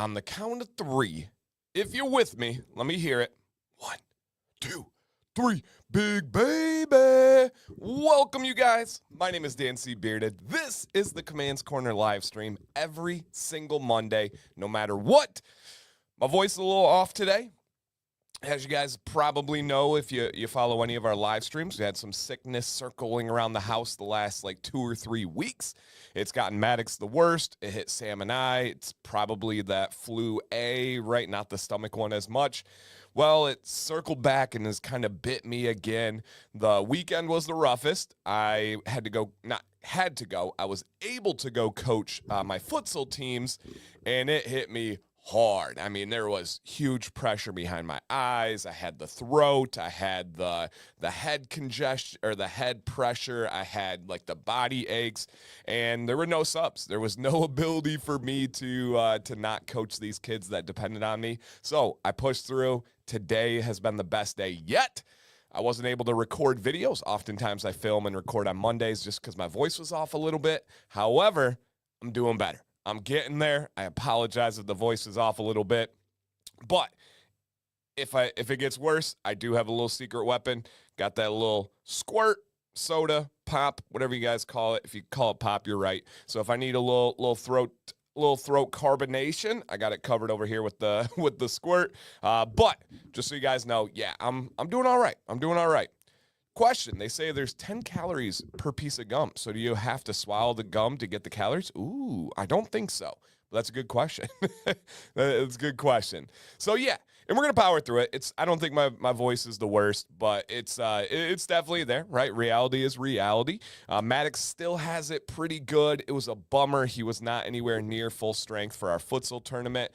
On the count of three, if you're with me, let me hear it. 1, 2, 3. Big baby. Welcome, you guys. My name is Dan C. Bearded. This is the Commands Corner live stream every single Monday, no matter what. My voice is a little off today. As you guys probably know, if you follow any of our live streams, we had some sickness circling around the house the last 2 or 3 weeks. It's gotten Maddox the worst. It hit Sam and I. It's probably that flu A, right? Not the stomach one as much. Well, it circled back and has kind of bit me again. The weekend was the roughest. I had to go, not had to go, I was able to go coach my futsal teams, and it hit me hard. I mean, there was huge pressure behind my eyes. I had the throat. I had the head congestion or the head pressure. I had the body aches, and there were no subs. There was no ability for me to not coach these kids that depended on me. So I pushed through. Today has been the best day yet. I wasn't able to record videos. Oftentimes I film and record on Mondays just because my voice was off a little bit. However, I'm doing better. I'm getting there. I apologize if the voice is off a little bit. But if it gets worse, I do have a little secret weapon. Got that little squirt, soda, pop, whatever you guys call it. If you call it pop, you're right. So if I need a little throat carbonation, I got it covered over here with the squirt. But just so you guys know, yeah, I'm doing all right. I'm doing all right. Question, they say there's 10 calories per piece of gum. So do you have to swallow the gum to get the calories? Ooh, I don't think so. But that's a good question. That's a good question. So yeah, and we're going to power through it. I don't think my voice is the worst, but it's definitely there, right? Reality is reality. Maddox still has it pretty good. It was a bummer. He was not anywhere near full strength for our futsal tournament,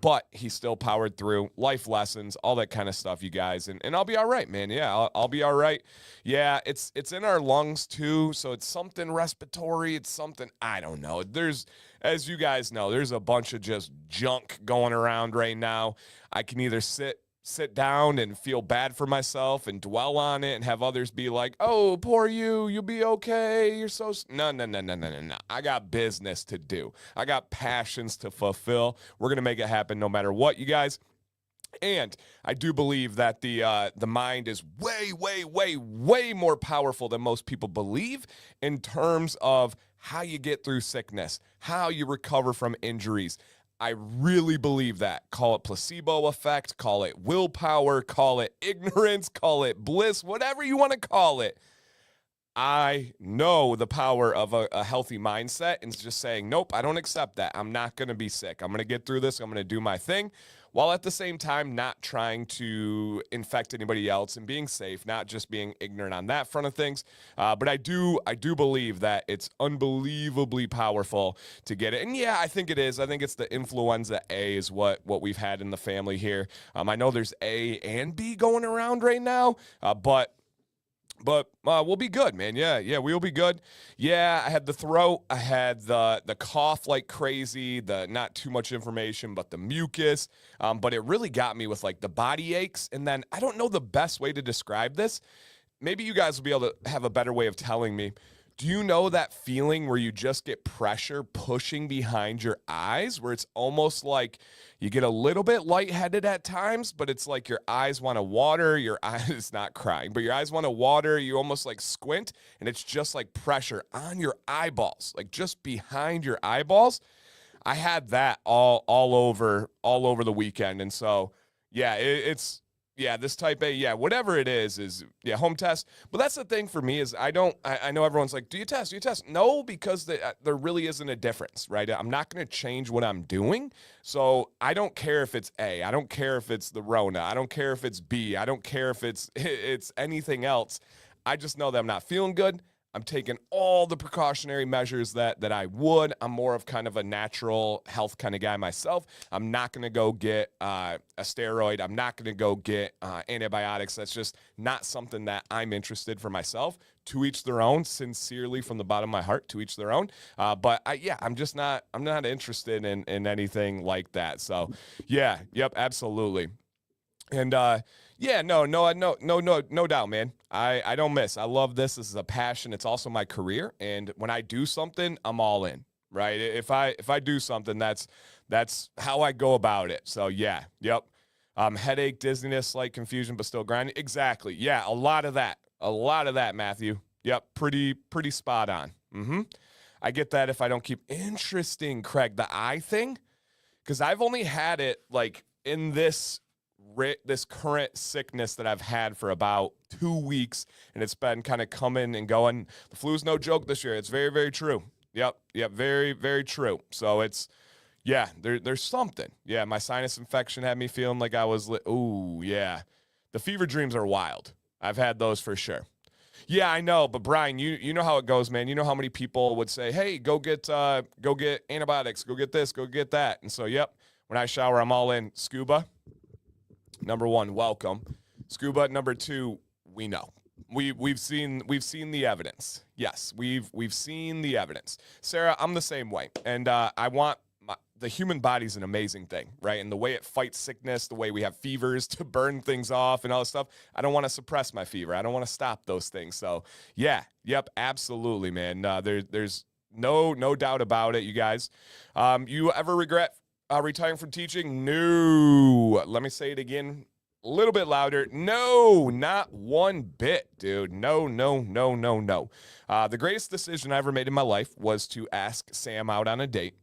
but he still powered through. Life lessons, all that kind of stuff, you guys. And I'll be all right, man. Yeah, I'll be all right. Yeah, it's in our lungs too, so it's something respiratory. It's something, I don't know. As you guys know, there's a bunch of just junk going around right now. I can either sit down and feel bad for myself and dwell on it and have others be like, oh, poor you'll be okay. You're so... No. I got business to do. I got passions to fulfill. We're going to make it happen no matter what, you guys. And I do believe that the mind is way more powerful than most people believe in terms of how you get through sickness, how you recover from injuries. I really believe that. Call it placebo effect, call it willpower, call it ignorance, call it bliss, whatever you want to call it. I know the power of a healthy mindset and just saying, nope, I don't accept that. I'm not going to be sick. I'm going to get through this. I'm going to do my thing, while at the same time not trying to infect anybody else and being safe, not just being ignorant on that front of things. But I do believe that it's unbelievably powerful to get it. And yeah, I think it is. I think it's the influenza A is what we've had in the family here. I know there's A and B going around right now, but we'll be good, man. Yeah, we'll be good. Yeah, I had the throat. I had the cough like crazy, the not too much information, but the mucus. But it really got me with the body aches. And then I don't know the best way to describe this. Maybe you guys will be able to have a better way of telling me. Do you know that feeling where you just get pressure pushing behind your eyes, where it's almost like you get a little bit lightheaded at times, but it's like your eyes want to water, your eyes not crying, but your eyes want to water, you almost squint, and it's just pressure on your eyeballs, just behind your eyeballs. I had that all over the weekend, and so yeah, it's this type A, yeah, whatever it is home test. But that's the thing for me is I know everyone's like, do you test? No, because there really isn't a difference, right? I'm not going to change what I'm doing. So I don't care if it's A. I don't care if it's the Rona. I don't care if it's B. I don't care if it's anything else. I just know that I'm not feeling good. I'm taking all the precautionary measures that I would. I'm more of kind of a natural health kind of guy myself. I'm not going to go get a steroid. I'm not going to go get antibiotics. That's just not something that I'm interested for myself. To each their own, sincerely from the bottom of my heart, to each their own. But I'm not interested in anything like that. So yeah, yep, absolutely. And no doubt, man. I don't miss. I love this. This is a passion. It's also my career. And when I do something, I'm all in, right? If I do something, that's how I go about it. So yeah, yep. Headache, dizziness, slight confusion, but still grinding. Exactly. Yeah, a lot of that. A lot of that, Matthew. Yep, pretty spot on. I get that if I don't keep. Interesting, Craig. The eye thing, because I've only had it like in this current sickness that I've had for about 2 weeks, and it's been kind of coming and going. The flu's no joke this year. It's very, very true. Yep, very, very true. So it's, yeah, there's something. Yeah, my sinus infection had me feeling like I was, ooh, yeah. The fever dreams are wild. I've had those for sure. Yeah, I know, but Brian, you know how it goes, man. You know how many people would say, "Hey, go get antibiotics, go get this, go get that." And so, yep, when I shower, I'm all in. Scuba, number one, welcome. Scuba, number two, we know. We've seen the evidence. Yes, we've seen the evidence. Sarah, I'm the same way, and I want the human body's an amazing thing, right? And the way it fights sickness, the way we have fevers to burn things off and all this stuff, I don't want to suppress my fever. I don't want to stop those things. So yeah, yep, absolutely, man. There's no doubt about it, you guys. You ever regret retiring from teaching? No. Let me say it again a little bit louder. No, not one bit, dude. No. The greatest decision I ever made in my life was to ask Sam out on a date.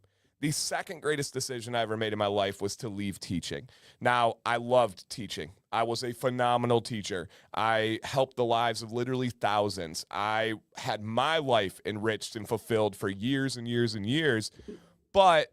The second greatest decision I ever made in my life was to leave teaching. Now, I loved teaching. I was a phenomenal teacher. I helped the lives of literally thousands. I had my life enriched and fulfilled for years and years and years, but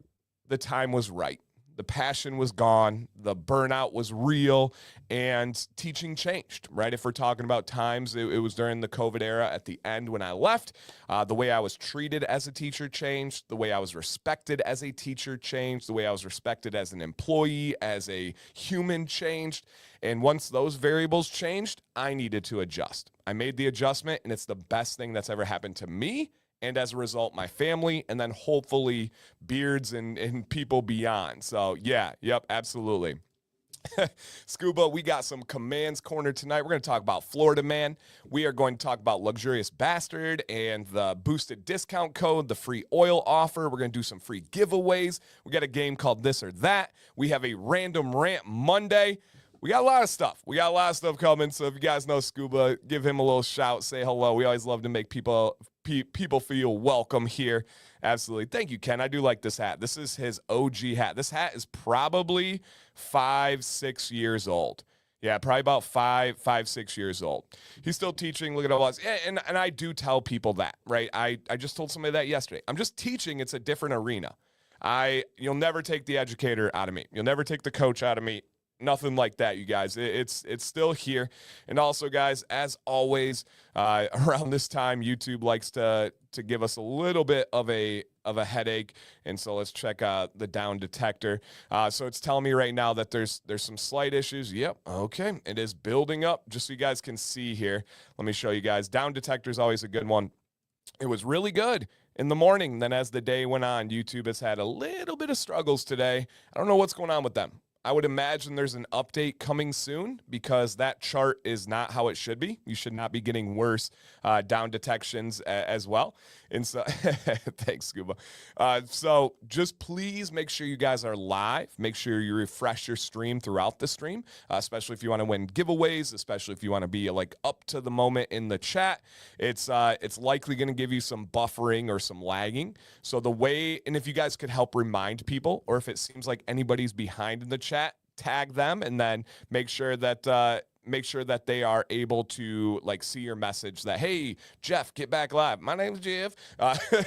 the time was right. The passion was gone, the burnout was real, and teaching changed, right? If we're talking about times, it was during the COVID era at the end when I left. The way I was treated as a teacher changed. The way I was respected as a teacher changed. The way I was respected as an employee, as a human changed. And once those variables changed, I needed to adjust. I made the adjustment, and it's the best thing that's ever happened to me. And as a result, my family, and then hopefully Beards and people beyond. So yeah, yep, absolutely. Scuba, we got some commands corner tonight. We're going to talk about Florida Man. We are going to talk about Luxurious Bastard and the boosted discount code, the free oil offer. We're going to do some free giveaways. We got a game called This or That. We have a random rant Monday. We got a lot of stuff. We got a lot of stuff coming. So if you guys know Scuba, give him a little shout. Say hello. We always love to make people feel welcome here. Absolutely. Thank you, Ken. I do like this hat. This is his OG hat. This hat is probably 5-6 years old. Yeah, probably about 5-6 years old. He's still teaching. Look at all this. And I do tell people that, right? I just told somebody that yesterday. I'm just teaching. It's a different arena. You'll never take the educator out of me. You'll never take the coach out of me. Nothing like that, you guys. It's still here. And also, guys, as always, around this time, YouTube likes to give us a little bit of a headache. And so let's check the down detector. So it's telling me right now that there's some slight issues. Yep. Okay. It is building up, just so you guys can see here. Let me show you guys. Down detector is always a good one. It was really good in the morning. Then as the day went on, YouTube has had a little bit of struggles today. I don't know what's going on with them. I would imagine there's an update coming soon because that chart is not how it should be. You should not be getting worse down detections as well. And so, thanks, Scuba. So just please make sure you guys are live. Make sure you refresh your stream throughout the stream, especially if you want to win giveaways, especially if you want to be like up to the moment in the chat. It's likely going to give you some buffering or some lagging. So the way, and if you guys could help remind people, or if it seems like anybody's behind in the chat, tag them and then make sure that they are able to like see your message that, hey, Jeff, get back live. My name's Jeff.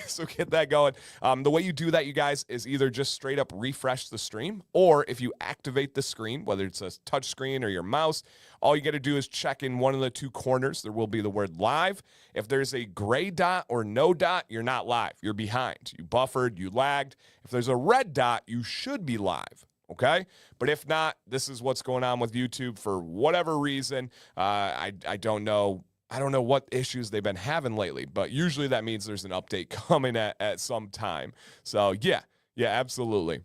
So get that going. The way you do that, you guys, is either just straight up refresh the stream, or if you activate the screen, whether it's a touch screen or your mouse, all you got to do is check in one of the two corners. There will be the word live. If there's a gray dot or no dot, you're not live. You're behind. You buffered, you lagged. If there's a red dot, you should be live. Okay. But if not, this is what's going on with YouTube for whatever reason. I don't know. I don't know what issues they've been having lately, but usually that means there's an update coming at some time. So yeah, absolutely.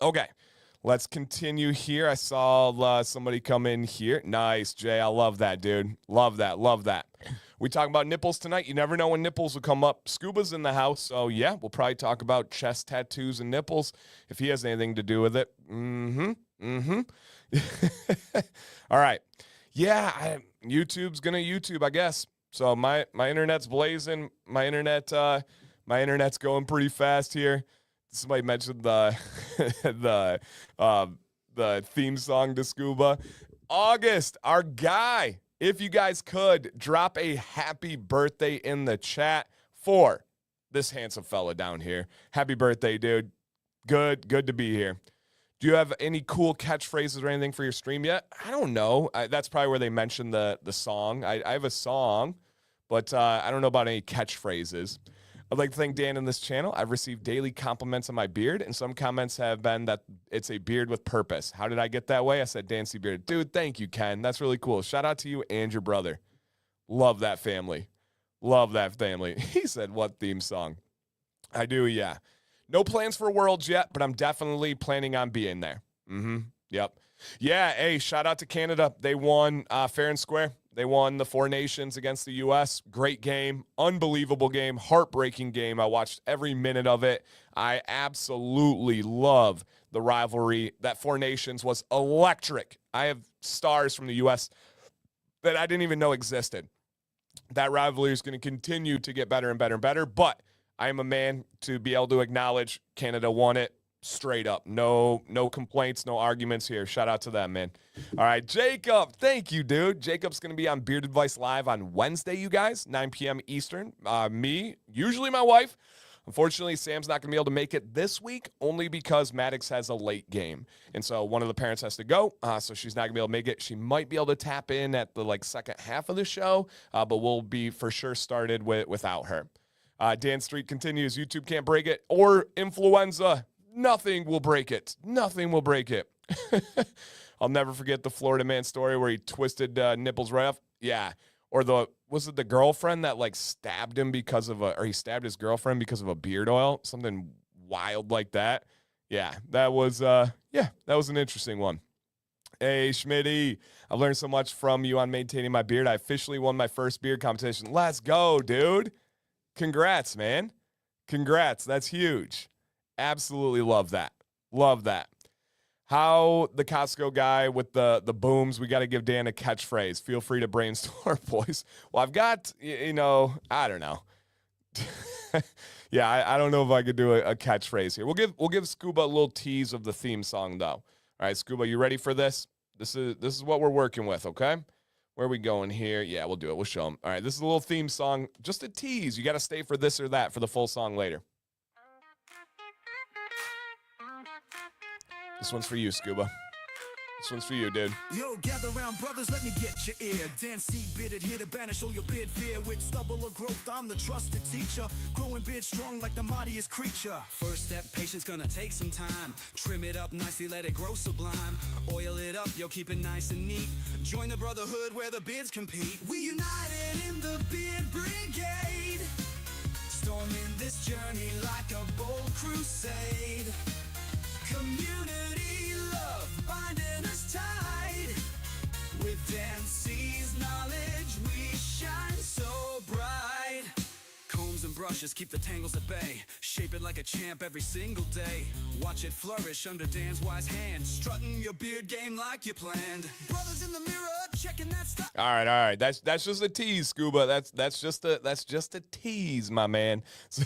Okay. Let's continue here. I saw somebody come in here. Nice, Jay. I love that, dude. Love that. Love that. We talking about nipples tonight. You never know when nipples will come up. Scuba's in the house, so yeah, we'll probably talk about chest tattoos and nipples if he has anything to do with it. All right. Yeah, YouTube's gonna YouTube, I guess. So my internet's blazing. My internet's going pretty fast here. Somebody mentioned the the theme song to Scuba. August, our guy. If you guys could drop a happy birthday in the chat for this handsome fella down here. Happy birthday, dude. Good to be here. Do you have any cool catchphrases or anything for your stream yet? I don't know. That's probably where they mentioned the song. I have a song, but I don't know about any catchphrases. I'd like to thank Dan in this channel. I've received daily compliments on my beard, and some comments have been that it's a beard with purpose. How did I get that way? I said Dan C. Bearded. Dude, thank you, Ken. That's really cool. Shout out to you and your brother. Love that family. Love that family. He said, what theme song? I do, yeah. No plans for Worlds yet, but I'm definitely planning on being there. Yep. Yeah, hey, shout out to Canada. They won fair and square. They won the Four Nations against the U.S. Great game, unbelievable game, heartbreaking game. I watched every minute of it. I absolutely love the rivalry. That Four Nations was electric. I have stars from the U.S. that I didn't even know existed. That rivalry is going to continue to get better and better and better, but I am a man to be able to acknowledge Canada won it. Straight up. No complaints, no arguments here. Shout out to them, man. All right, Jacob. Thank you, dude. Jacob's going to be on Beard Advice Live on Wednesday, you guys, 9 p.m. Eastern. Me, usually my wife. Unfortunately, Sam's not going to be able to make it this week only because Maddox has a late game. And so one of the parents has to go, so she's not going to be able to make it. She might be able to tap in at the second half of the show, but we'll be for sure started without her. Dan Street continues, YouTube can't break it, or influenza. Nothing will break it. Nothing will break it. I'll never forget the Florida man story where he twisted nipples right off. Yeah. Or was it the girlfriend that stabbed him or he stabbed his girlfriend because of a beard oil? Something wild like that. Yeah, that was an interesting one. Hey, Schmitty, I've learned so much from you on maintaining my beard. I officially won my first beard competition. Let's go, dude. Congrats, man. Congrats. That's huge. Absolutely love that. Love that. How the Costco guy with the booms, we got to give Dan a catchphrase. Feel free to brainstorm, boys. Well, I've got, I don't know. Yeah, I don't know if I could do a catchphrase here. We'll give Scuba a little tease of the theme song, though. All right, Scuba, you ready for this? This is what we're working with, okay? Where are we going here? Yeah, we'll do it. We'll show them. All right, this is a little theme song. Just a tease. You got to stay for this or that for the full song later. This one's for you, Scuba. This one's for you, dude. Yo, gather round, brothers, let me get your ear. Dan C. Bearded here to banish all your beard fear. With stubble or growth, I'm the trusted teacher. Growing beard strong like the mightiest creature. First step, patience gonna take some time. Trim it up nicely, let it grow sublime. Oil it up, yo, keep it nice and neat. Join the brotherhood where the beards compete. We united in the beard brigade. Storming this journey like a bold crusade. Community love binding us tight. With Dan C's knowledge we shine so bright. Combs and brushes keep the tangles at bay. Shape it like a champ every single day. Watch it flourish under Dan's wise hand. Strutting your beard game like you planned. Brothers in the mirror checking that stuff. All right. That's just a tease, Scuba. That's just a tease, my man. So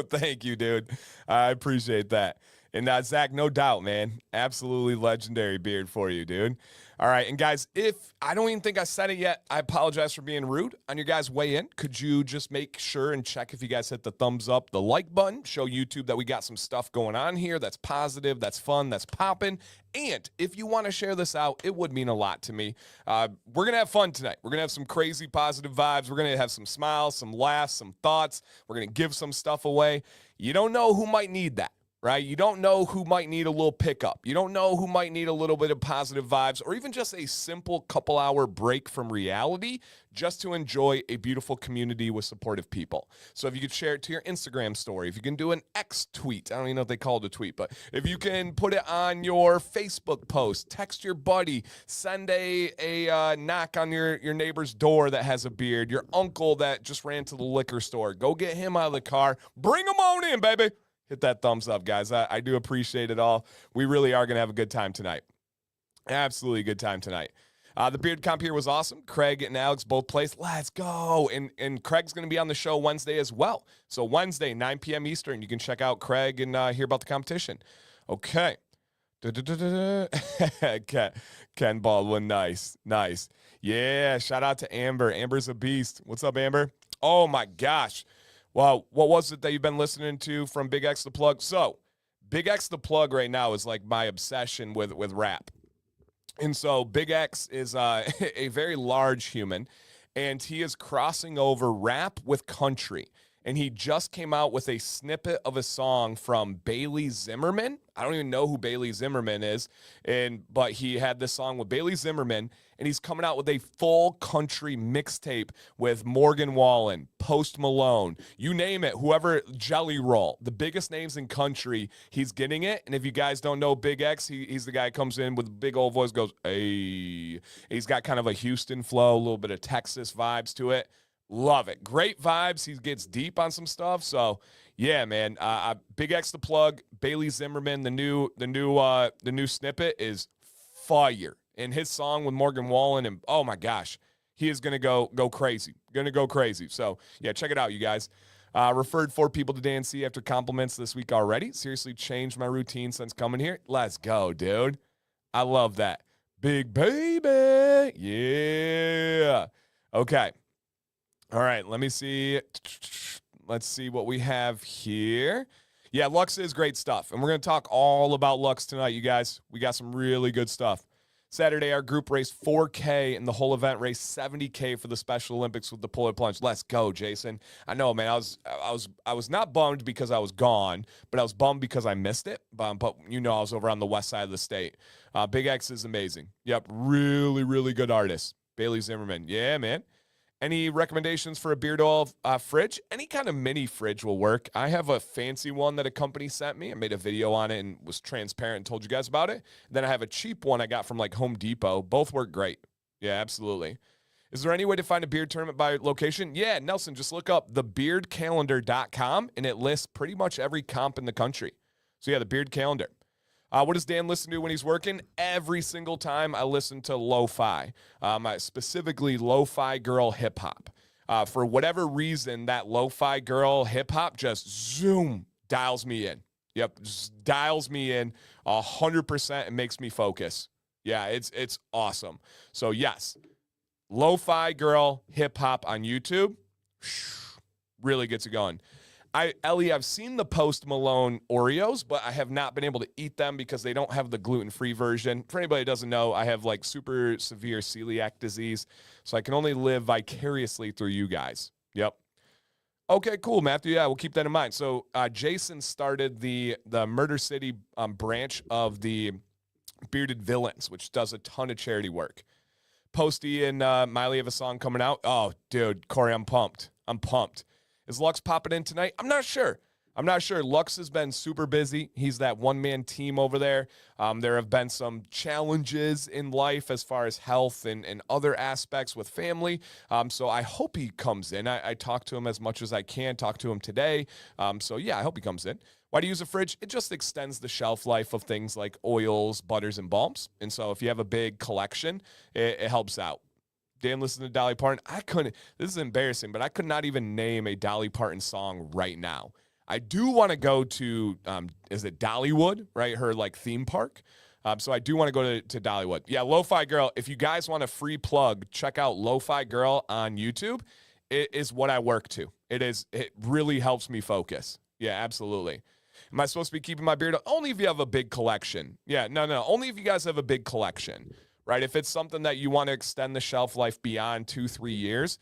thank you, dude. I appreciate that. And Zach, no doubt, man. Absolutely legendary beard for you, dude. All right, and guys, if I don't even think I said it yet, I apologize for being rude on your guys' way in. Could you just make sure and check if you guys hit the thumbs up, the like button, show YouTube that we got some stuff going on here that's positive, that's fun, that's popping. And if you want to share this out, it would mean a lot to me. We're going to have fun tonight. We're going to have some crazy positive vibes. We're going to have some smiles, some laughs, some thoughts. We're going to give some stuff away. You don't know who might need that. right? You don't know who might need a little pickup. You don't know who might need a little bit of positive vibes or even just a simple couple-hour break from reality just to enjoy a beautiful community with supportive people. So if you could share it to your Instagram story, if you can do an X tweet, I don't even know if they call it a tweet, but if you can put it on your Facebook post, text your buddy, send a knock on your neighbor's door that has a beard, your uncle that just ran to the liquor store, go get him out of the car, bring him on in, baby. Hit that thumbs up, guys. I do appreciate it all. We really are going to have a good time tonight. Absolutely a good time tonight. The beard comp here was awesome. Craig and Alex both placed. Let's go. And Craig's going to be on the show Wednesday as well. So Wednesday, 9 p.m. Eastern, you can check out Craig and hear about the competition. Okay. Ken Baldwin, nice. Yeah, shout out to Amber. Amber's a beast. What's up, Amber? Oh, my gosh. Well, what was it that you've been listening to from Big X The Plug? So, Big X The Plug right now is like my obsession with rap. And so Big X is a very large human, and he is crossing over rap with country. And he just came out with a snippet of a song from Bailey Zimmerman. I don't even know who Bailey Zimmerman is, but he had this song with Bailey Zimmerman, and he's coming out with a full country mixtape with Morgan Wallen, Post Malone, you name it, whoever, Jelly Roll, the biggest names in country, he's getting it. And if you guys don't know Big X, he's the guy who comes in with a big old voice, goes, hey. He's got kind of a Houston flow, a little bit of Texas vibes to it. Love it. Great vibes. He gets deep on some stuff. So, yeah, man. Big X The Plug, Bailey Zimmerman, the new snippet is fire. And his song with Morgan Wallen, and oh my gosh, he is gonna go crazy. Gonna go crazy. So yeah, check it out, you guys. Referred 4 people to Dan C after compliments this week already. Seriously changed my routine since coming here. Let's go, dude. I love that. Big baby. Yeah. Okay. All right, let me see. Let's see what we have here. Yeah, Lux is great stuff. And we're going to talk all about Lux tonight, you guys. We got some really good stuff. Saturday, our group raced 4K, and the whole event raced 70K for the Special Olympics with the pull-up plunge. Let's go, Jason. I know, man. I was not bummed because I was gone, but I was bummed because I missed it. But you know, I was over on the west side of the state. Big X is amazing. Yep, really, really good artist. Bailey Zimmerman. Yeah, man. Any recommendations for a beard oil fridge? Any kind of mini fridge will work. I have a fancy one that a company sent me. I made a video on it and was transparent and told you guys about it. Then I have a cheap one I got from like Home Depot. Both work great. Yeah, absolutely. Is there any way to find a beard tournament by location? Yeah, Nelson, just look up thebeardcalendar.com and it lists pretty much every comp in the country. So yeah, the Beard Calendar. What does Dan listen to when he's working? Every single time I listen to lo-fi, specifically lo-fi girl hip-hop. For whatever reason, that lo-fi girl hip-hop just zoom dials me in. Yep, just dials me in 100% and makes me focus. Yeah, it's awesome. So yes, lo-fi girl hip-hop on YouTube really gets it going. Ellie, I've seen the Post Malone Oreos, but I have not been able to eat them because they don't have the gluten-free version. For anybody who doesn't know, I have like super severe celiac disease, so I can only live vicariously through you guys. Yep. Okay, cool, Matthew. Yeah, we'll keep that in mind. So Jason started the Murder City branch of the Bearded Villains, which does a ton of charity work. Posty and Miley have a song coming out. Oh, dude, Corey, I'm pumped. Is Lux popping in tonight? I'm not sure. Lux has been super busy. He's that one-man team over there. There have been some challenges in life as far as health and other aspects with family. So I hope he comes in. I talk to him as much as I can. Talk to him today. So yeah, I hope he comes in. Why do you use a fridge? It just extends the shelf life of things like oils, butters, and balms. And so if you have a big collection, it helps out. Dan listened to Dolly Parton. This is embarrassing, but I could not even name a Dolly Parton song right now. I do want to go to, is it Dollywood, right? Her like theme park. So I do want to go to Dollywood. Yeah, Lo-Fi Girl. If you guys want a free plug, check out Lo-Fi Girl on YouTube. It is what I work to. It really helps me focus. Yeah, absolutely. Am I supposed to be keeping my beard? Only if you have a big collection. Yeah, no. Only if you guys have a big collection. Right? If it's something that you want to extend the shelf life beyond 2-3 years,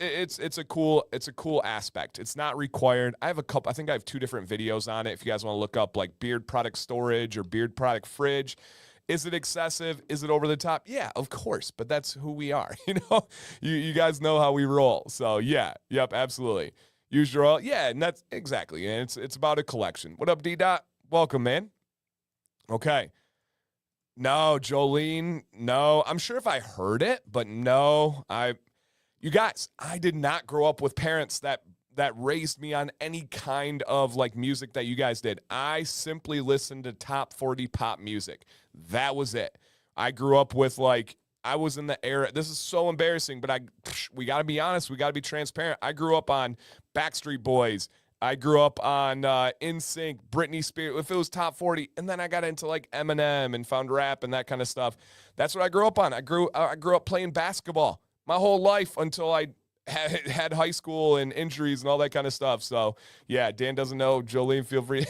it's a cool aspect. It's not required. I think I have 2 different videos on it. If you guys want to look up like beard product storage or beard product fridge. Is it excessive? Is it over the top? Yeah, of course, but that's who we are. You guys know how we roll. So yeah, yep, absolutely. Use your oil. Yeah, and that's exactly. And it's about a collection. What up, D-Dot? Welcome, man. Okay. No, Jolene, no. I'm sure if I heard it, but no. You guys, I did not grow up with parents that raised me on any kind of like music that you guys did. I simply listened to top 40 pop music. That was it. I grew up with I was in the era. This is so embarrassing, but we got to be honest. We got to be transparent. I grew up on Backstreet Boys. I grew up on NSYNC, Britney Spears, if it was top 40, and then I got into like Eminem and found rap and that kind of stuff. That's what I grew up on. I grew up playing basketball my whole life until I had high school and injuries and all that kind of stuff. So, yeah, Dan doesn't know. Jolene, feel free.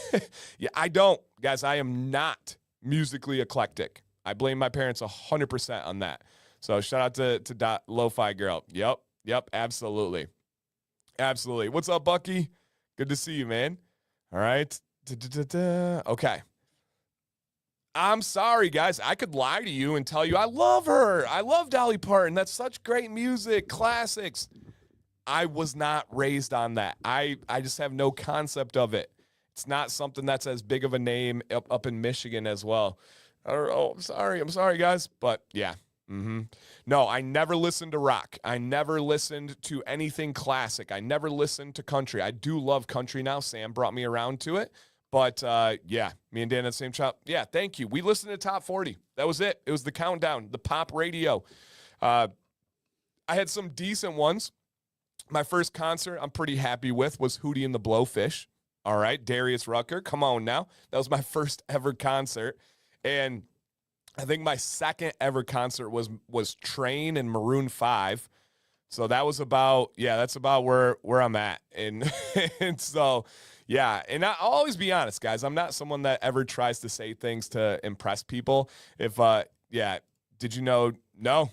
Yeah, I don't. Guys, I am not musically eclectic. I blame my parents 100% on that. So, shout out to Lo-Fi Girl. Yep, absolutely. Absolutely. What's up, Bucky? Good to see you, man. All right. Okay. I'm sorry, guys. I could lie to you and tell you I love her. I love Dolly Parton. That's such great music, classics. I was not raised on that. I just have no concept of it. It's not something that's as big of a name up in Michigan as well. I'm sorry, guys. But yeah. No, I never listened to rock. I never listened to anything classic. I never listened to country. I do love country now. Sam brought me around to it. But, yeah, me and Dan at the same shop. Yeah, thank you. We listened to Top 40. That was it. It was the countdown, the pop radio. I had some decent ones. My first concert I'm pretty happy with was Hootie and the Blowfish. All right, Darius Rucker. Come on now. That was my first ever concert. And I think my second ever concert was Train and Maroon 5. So that was that's about where I'm at. And, and so, yeah. And I'll always be honest, guys. I'm not someone that ever tries to say things to impress people. Did you know? No,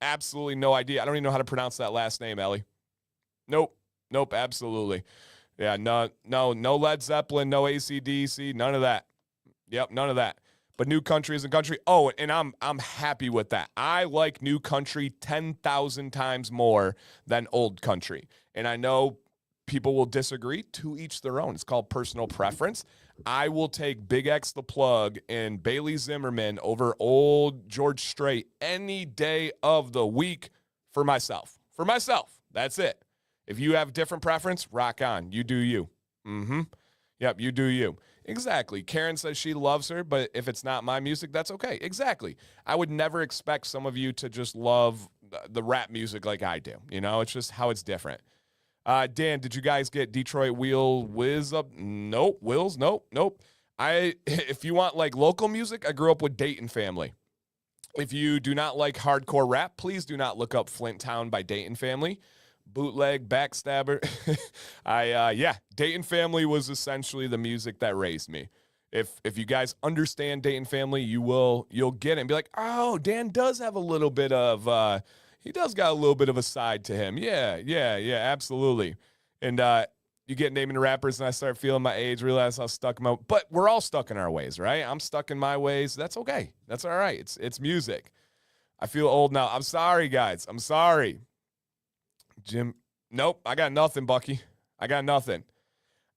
absolutely no idea. I don't even know how to pronounce that last name, Ellie. Nope, absolutely. Yeah, no Led Zeppelin, no AC/DC, none of that. Yep, none of that. But new country isn't country. Oh, and I'm happy with that. I like new country 10,000 times more than old country. And I know people will disagree. To each their own. It's called personal preference. I will take Big X the Plug and Bailey Zimmerman over old George Strait any day of the week for myself. For myself. That's it. If you have a different preference, rock on. You do you. Yep, you do you. Exactly. Karen says she loves her, but if it's not my music, that's okay. Exactly. I would never expect some of you to just love the rap music like I do. It's just how it's different. Dan, did you guys get Detroit Wheel Whiz up? Nope. Wills? Nope. If you want like local music, I grew up with Dayton Family. If you do not like hardcore rap, please do not look up Flint Town by Dayton Family. Bootleg, backstabber. Dayton Family was essentially the music that raised me. If you guys understand Dayton Family, you'll get it and be like, oh, Dan does have a little bit of he does got a little bit of a side to him. Yeah, absolutely. And you get naming the rappers and I start feeling my age, realize how stuck but we're all stuck in our ways, right? I'm stuck in my ways. That's okay. That's all right. It's music. I feel old now. I'm sorry, guys. I'm sorry. Jim, nope, I got nothing, Bucky. I got nothing.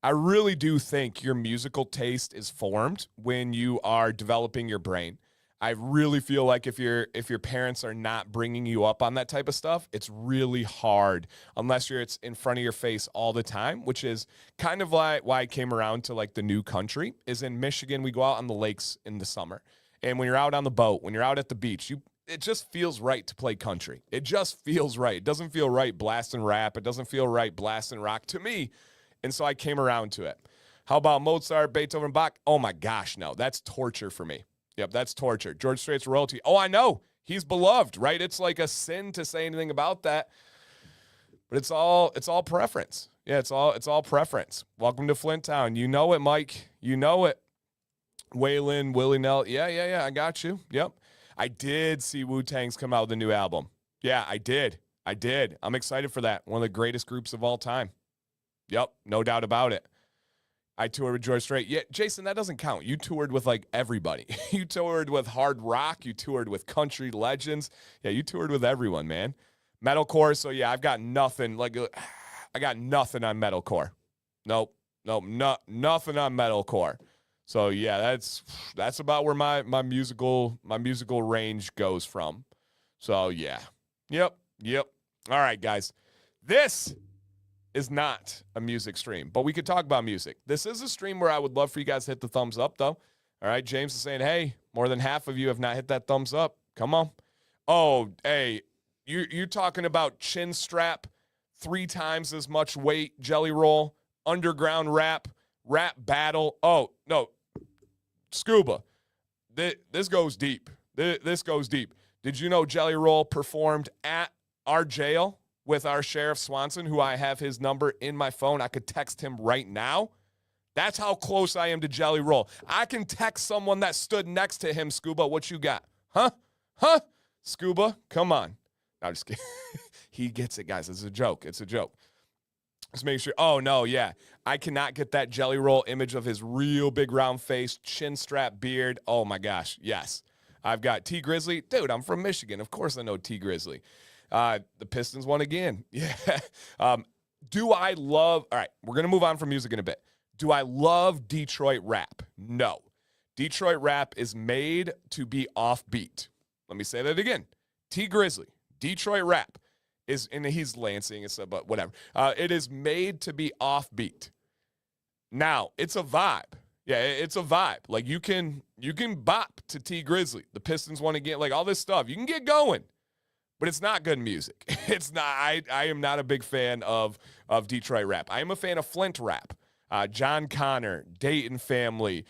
I really do think your musical taste is formed when you are developing your brain. I really feel like if your parents are not bringing you up on that type of stuff, it's really hard unless it's in front of your face all the time, which is kind of why I came around to like the new country. Is in Michigan, we go out on the lakes in the summer. And when you're out on the boat, when you're out at the beach, it just feels right to play country. It just feels right. It doesn't feel right blasting rap. It doesn't feel right blasting rock to me. And so I came around to it. How about Mozart, Beethoven, Bach? Oh my gosh, no. That's torture for me. Yep, that's torture. George Strait's royalty. Oh, I know. He's beloved, right? It's like a sin to say anything about that. But it's all preference. Yeah, it's all preference. Welcome to Flint Town. You know it, Mike. You know it. Waylon, Willie Nell. Yeah, I got you. Yep. I did see Wu-Tang's come out with a new album. Yeah, I did. I did. I'm excited for that. One of the greatest groups of all time. Yep, no doubt about it. I toured with George Strait. Yeah, Jason, that doesn't count. You toured with like everybody. You toured with hard rock. You toured with country legends. Yeah, you toured with everyone, man. Metalcore. So yeah, I've got nothing. Like, I got nothing on metalcore. Nope, nothing on metalcore. So yeah, that's about where my musical range goes from. So yeah, yep. All right, guys, this is not a music stream, but we could talk about music. This is a stream where I would love for you guys to hit the thumbs up, though. All right, James is saying, hey, more than half of you have not hit that thumbs up. Come on. Oh, hey, you're talking about chin strap, 3 times as much weight, jelly roll, underground rap battle. Oh, no, Scuba. This goes deep. This goes deep. Did you know Jelly Roll performed at our jail with our Sheriff Swanson, who I have his number in my phone? I could text him right now. That's how close I am to Jelly Roll. I can text someone that stood next to him, Scuba. What you got? Huh? Scuba, come on. No, I'm just kidding. He gets it, guys. It's a joke. Just make sure. Oh, no, yeah. I cannot get that Jelly Roll image of his real big round face, chin strap beard. Oh, my gosh. Yes. I've got T Grizzly. Dude, I'm from Michigan. Of course I know T Grizzly. The Pistons won again. Yeah. Do I love, all right, we're going to move on from music in a bit. Do I love Detroit rap? No. Detroit rap is made to be offbeat. Let me say that again. T Grizzly, Detroit rap is, and he's Lansing, but whatever. It is made to be offbeat. Now, it's a vibe. Yeah, it's a vibe. Like, you can bop to T Grizzly. The Pistons won again. Like, all this stuff. You can get going. But it's not good music. It's not. I am not a big fan of Detroit rap. I am a fan of Flint rap. John Connor, Dayton Family,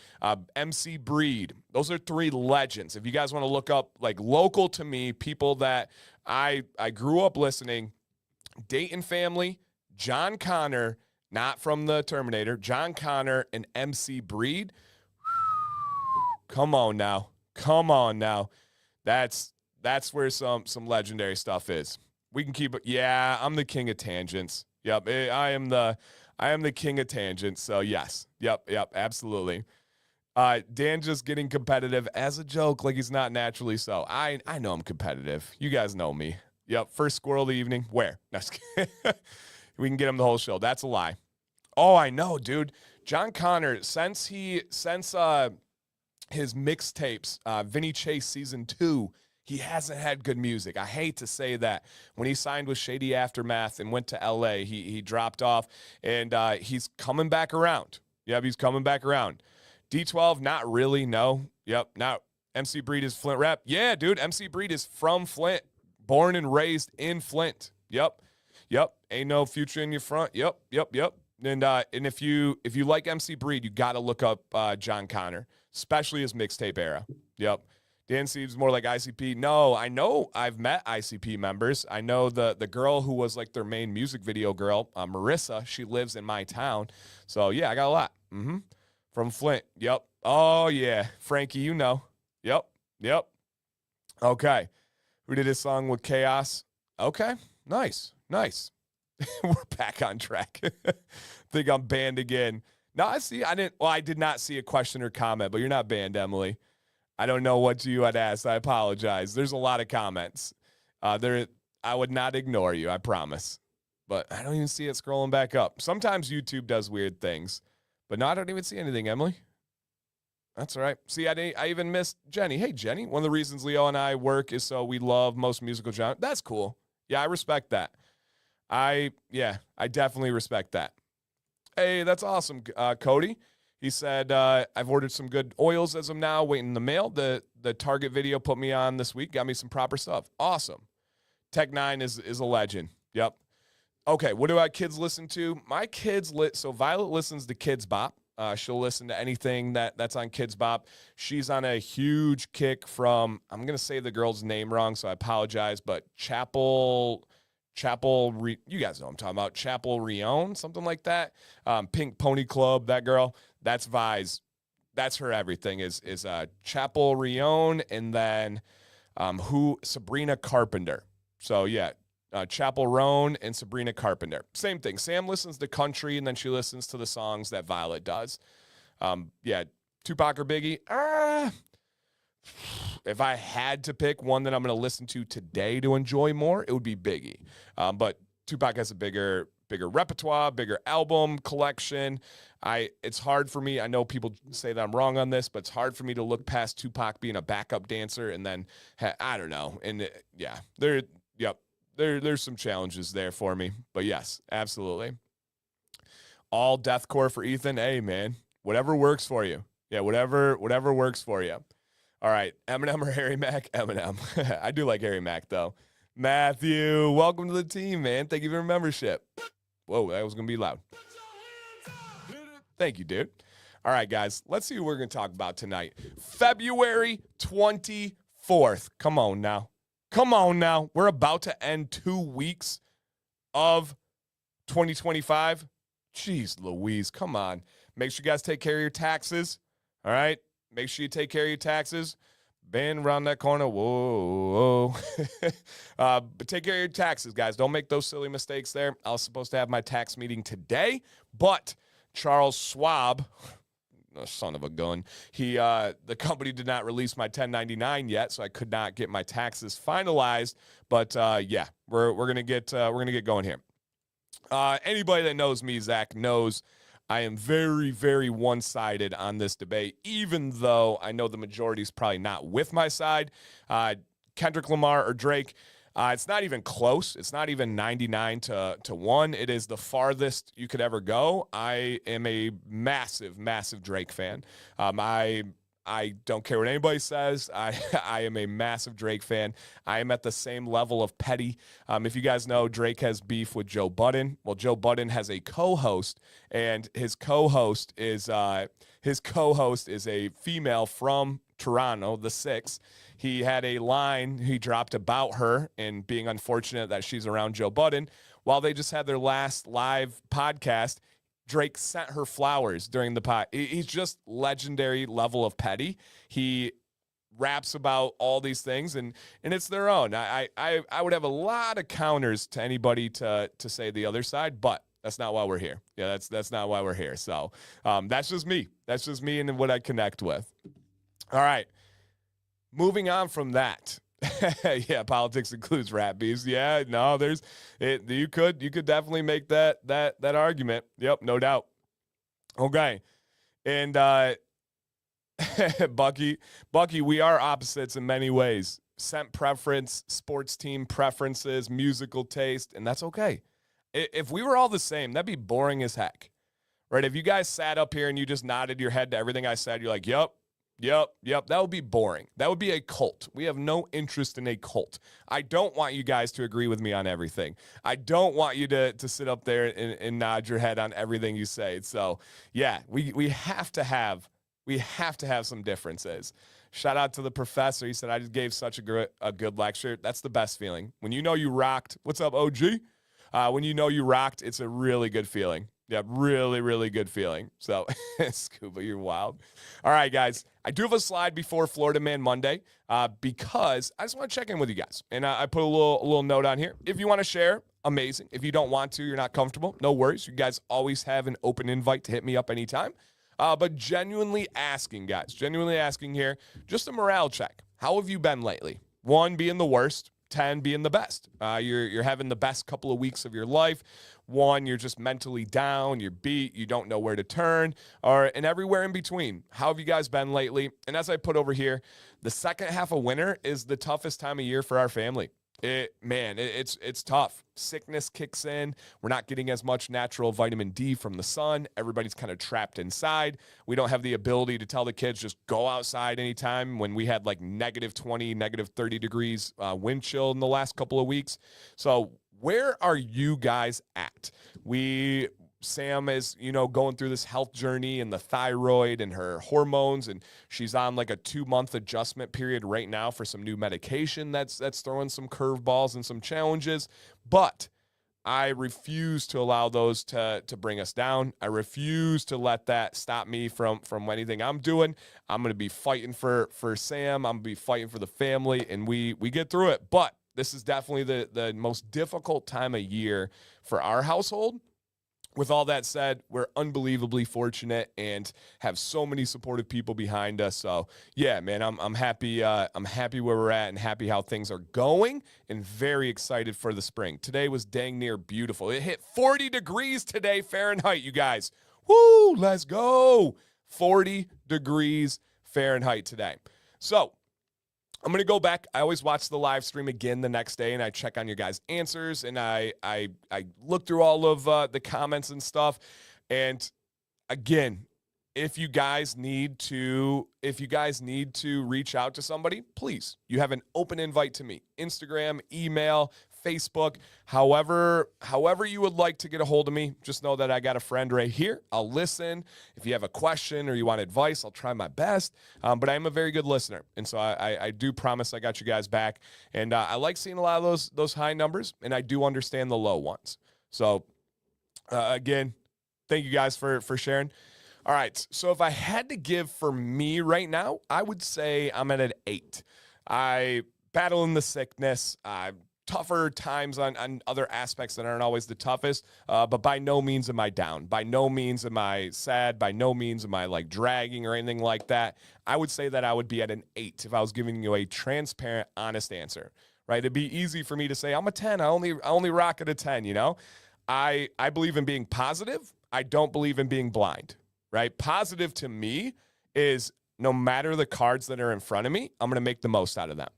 MC Breed. Those are 3 legends. If you guys want to look up, like, local to me, people that I grew up listening, Dayton Family, John Connor, not from the Terminator, John Connor and MC Breed. Come on now. That's where some legendary stuff is. We can keep it. Yeah, I'm the king of tangents. Yep, I am the king of tangents. So yes, yep, absolutely. Dan just getting competitive as a joke, like he's not naturally so. I know I'm competitive. You guys know me. Yep, first squirrel of the evening. Where? No, we can get him the whole show. That's a lie. Oh, I know, dude. John Connor, since his mixtapes, Vinny Chase Season 2, he hasn't had good music. I hate to say that. When he signed with Shady Aftermath and went to L.A., he dropped off, and he's coming back around. Yep, he's coming back around. D12, not really, no. Yep, not. MC Breed is Flint rap. Yeah, dude, MC Breed is from Flint, born and raised in Flint. Yep. Ain't no future in your front. Yep. And if you like MC Breed, you got to look up John Connor, especially his mixtape era. Yep. Dan seems more like ICP. No, I know I've met ICP members. I know the girl who was like their main music video girl, Marissa. She lives in my town. So, yeah, I got a lot. From Flint. Yep. Oh, yeah. Frankie, you know. Yep. Okay. Who did this song with Chaos? Okay. Nice. We're back on track. Think I'm banned again. No, I did not see a question or comment, but you're not banned, Emily. I don't know what you had asked. I apologize. There's a lot of comments. I would not ignore you, I promise. But I don't even see it scrolling back up. Sometimes YouTube does weird things. But no, I don't even see anything, Emily. That's all right. See, I even missed Jenny. Hey, Jenny. One of the reasons Leo and I work is so we love most musical genres. That's cool. Yeah, I respect that. I definitely respect that. Hey, that's awesome, Cody. He said, I've ordered some good oils as of now, waiting in the mail. The Target video put me on this week, got me some proper stuff. Awesome. Tech9 is a legend. Yep. Okay, what do our kids listen to? My kids, so Violet listens to Kids Bop. She'll listen to anything that's on Kids Bop. She's on a huge kick from, I'm going to say the girl's name wrong, so I apologize, but Chapel, you guys know what I'm talking about. Chapel Rion, something like that. Pink Pony Club, that girl. That's Vi's. That's her everything is Chapel Rion, and then Sabrina Carpenter. So yeah, Chapel Roan and Sabrina Carpenter. Same thing. Sam listens to country, and then she listens to the songs that Violet does. Yeah, Tupac or Biggie? If I had to pick one that I'm going to listen to today to enjoy more, it would be Biggie. But Tupac has a bigger repertoire, bigger album collection. It's hard for me. I know people say that I'm wrong on this, but it's hard for me to look past Tupac being a backup dancer and then I don't know. And there's some challenges there for me. But yes, absolutely. All deathcore for Ethan. Hey man, whatever works for you. Yeah, whatever works for you. All right, Eminem or Harry Mack? Eminem. I do like Harry Mack though. Matthew, welcome to the team, man. Thank you for your membership. Whoa, that was going to be loud. Thank you, dude. All right, guys, let's see what we're going to talk about tonight. February 24th. Come on now. We're about to end 2 weeks of 2025. Jeez Louise, come on. Make sure you guys take care of your taxes. All right? Make sure you take care of your taxes. Bend around that corner. Whoa. But take care of your taxes, guys. Don't make those silly mistakes there. I was supposed to have my tax meeting today, but Charles Schwab, son of a gun, the company did not release my 1099 yet, so I could not get my taxes finalized. But yeah, we're gonna get going here. Anybody that knows me, Zach, knows I am very, very one-sided on this debate, even though I know the majority is probably not with my side. Kendrick Lamar or Drake, it's not even close. It's not even 99 to 1. It is the farthest you could ever go. I am a massive, massive Drake fan. I don't care what anybody says. I am a massive Drake fan. I am at the same level of petty. If you guys know, Drake has beef with Joe Budden. Well, Joe Budden has a co-host, and his co-host is a female from Toronto, the Six. He had a line he dropped about her and being unfortunate that she's around Joe Budden. While they just had their last live podcast, Drake sent her flowers during the pod. He's just legendary level of petty. He raps about all these things, and it's their own. I would have a lot of counters to anybody to say the other side, but that's not why we're here. Yeah, that's not why we're here. So that's just me. That's just me and what I connect with. All right. Moving on from that. Yeah, politics includes rap beefs. Yeah, no, you could definitely make that argument. Yep, no doubt. Okay. And Bucky, we are opposites in many ways. Scent preference, sports team preferences, musical taste, and that's okay. If we were all the same, that'd be boring as heck. Right? If you guys sat up here and you just nodded your head to everything I said, you're like, yep. That would be boring. That would be a cult. We have no interest in a cult. I don't want you guys to agree with me on everything. I don't want you to sit up there and nod your head on everything you say. So yeah, we have to have some differences. Shout out to the professor. He said, I just gave such a good lecture. That's the best feeling. When you know you rocked. What's up, OG? When you know you rocked, it's a really good feeling. Yeah, really, really good feeling. So, Scuba, you're wild. All right, guys. I do have a slide before Florida Man Monday because I just want to check in with you guys. And I put a little note on here. If you want to share, amazing. If you don't want to, you're not comfortable, no worries. You guys always have an open invite to hit me up anytime. But genuinely asking here, just a morale check. How have you been lately? 1 being the worst, 10 being the best. You're having the best couple of weeks of your life. 1, you're just mentally down, you're beat, you don't know where to turn, and everywhere in between. How have you guys been lately? And as I put over here, the second half of winter is the toughest time of year for our family. It's tough. Sickness kicks in. We're not getting as much natural vitamin D from the sun. Everybody's kind of trapped inside. We don't have the ability to tell the kids just go outside anytime when we had like -20, -30 degrees wind chill in the last couple of weeks. So where are you guys at? Sam is, going through this health journey and the thyroid and her hormones, and she's on like a 2-month adjustment period right now for some new medication that's throwing some curveballs and some challenges. But I refuse to allow those to bring us down. I refuse to let that stop me from anything I'm doing. I'm going to be fighting for Sam. I'm going to be fighting for the family, and we get through it. But This is definitely the most difficult time of year for our household. With all that said, we're unbelievably fortunate and have so many supportive people behind us. So yeah, man, I'm happy. I'm happy where we're at and happy how things are going, and very excited for the spring. Today was dang near beautiful. It hit 40 degrees today Fahrenheit, you guys. Woo, let's go. 40 degrees Fahrenheit today. So I'm going to go back. I always watch the live stream again the next day, and I check on your guys' answers, and I look through all of the comments and stuff. And again, if you guys need to reach out to somebody, please, you have an open invite to me. Instagram, email, Facebook, however you would like to get a hold of me. Just know that I got a friend right here. I'll listen. If you have a question or you want advice, I'll try my best. But I am a very good listener, and so I do promise I got you guys back. And I like seeing a lot of those high numbers, and I do understand the low ones. So again, thank you guys for sharing. All right, so if I had to give for me right now, I would say I'm at an 8. I battle in the sickness. Tougher times on other aspects that aren't always the toughest, but by no means am I down. By no means am I sad. By no means am I like dragging or anything like that. I would say that I would be at an 8 if I was giving you a transparent, honest answer, right? It'd be easy for me to say I'm a 10. I only rock at a 10, you know? I believe in being positive. I don't believe in being blind, right? Positive to me is no matter the cards that are in front of me, I'm going to make the most out of them.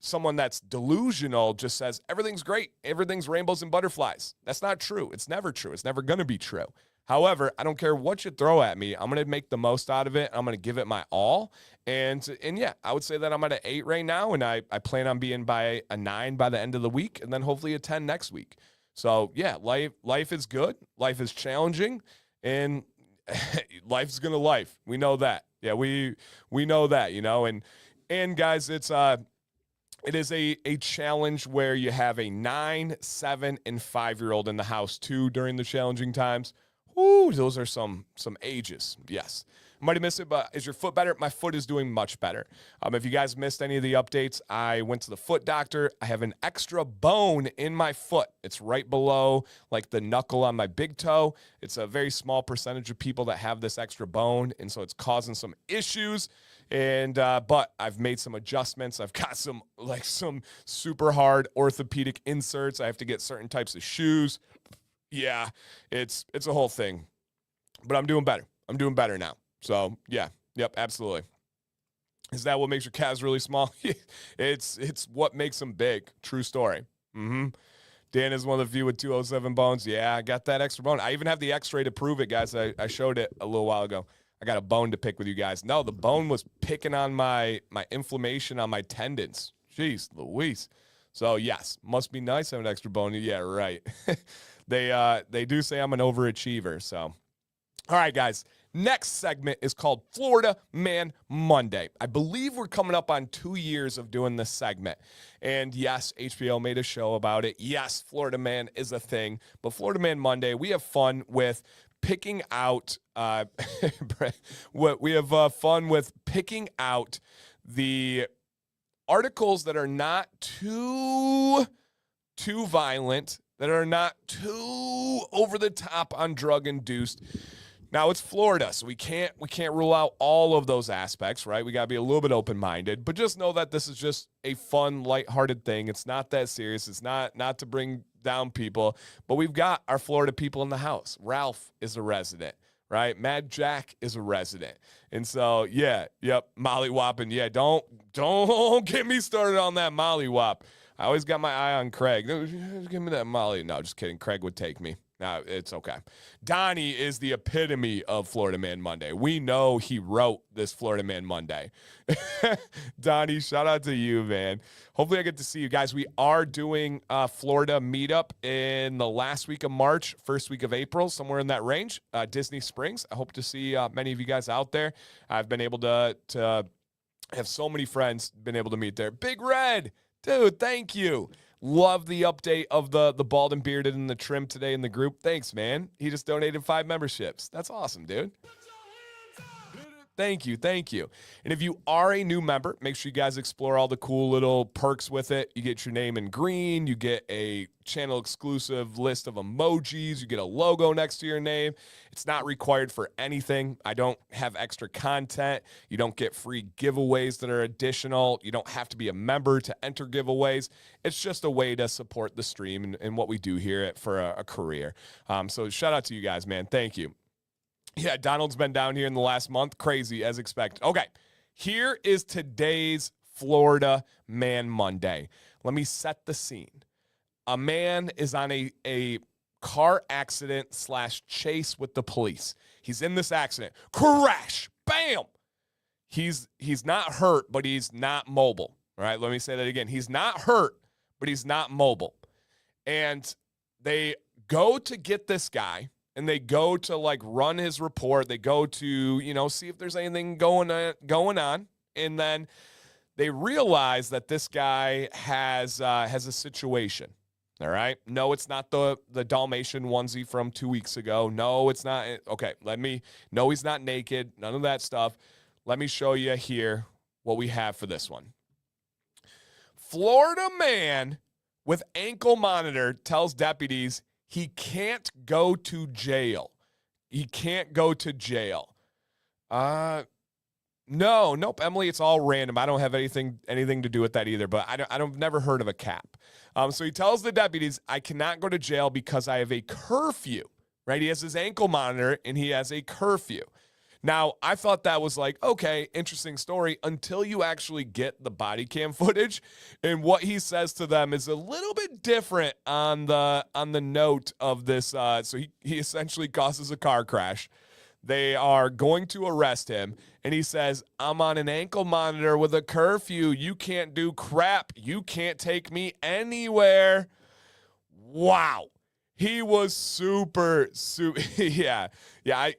Someone that's delusional just says, everything's great. Everything's rainbows and butterflies. That's not true. It's never true. It's never going to be true. However, I don't care what you throw at me. I'm going to make the most out of it. I'm going to give it my all. And yeah, I would say that I'm at an 8 right now. And I plan on being by a 9 by the end of the week, and then hopefully a 10 next week. So yeah, life is good. Life is challenging, and life's going to life. We know that. Yeah, we know that, you know, and guys, it is a challenge where you have a 9, 7, and 5-year-old in the house too during the challenging times. Woo, those are some ages. Yes. Might have missed it, but is your foot better? My foot is doing much better. If you guys missed any of the updates, I went to the foot doctor. I have an extra bone in my foot. It's right below like the knuckle on my big toe. It's a very small percentage of people that have this extra bone, and so it's causing some issues. And but I've made some adjustments. I've got some super hard orthopedic inserts. I have to get certain types of shoes. Yeah, it's a whole thing. But I'm doing better. I'm doing better now. So yeah, yep, absolutely. Is that what makes your calves really small? It's what makes them big. True story. Dan is one of the few with 207 bones. Yeah, I got that extra bone. I even have the x-ray to prove it, guys. I showed it a little while ago. I got a bone to pick with you guys. No, the bone was picking on my inflammation on my tendons. Jeez Louise. So yes, must be nice having an extra bone. Yeah, right. They do say I'm an overachiever. So, all right, guys. Next segment is called Florida Man Monday. I believe we're coming up on 2 years of doing this segment. And yes, HBO made a show about it. Yes, Florida Man is a thing. But Florida Man Monday, we have fun with picking out fun with picking out the articles that are not too violent, that are not too over the top on drug induced. Now it's Florida, so we can't rule out all of those aspects, right? We got to be a little bit open-minded, but just know that this is just a fun, lighthearted thing. It's not that serious. It's not to bring down people, but we've got our Florida people in the house. Ralph is a resident, right? Mad Jack is a resident. And so, yeah, yep, mollywopping. Yeah, don't get me started on that mollywop. I always got my eye on Craig. Give me that molly. No, just kidding. Craig would take me. No, it's okay. Donnie is the epitome of Florida Man Monday. We know he wrote this Florida Man Monday. Donnie, shout out to you, man. Hopefully I get to see you guys. We are doing a Florida meetup in the last week of March, first week of April, somewhere in that range, Disney Springs. I hope to see many of you guys out there. I've been able to have so many friends been able to meet there. Big Red, dude, thank you. Love the update of the bald and bearded and the trim today in the group. Thanks, man. He just donated 5 memberships. That's awesome, dude. Thank you. Thank you. And if you are a new member, make sure you guys explore all the cool little perks with it. You get your name in green. You get a channel exclusive list of emojis. You get a logo next to your name. It's not required for anything. I don't have extra content. You don't get free giveaways that are additional. You don't have to be a member to enter giveaways. It's just a way to support the stream and what we do here for a career. So shout out to you guys, man. Thank you. Yeah, Donald's been down here in the last month. Crazy, as expected. Okay, here is today's Florida Man Monday. Let me set the scene. A man is on a car accident / chase with the police. He's in this accident. Crash! Bam! He's not hurt, but he's not mobile. All right, let me say that again. He's not hurt, but he's not mobile. And they go to get this guy. And they go to like run his report. They go to, see if there's anything going on. And then they realize that this guy has a situation. All right. No, it's not the Dalmatian onesie from 2 weeks ago. No, it's not. Okay. No, he's not naked. None of that stuff. Let me show you here what we have for this one. Florida man with ankle monitor tells deputies he can't go to jail. He can't go to jail. Nope, Emily, it's all random. I don't have anything to do with that either, but I've never heard of a cap. So he tells the deputies, I cannot go to jail because I have a curfew, right? He has his ankle monitor and he has a curfew. Now, I thought that was like, okay, interesting story until you actually get the body cam footage. And what he says to them is a little bit different on the note of this. So he essentially causes a car crash. They are going to arrest him. And he says, I'm on an ankle monitor with a curfew. You can't do crap. You can't take me anywhere. Wow. He was super, yeah.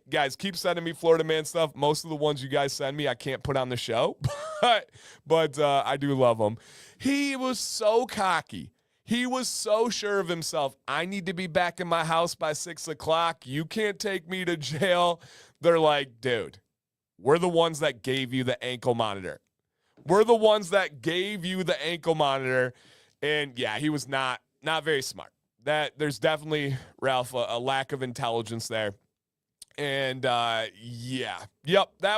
Guys, keep sending me Florida man stuff. Most of the ones you guys send me, I can't put on the show, but I do love them. He was so cocky. He was so sure of himself. I need to be back in my house by 6 o'clock. You can't take me to jail. They're like, dude, we're the ones that gave you the ankle monitor. We're the ones that gave you the ankle monitor. And yeah, he was not very smart. That there's definitely, Ralph, a lack of intelligence there. And that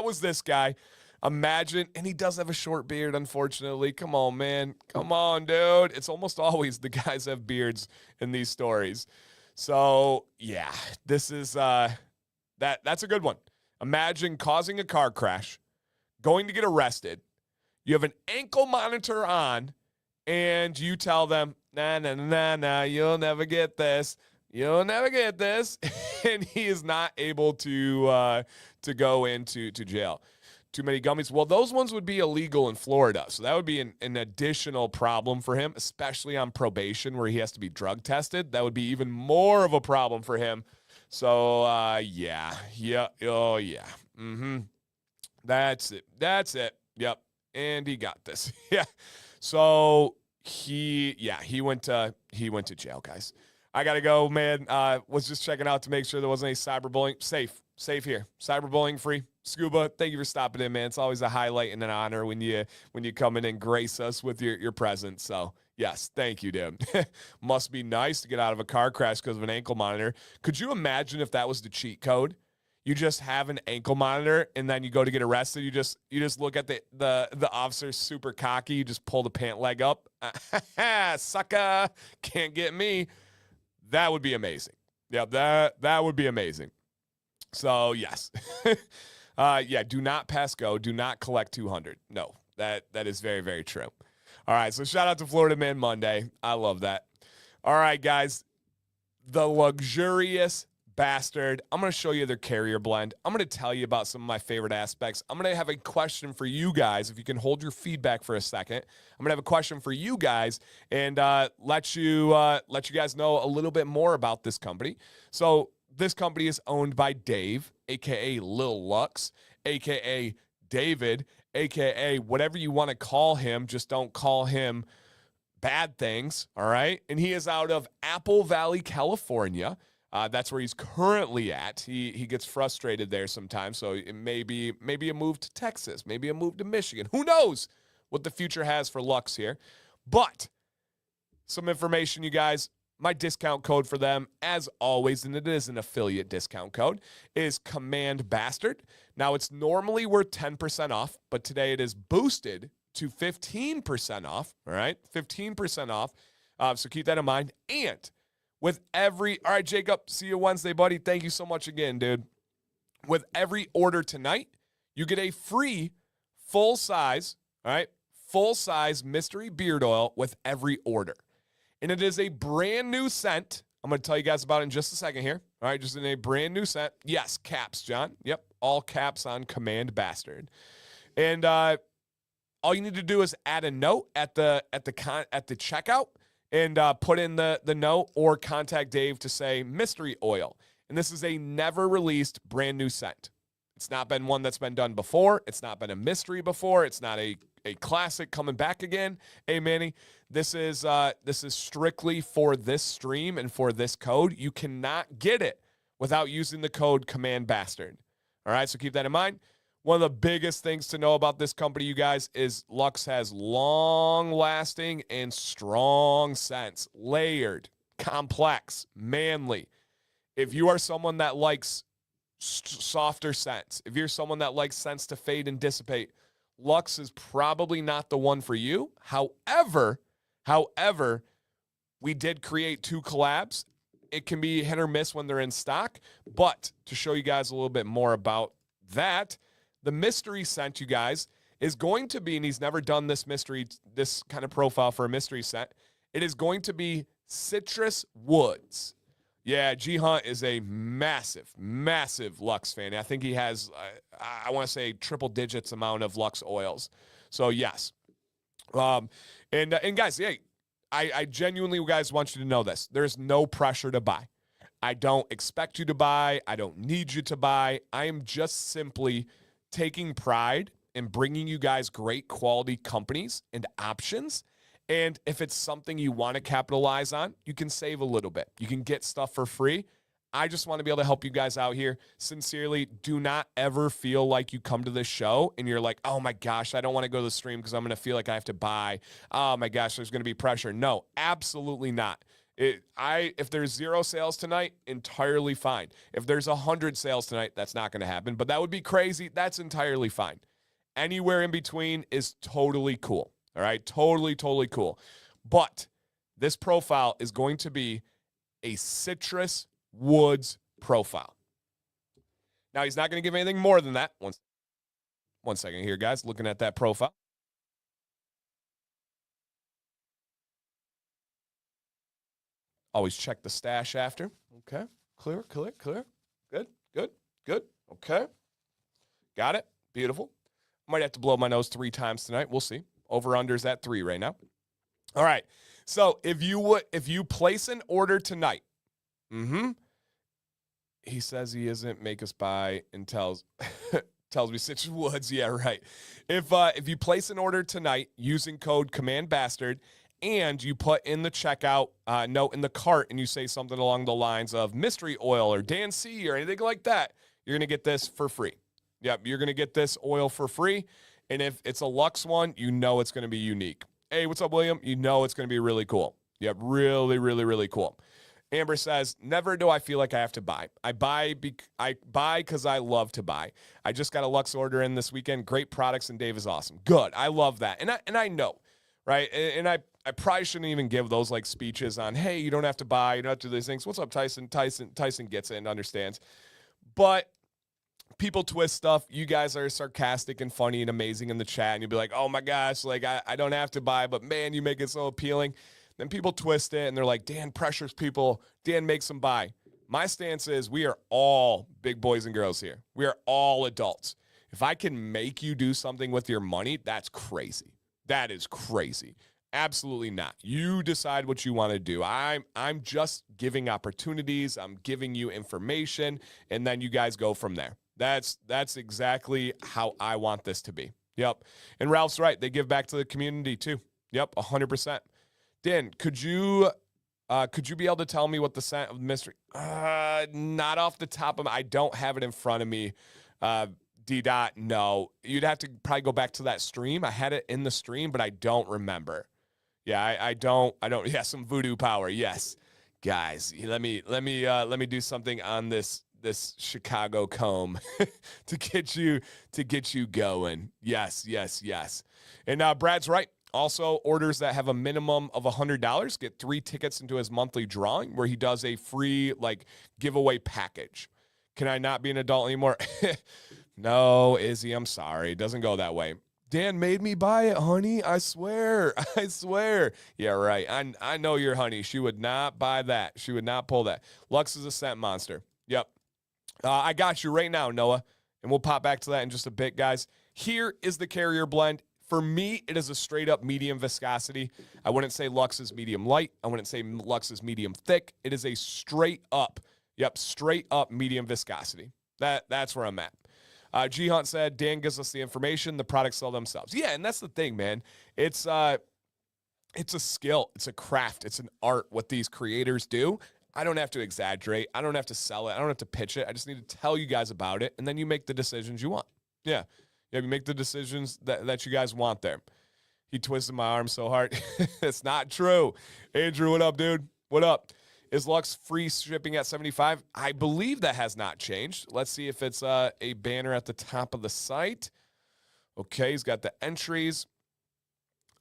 was this guy. Imagine, and he does have a short beard, unfortunately. Come on, man. Come on, dude. It's almost always the guys have beards in these stories. So, yeah, this is, that's a good one. Imagine causing a car crash, going to get arrested. You have an ankle monitor on, and you tell them, nah, you'll never get this. You'll never get this. And he is not able to go into jail. Too many gummies. Well, those ones would be illegal in Florida. So that would be an additional problem for him, especially on probation where he has to be drug tested. That would be even more of a problem for him. So, yeah. Oh, yeah. That's it. Yep. And he got this. Yeah. So he went to jail, guys. I got to go, man. Was just checking out to make sure there wasn't any cyberbullying. Safe here. Cyberbullying free. Scuba, thank you for stopping in, man. It's always a highlight and an honor when you come in and grace us with your presence. So, yes, thank you, dude. Must be nice to get out of a car crash because of an ankle monitor. Could you imagine if that was the cheat code? You just have an ankle monitor, and then you go to get arrested. You just look at the officer super cocky. You just pull the pant leg up. Sucker, can't get me. That would be amazing. Yeah, that would be amazing. So yes, do not pass go. Do not collect 200. No, that is very, very true. All right, so shout out to Florida Man Monday. I love that. All right, guys, the luxurious bastard. I'm going to show you their carrier blend. I'm going to tell you about some of my favorite aspects. I'm going to have a question for you guys. If you can hold your feedback for a second, I'm going to have a question for you guys and let you guys know a little bit more about this company. So this company is owned by Dave, a.k.a. Lil Lux, a.k.a. David, a.k.a. whatever you want to call him. Just don't call him bad things, all right? And he is out of Apple Valley, California. That's where he's currently at. He gets frustrated there sometimes, so it maybe a move to Texas, maybe a move to Michigan. Who knows what the future has for Lux here? But some information, you guys. My discount code for them, as always, and it is an affiliate discount code, is Command Bastard. Now, it's normally worth 10% off, but today it is boosted to 15% off, all right? 15% off, so keep that in mind. And with all right, Jacob, see you Wednesday, buddy. Thank you so much again, dude. With every order tonight, you get a free full-size, all right, full-size mystery beard oil with every order. And it is a brand new scent. I'm going to tell you guys about it in just a second here. All right, just in a brand new scent. Yes, caps, John. Yep, all caps on Command Bastard. And all you need to do is add a note at the checkout and put in the note or contact Dave to say mystery oil. And this is a never released brand new scent. It's not been one that's been done before. It's not been a mystery before. It's not a classic coming back again. Hey, Manny, this is strictly for this stream and for this code. You cannot get it without using the code Command Bastard. All right, so keep that in mind. One of the biggest things to know about this company, you guys, is Lux has long-lasting and strong scents, layered, complex, manly. If you are someone that likes softer scents, if you're someone that likes scents to fade and dissipate, Lux is probably not the one for you. However, we did create 2 collabs. It can be hit or miss when they're in stock, but to show you guys a little bit more about that, the mystery scent, you guys, is going to be, and he's never done this kind of profile for a mystery scent, it is going to be citrus woods. Yeah, G Hunt is a massive, massive Lux fan. I think he has, I want to say, triple digits amount of Lux oils. So, yes. And guys, hey, I genuinely, guys, want you to know this. There's no pressure to buy. I don't expect you to buy. I don't need you to buy. I am just simply taking pride in bringing you guys great quality companies and options. And if it's something you want to capitalize on, you can save a little bit. You can get stuff for free. I just want to be able to help you guys out here. Sincerely, do not ever feel like you come to this show and you're like, oh my gosh, I don't want to go to the stream because I'm going to feel like I have to buy. Oh my gosh, there's going to be pressure. No, absolutely not. If there's 0 sales tonight, entirely fine. If there's 100 sales tonight, that's not going to happen. But that would be crazy. That's entirely fine. Anywhere in between is totally cool. All right, totally, totally cool. But this profile is going to be a citrus woods profile. Now, he's not going to give anything more than that. One second here, guys, looking at that profile. Always check the stash after. Okay, clear. Good. Okay, got it. Beautiful. Might have to blow my nose 3 times tonight. We'll see. Over-under's at 3 right now. All right. So if you place an order tonight, he says he isn't make us buy and tells me Citrus Woods. Yeah, right. If you place an order tonight using code Command Bastard and you put in the checkout note in the cart and you say something along the lines of mystery oil or Dan C or anything like that, you're gonna get this for free. Yep, you're gonna get this oil for free. And if it's a Lux one, you know it's going to be unique. Hey, what's up, William? You know it's going to be really cool. Yep, really, really, really cool. Amber says, never do I feel like I have to buy. I buy because I love to buy. I just got a Lux order in this weekend. Great products, and Dave is awesome. Good. I love that. And I know, right? And I probably shouldn't even give those like speeches on, hey, you don't have to buy. You don't have to do these things. What's up, Tyson? Tyson gets it and understands. But people twist stuff. You guys are sarcastic and funny and amazing in the chat. And you'll be like, oh my gosh, like I don't have to buy, but man, you make it so appealing. Then people twist it and they're like, Dan pressures people. Dan makes them buy. My stance is we are all big boys and girls here. We are all adults. If I can make you do something with your money, that's crazy. That is crazy. Absolutely not. You decide what you want to do. I'm just giving opportunities. I'm giving you information, and then you guys go from there. That's exactly how I want this to be. Yep. And Ralph's right. They give back to the community too. Yep, 100%. Dan, could you Could you be able to tell me what the scent of mystery? Not off the top of my, I don't have it in front of me. D-Dot, no. You'd have to probably go back to that stream. I had it in the stream, but I don't remember. Yeah, I don't. Yeah, some voodoo power. Yes, guys, let me do something on this Chicago comb to get you going. Yes. And Brad's right. Also, orders that have a minimum of $100 get 3 tickets into his monthly drawing where he does a free giveaway package. Can I not be an adult anymore? No, Izzy, I'm sorry. It doesn't go that way. Dan made me buy it, honey. I swear. Yeah, right. I know your honey. She would not buy that. She would not pull that. Lux is a scent monster. Yep. I got you right now, Noah. And we'll pop back to that in just a bit, guys. Here is the Carrier blend. For me, it is a straight up medium viscosity. I wouldn't say Lux is medium light. I wouldn't say Lux is medium thick. It is a straight up medium viscosity. That's where I'm at. G Hunt said, Dan gives us the information, the products sell themselves. Yeah, and that's the thing, man. It's a skill, it's a craft, it's an art what these creators do. I don't have to exaggerate. I don't have to sell it. I don't have to pitch it. I just need to tell you guys about it, and then you make the decisions you want. Yeah, you make the decisions that you guys want there. He twisted my arm so hard. It's not true. Andrew, what up, dude? What up? Is Lux free shipping at $75? I believe that has not changed. Let's see if it's a banner at the top of the site. Okay, he's got the entries.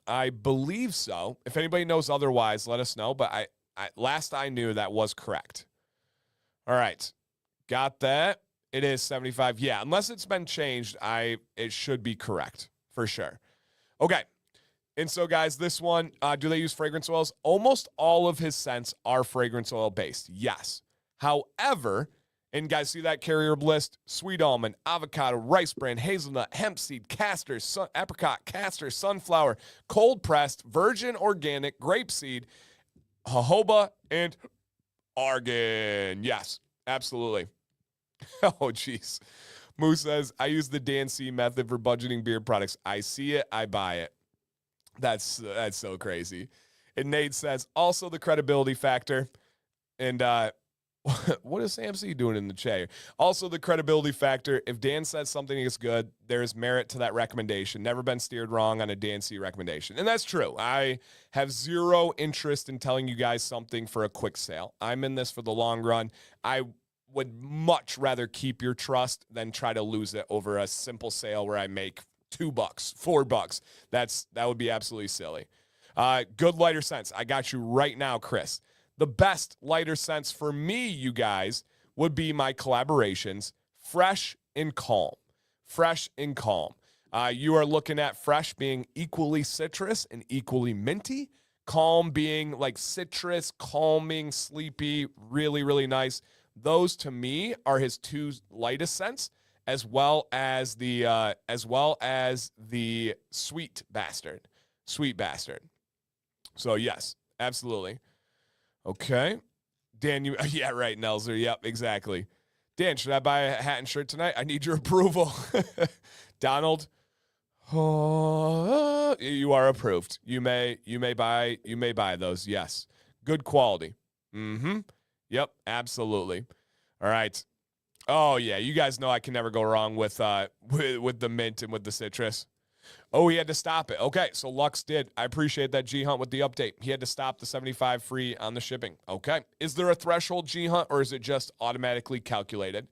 I believe so. If anybody knows otherwise, let us know. But I last I knew, that was correct. All right, got that. It is $75. Yeah, unless it's been changed, it should be correct for sure. Okay. And so, guys, this one, do they use fragrance oils? Almost all of his scents are fragrance oil based. Yes. However, and guys, see that Carrier list? Sweet almond, avocado, rice bran, hazelnut, hemp seed, castor, apricot, castor, sunflower, cold pressed, virgin organic, grapeseed, jojoba, and argan. Yes, absolutely. Oh, jeez. Moose says, I use the Dan C method for budgeting beard products. I see it, I buy it. That's so crazy. And Nate says, also the credibility factor. And what is Sam C doing in the chair? Also the credibility factor. If Dan says something is good, there's merit to that recommendation. Never been steered wrong on a Dan C recommendation. And that's true. I have zero interest in telling you guys something for a quick sale. I'm in this for the long run. I would much rather keep your trust than try to lose it over a simple sale where I make $2, $4. That would be absolutely silly. Good lighter scents. I got you right now, Chris. The best lighter scents for me, you guys, would be my collaborations, Fresh and Calm. Fresh and Calm. You are looking at Fresh being equally citrus and equally minty. Calm being like citrus, calming, sleepy, really, really nice. Those to me are his 2 lightest scents. As well as the sweet bastard. So yes, absolutely. Okay. Dan, yeah, right, Nelzer. Yep, exactly. Dan, should I buy a hat and shirt tonight? I need your approval. Donald, you are approved. You may buy those. Yes. Good quality. Yep, absolutely. All right. Oh, yeah, you guys know I can never go wrong with the mint and with the citrus. Oh, he had to stop it. Okay, so Lux did. I appreciate that, G Hunt, with the update. He had to stop the $75 free on the shipping. Okay. Is there a threshold, G Hunt, or is it just automatically calculated?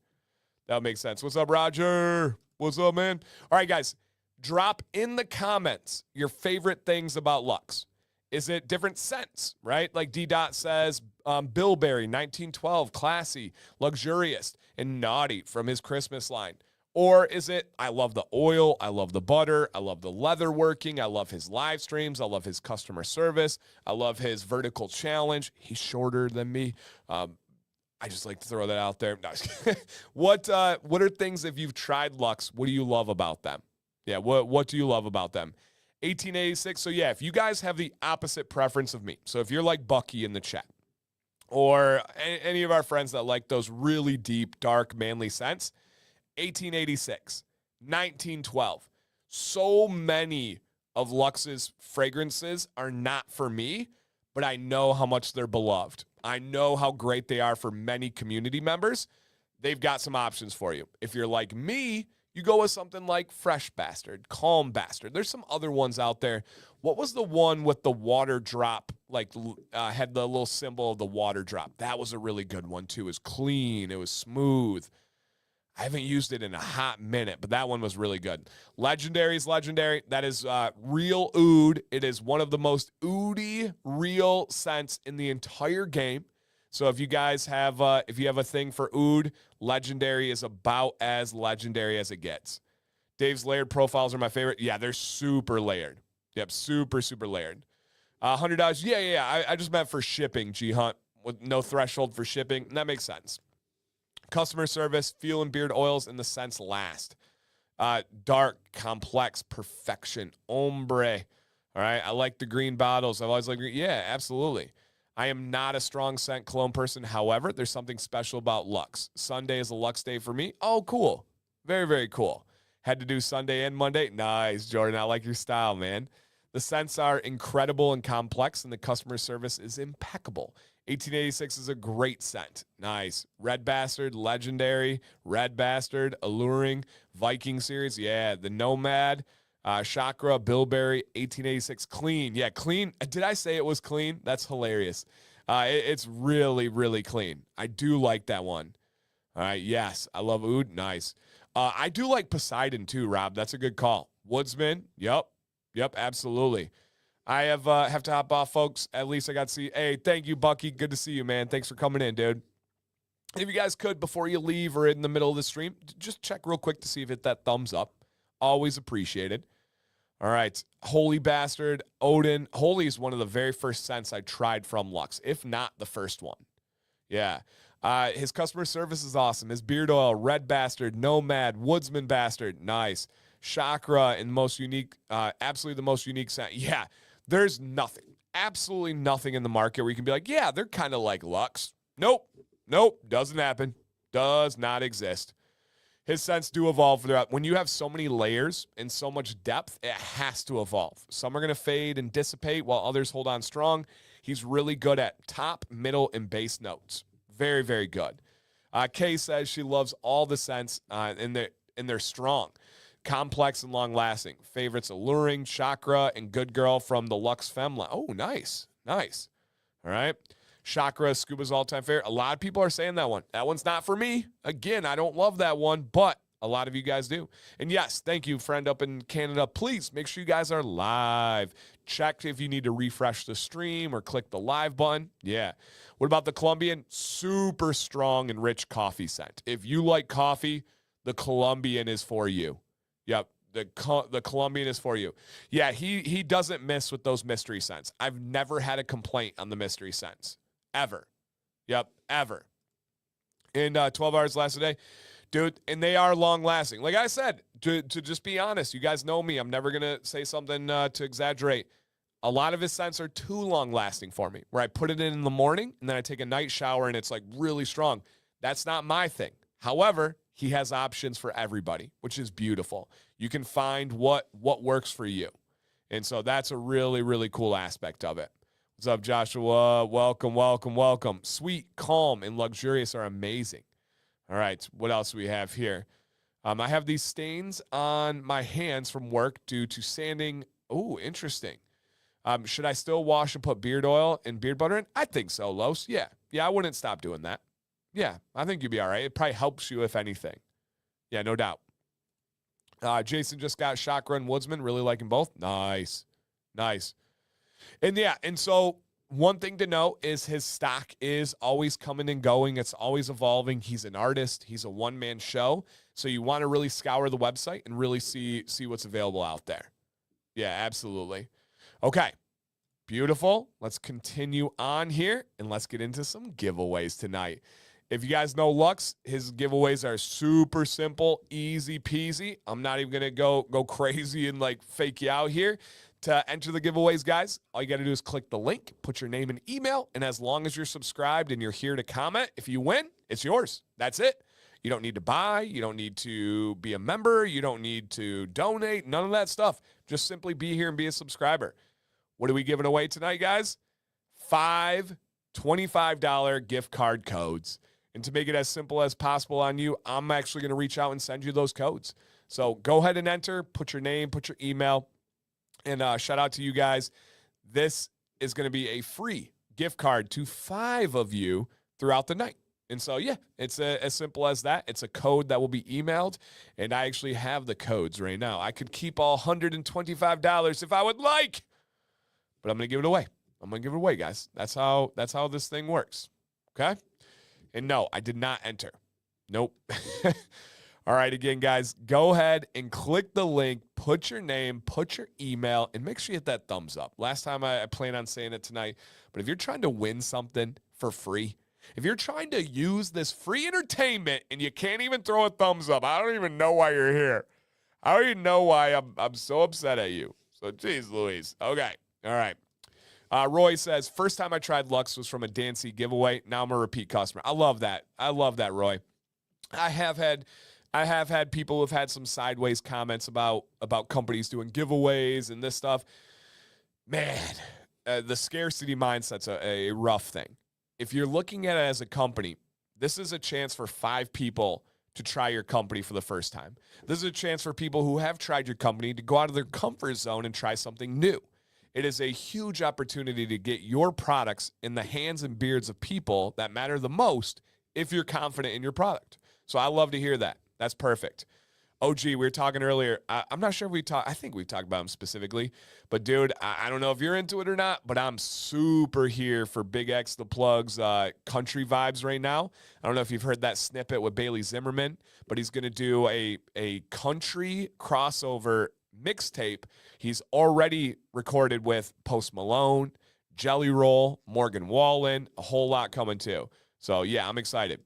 That makes sense. What's up, Roger? What's up, man? All right, guys, drop in the comments your favorite things about Lux. Is it different scents, right? Like D-Dot says, Bilberry, 1912, classy, luxurious, and naughty from his Christmas line. Or is it, I love the oil, I love the butter, I love the leather working, I love his live streams, I love his customer service, I love his vertical challenge. He's shorter than me. I just like to throw that out there. No, what are things, if you've tried Lux, what do you love about them? Yeah, what do you love about them? 1886. So yeah, if you guys have the opposite preference of me, so if you're like Bucky in the chat, or any of our friends that like those really deep, dark, manly scents, 1886, 1912. So many of Lux's fragrances are not for me, but I know how much they're beloved. I know how great they are for many community members. They've got some options for you. If you're like me, you go with something like Fresh Bastard, Calm Bastard. There's some other ones out there. What was the one with the water drop, like had the little symbol of the water drop? That was a really good one too. It was clean. It was smooth. I haven't used it in a hot minute, but that one was really good. Legendary is legendary. That is real oud. It is one of the most oudy real scents in the entire game. So if you guys have, if you have a thing for oud, legendary is about as legendary as it gets. Dave's layered profiles are my favorite. Yeah, they're super layered. Yep, super, super layered. $100. Yeah. I just meant for shipping, G-Hunt, with no threshold for shipping. That makes sense. Customer service, feel and beard oils, and the scents last. Dark, complex, perfection, ombre. All right, I like the green bottles. I've always liked green. Yeah, absolutely. I am not a strong scent cologne person. However, there's something special about Luxe. Sunday is a Luxe day for me. Oh, cool. Very, very cool. Had to do Sunday and Monday. Nice, Jordan. I like your style, man. The scents are incredible and complex, and the customer service is impeccable. 1886 is a great scent. Nice. Red Bastard, legendary. Red Bastard, alluring. Viking series. Yeah, the Nomad. Chakra, Bilberry, 1886, clean. Yeah, clean. Did I say it was clean? That's hilarious. It's really, really clean. I do like that one. All right, yes, I love oud. Nice. I do like Poseidon too, Rob. That's a good call. Woodsman, yep, absolutely. I have to hop off, folks. At least I got to see. Hey, thank you, Bucky. Good to see you, man. Thanks for coming in, dude. If you guys could, before you leave or in the middle of the stream, just check real quick to see if it hit that thumbs up. Always appreciated. All right, Holy Bastard, Odin. Holy is one of the very first scents I tried from Luxe, if not the first one. Yeah. His customer service is awesome. His beard oil, Red Bastard, Nomad, Woodsman Bastard, nice. Chakra and most unique, absolutely the most unique scent. Yeah, there's nothing, absolutely nothing in the market where you can be like, yeah, they're kind of like Luxe. Nope, doesn't happen. Does not exist. His scents do evolve throughout. When you have so many layers and so much depth, it has to evolve. Some are going to fade and dissipate while others hold on strong. He's really good at top, middle, and base notes. Very, very good. Kay says she loves all the scents and they're strong, complex, and long-lasting. Favorites alluring, Chakra, and Good Girl from the Luxe Femme. Oh, nice. All right. Chakra, Scuba's all-time favorite. A lot of people are saying that one. That one's not for me. Again, I don't love that one, but a lot of you guys do. And yes, thank you, friend up in Canada. Please make sure you guys are live. Check if you need to refresh the stream or click the live button. Yeah. What about the Colombian? Super strong and rich coffee scent. If you like coffee, the Colombian is for you. Yep. The Colombian is for you. Yeah, he doesn't miss with those mystery scents. I've never had a complaint on the mystery scents. Ever. Yep, ever. And 12 hours last a day. Dude, and they are long-lasting. Like I said, to just be honest, you guys know me. I'm never going to say something to exaggerate. A lot of his scents are too long-lasting for me, where I put it in the morning, and then I take a night shower, and it's, like, really strong. That's not my thing. However, he has options for everybody, which is beautiful. You can find what works for you. And so that's a really, really cool aspect of it. What's up, Joshua? Welcome. Sweet, calm, and luxurious are amazing. All right, what else do we have here? I have these stains on my hands from work due to sanding. Oh, interesting. Should I still wash and put beard oil and beard butter in? I think so, Los. Yeah, I wouldn't stop doing that. Yeah, I think you'd be all right. It probably helps you, if anything. Yeah, no doubt. Jason just got Chakra and Woodsman. Really liking both. Nice. And so one thing to note is his stock is always coming and going. It's always evolving. He's an artist. He's a one-man show. So you want to really scour the website and really see what's available out there. Yeah, absolutely. Okay, beautiful. Let's continue on here, and let's get into some giveaways tonight. If you guys know Luxe, his giveaways are super simple, easy peasy. I'm not even going to go crazy and like fake you out here. To enter the giveaways, guys, all you got to do is click the link, put your name and email, and as long as you're subscribed and you're here to comment, if you win, it's yours. That's it. You don't need to buy. You don't need to be a member. You don't need to donate. None of that stuff. Just simply be here and be a subscriber. What are we giving away tonight, guys? 5 $25 gift card codes. And to make it as simple as possible on you, I'm actually going to reach out and send you those codes. So go ahead and enter, put your name, put your email, and shout out to you guys. This is going to be a free gift card to 5 of you throughout the night. And so, yeah, it's as simple as that. It's a code that will be emailed, and I actually have the codes right now. I could keep all $125 if I would like, but I'm going to give it away. I'm going to give it away, guys. That's how this thing works, okay? And no, I did not enter. Nope. All right, again, guys, go ahead and click the link, put your name, put your email, and make sure you hit that thumbs up. Last time I plan on saying it tonight, but if you're trying to win something for free, if you're trying to use this free entertainment and you can't even throw a thumbs up, I don't even know why you're here. I don't even know why I'm so upset at you. So, geez Louise. Okay, all right. Roy says, first time I tried Lux was from a Dancy giveaway. Now I'm a repeat customer. I love that. I love that, Roy. I have had people who have had some sideways comments about companies doing giveaways and this stuff. Man, the scarcity mindset's a rough thing. If you're looking at it as a company, this is a chance for 5 people to try your company for the first time. This is a chance for people who have tried your company to go out of their comfort zone and try something new. It is a huge opportunity to get your products in the hands and beards of people that matter the most if you're confident in your product. So I love to hear that. That's perfect. OG, we were talking earlier. I'm not sure if I think we've talked about him specifically. But, dude, I don't know if you're into it or not, but I'm super here for Big X the Plug's country vibes right now. I don't know if you've heard that snippet with Bailey Zimmerman, but he's going to do a country crossover mixtape. He's already recorded with Post Malone, Jelly Roll, Morgan Wallen, a whole lot coming too. So, yeah, I'm excited.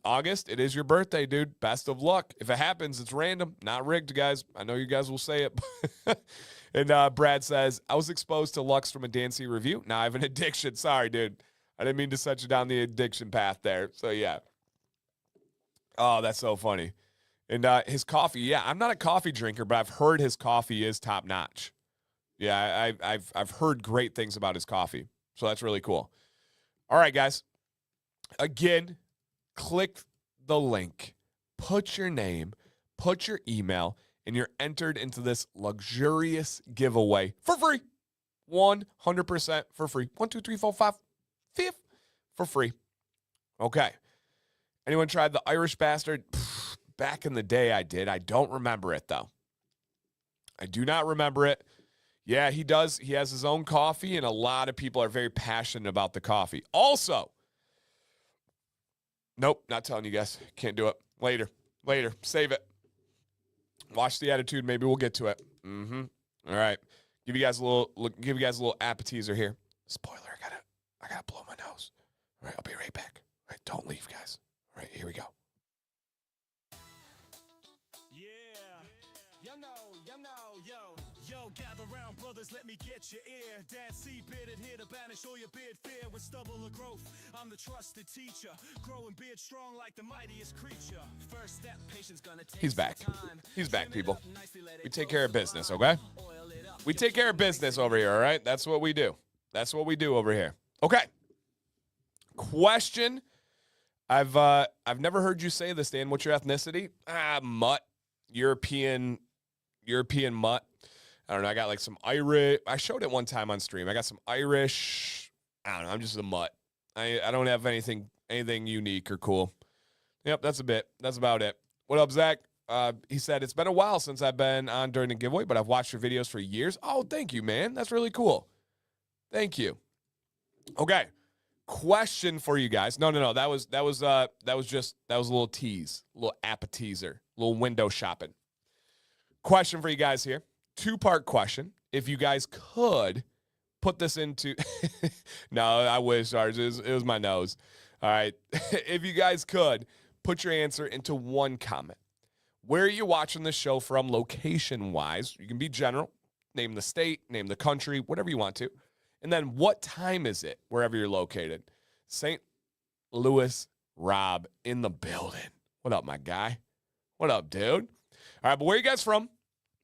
August, it is your birthday, dude. Best of luck. If it happens, it's random, not rigged, guys. I know you guys will say it. And Brad says, I was exposed to Lux from a Dancy review. Now I have an addiction. Sorry, dude. I didn't mean to set you down the addiction path there. So, yeah. Oh, that's so funny. And his coffee, yeah, I'm not a coffee drinker, but I've heard his coffee is top notch. Yeah, I've heard great things about his coffee. So that's really cool. All right, guys. Again, click the link, put your name, put your email, and you're entered into this luxurious giveaway for free. 100% for free. 1, 2, 3, 4, 5, 5 for free. Okay. Anyone tried the Irish Bastard? Back in the day, I did. I don't remember it, though. I do not remember it. Yeah, he does. He has his own coffee, and a lot of people are very passionate about the coffee. Also, nope, not telling you guys. Can't do it. Later. Save it. Watch the attitude. Maybe we'll get to it. All right. Give you guys a little appetizer here. Spoiler, I gotta blow my nose. All right, I'll be right back. All right, don't leave, guys. All right, here we go. Yo, gather round, brothers, let me get your ear. Dad, see, bearded, here to banish all your beard fear. With stubble or growth, I'm the trusted teacher. Growing beard strong like the mightiest creature. First step, patience gonna take He's back. time. He's back, people. We take care of business, okay? We take care of business over here, all right? That's what we do. That's what we do over here. Okay. Question. I've never heard you say this, Dan. What's your ethnicity? Mutt. European mutt. I don't know. I got like some Irish. I showed it one time on stream. I got some Irish. I don't know. I'm just a mutt. I don't have anything unique or cool. Yep, that's about it. What up, Zach? He said, it's been a while since I've been on during the giveaway, but I've watched your videos for years. Oh, thank you, man. That's really cool. Thank you. Okay. Question for you guys. No. That was a little tease, a little appetizer, a little window shopping. Question for you guys here. 2-part question. If you guys could put this into, no, I wish, Sarge. It was my nose. All right. If you guys could put your answer into one comment. Where are you watching the show from location-wise? You can be general. Name the state, name the country, whatever you want to. And then what time is it wherever you're located? St. Louis Rob in the building. What up, my guy? What up, dude? All right, but where are you guys from?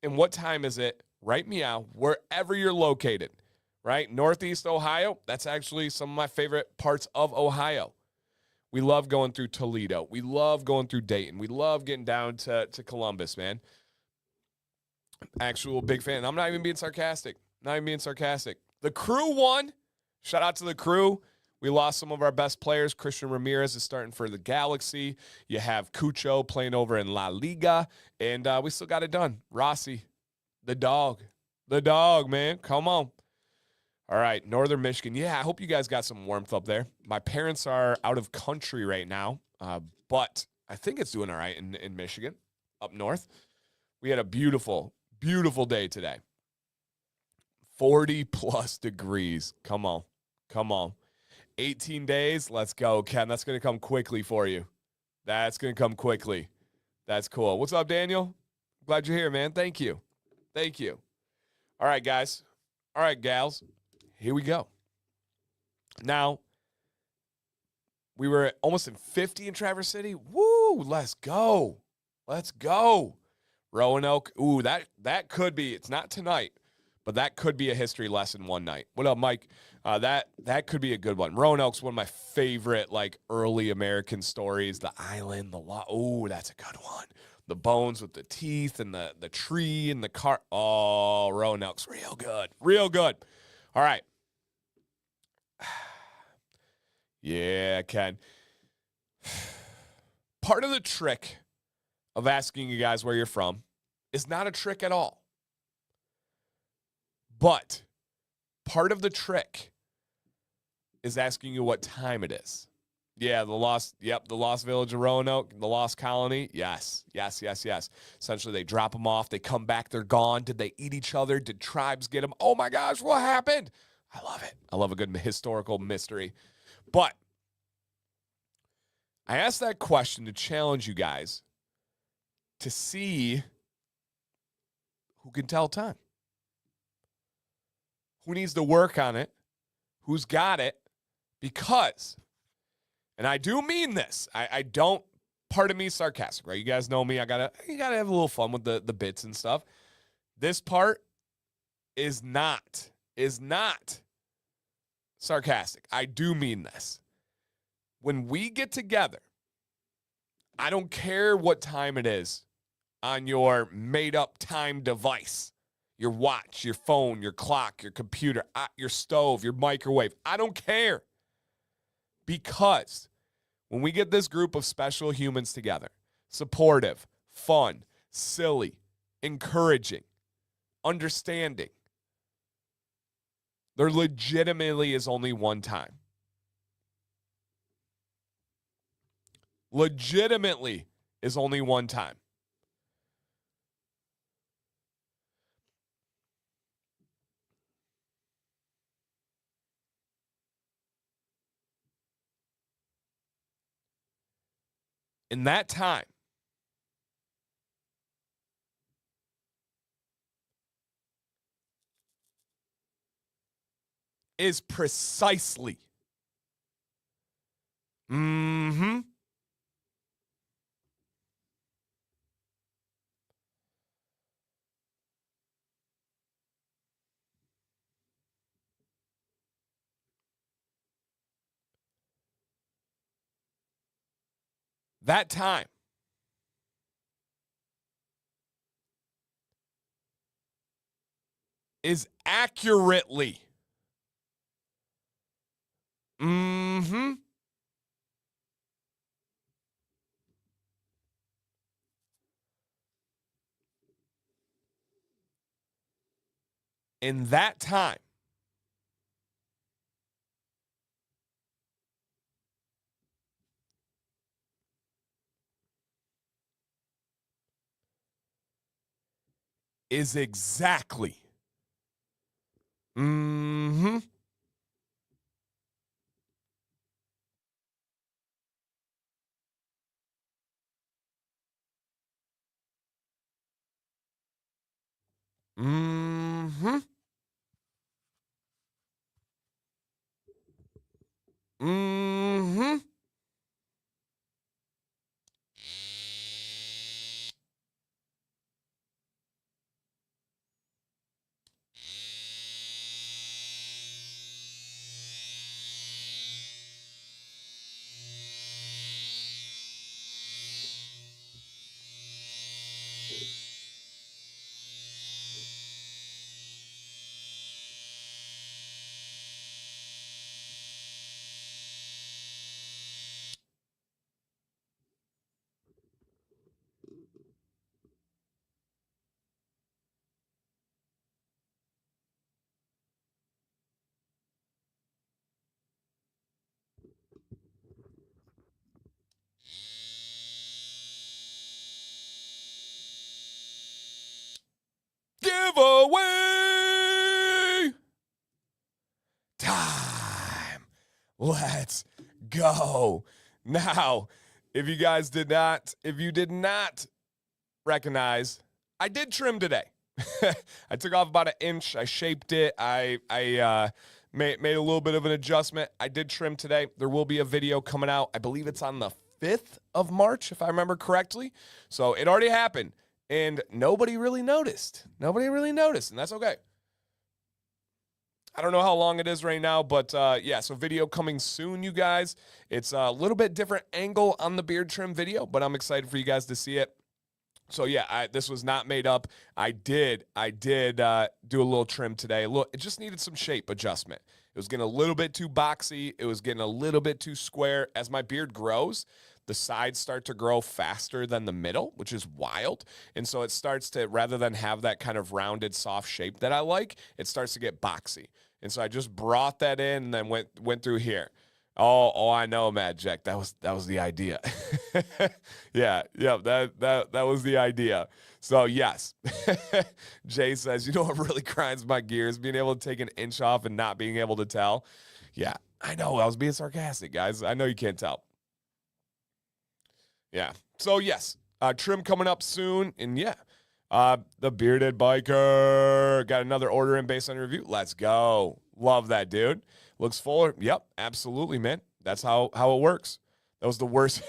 And what time is it? Write me out wherever you're located. right? Northeast Ohio, that's actually some of my favorite parts of Ohio. We love going through Toledo. We love going through Dayton. We love getting down to Columbus, man. Actual big fan. I'm not even being sarcastic. Not even being sarcastic. The Crew won. Shout out to the Crew. We lost some of our best players. Christian Ramirez is starting for the Galaxy. You have Cucho playing over in La Liga. And we still got it done. Rossi, the dog. The dog, man. Come on. All right, Northern Michigan. Yeah, I hope you guys got some warmth up there. My parents are out of country right now, but I think it's doing all right in Michigan, up north. We had a beautiful, beautiful day today. 40-plus degrees. Come on. Come on. 18 days. Let's go, Ken. That's going to come quickly for you. That's going to come quickly. That's cool. What's up, Daniel? Glad you're here, man. Thank you. Thank you. All right, guys. All right, gals. Here we go. Now, we were almost in 50 in Traverse City. Woo, let's go. Let's go. Roanoke. Ooh, that could be, it's not tonight, but that could be a history lesson one night. What up, Mike? That could be a good one. Roanoke's one of my favorite, like, early American stories. The island, the law. Ooh, that's a good one. The bones with the teeth and the tree and the car. Oh, Roanoke's real good. Real good. All right. Yeah, Ken. Part of the trick of asking you guys where you're from is not a trick at all. But part of the trick is asking you what time it is. Yeah, the lost village of Roanoke, the lost colony. Yes. Essentially, they drop them off. They come back. They're gone. Did they eat each other? Did tribes get them? Oh, my gosh, what happened? I love it. I love a good historical mystery. But I asked that question to challenge you guys to see who can tell time. Who needs to work on it? Who's got it? Because, and I do mean this, I don't, part of me is sarcastic, right? You guys know me. You gotta have a little fun with the bits and stuff. This part is not sarcastic. I do mean this. When we get together, I don't care what time it is on your made-up time device, your watch, your phone, your clock, your computer, your stove, your microwave. I don't care. Because when we get this group of special humans together, supportive, fun, silly, encouraging, understanding, there legitimately is only one time. Legitimately is only one time. In that time is precisely that time is accurately in that time is exactly mm-hmm mm-hmm Giveaway time. Let's go. Now, if you did not recognize, I did trim today. I took off about 1 inch. I shaped it. I made a little bit of an adjustment. I did trim today. There will be a video coming out. I believe it's on the 5th of March, if I remember correctly. So it already happened. And nobody really noticed. And that's okay. I don't know how long it is right now, but yeah, so video coming soon, you guys. It's a little bit different angle on the beard trim video, but I'm excited for you guys to see it. So yeah, this was not made up. I did do a little trim today. Look, it just needed some shape adjustment. It was getting a little bit too boxy. It was getting a little bit too square. As my beard grows, the sides start to grow faster than the middle, which is wild. And so it starts to, rather than have that kind of rounded, soft shape that I like, it starts to get boxy. And so I just brought that in and then went through here. Oh, I know, Mad Jack. That was the idea. yeah, that was the idea. So yes, Jay says, you know what really grinds my gears? Being able to take 1 inch off and not being able to tell. Yeah, I know. I was being sarcastic, guys. I know you can't tell. Yeah. So yes, trim coming up soon, and yeah, the bearded biker got another order in based on your review. Let's go. Love that, dude. Looks fuller. Yep, absolutely, man. That's how it works. That was the worst.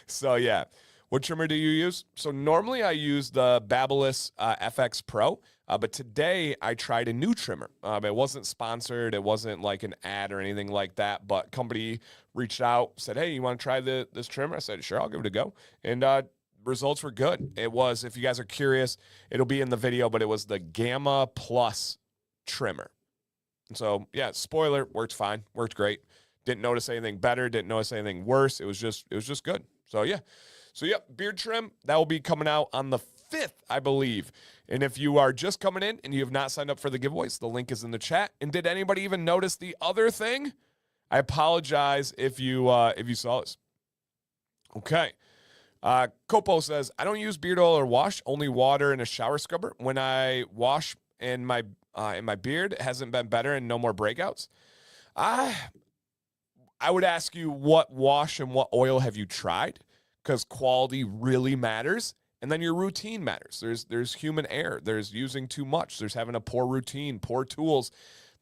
So yeah, what trimmer do you use? So normally I use the Babyliss FX Pro, but today I tried a new trimmer. It wasn't sponsored. It wasn't like an ad or anything like that, but company reached out, said, hey, you want to try this trimmer? I said, sure, I'll give it a go. And results were good. It was, if you guys are curious, it'll be in the video, but it was the Gamma Plus trimmer. And so, yeah, spoiler, worked fine, worked great. Didn't notice anything better, didn't notice anything worse. It was just good. So, yeah. So, yep, beard trim, that will be coming out on the 5th, I believe. And if you are just coming in and you have not signed up for the giveaways, the link is in the chat. And did anybody even notice the other thing? I apologize if you saw this. Okay. Copo says, I don't use beard oil or wash, only water and a shower scrubber. When I wash and my beard hasn't been better and no more breakouts. I would ask you, what wash and what oil have you tried? Because quality really matters. And then your routine matters. There's human error. There's using too much. There's having a poor routine, poor tools.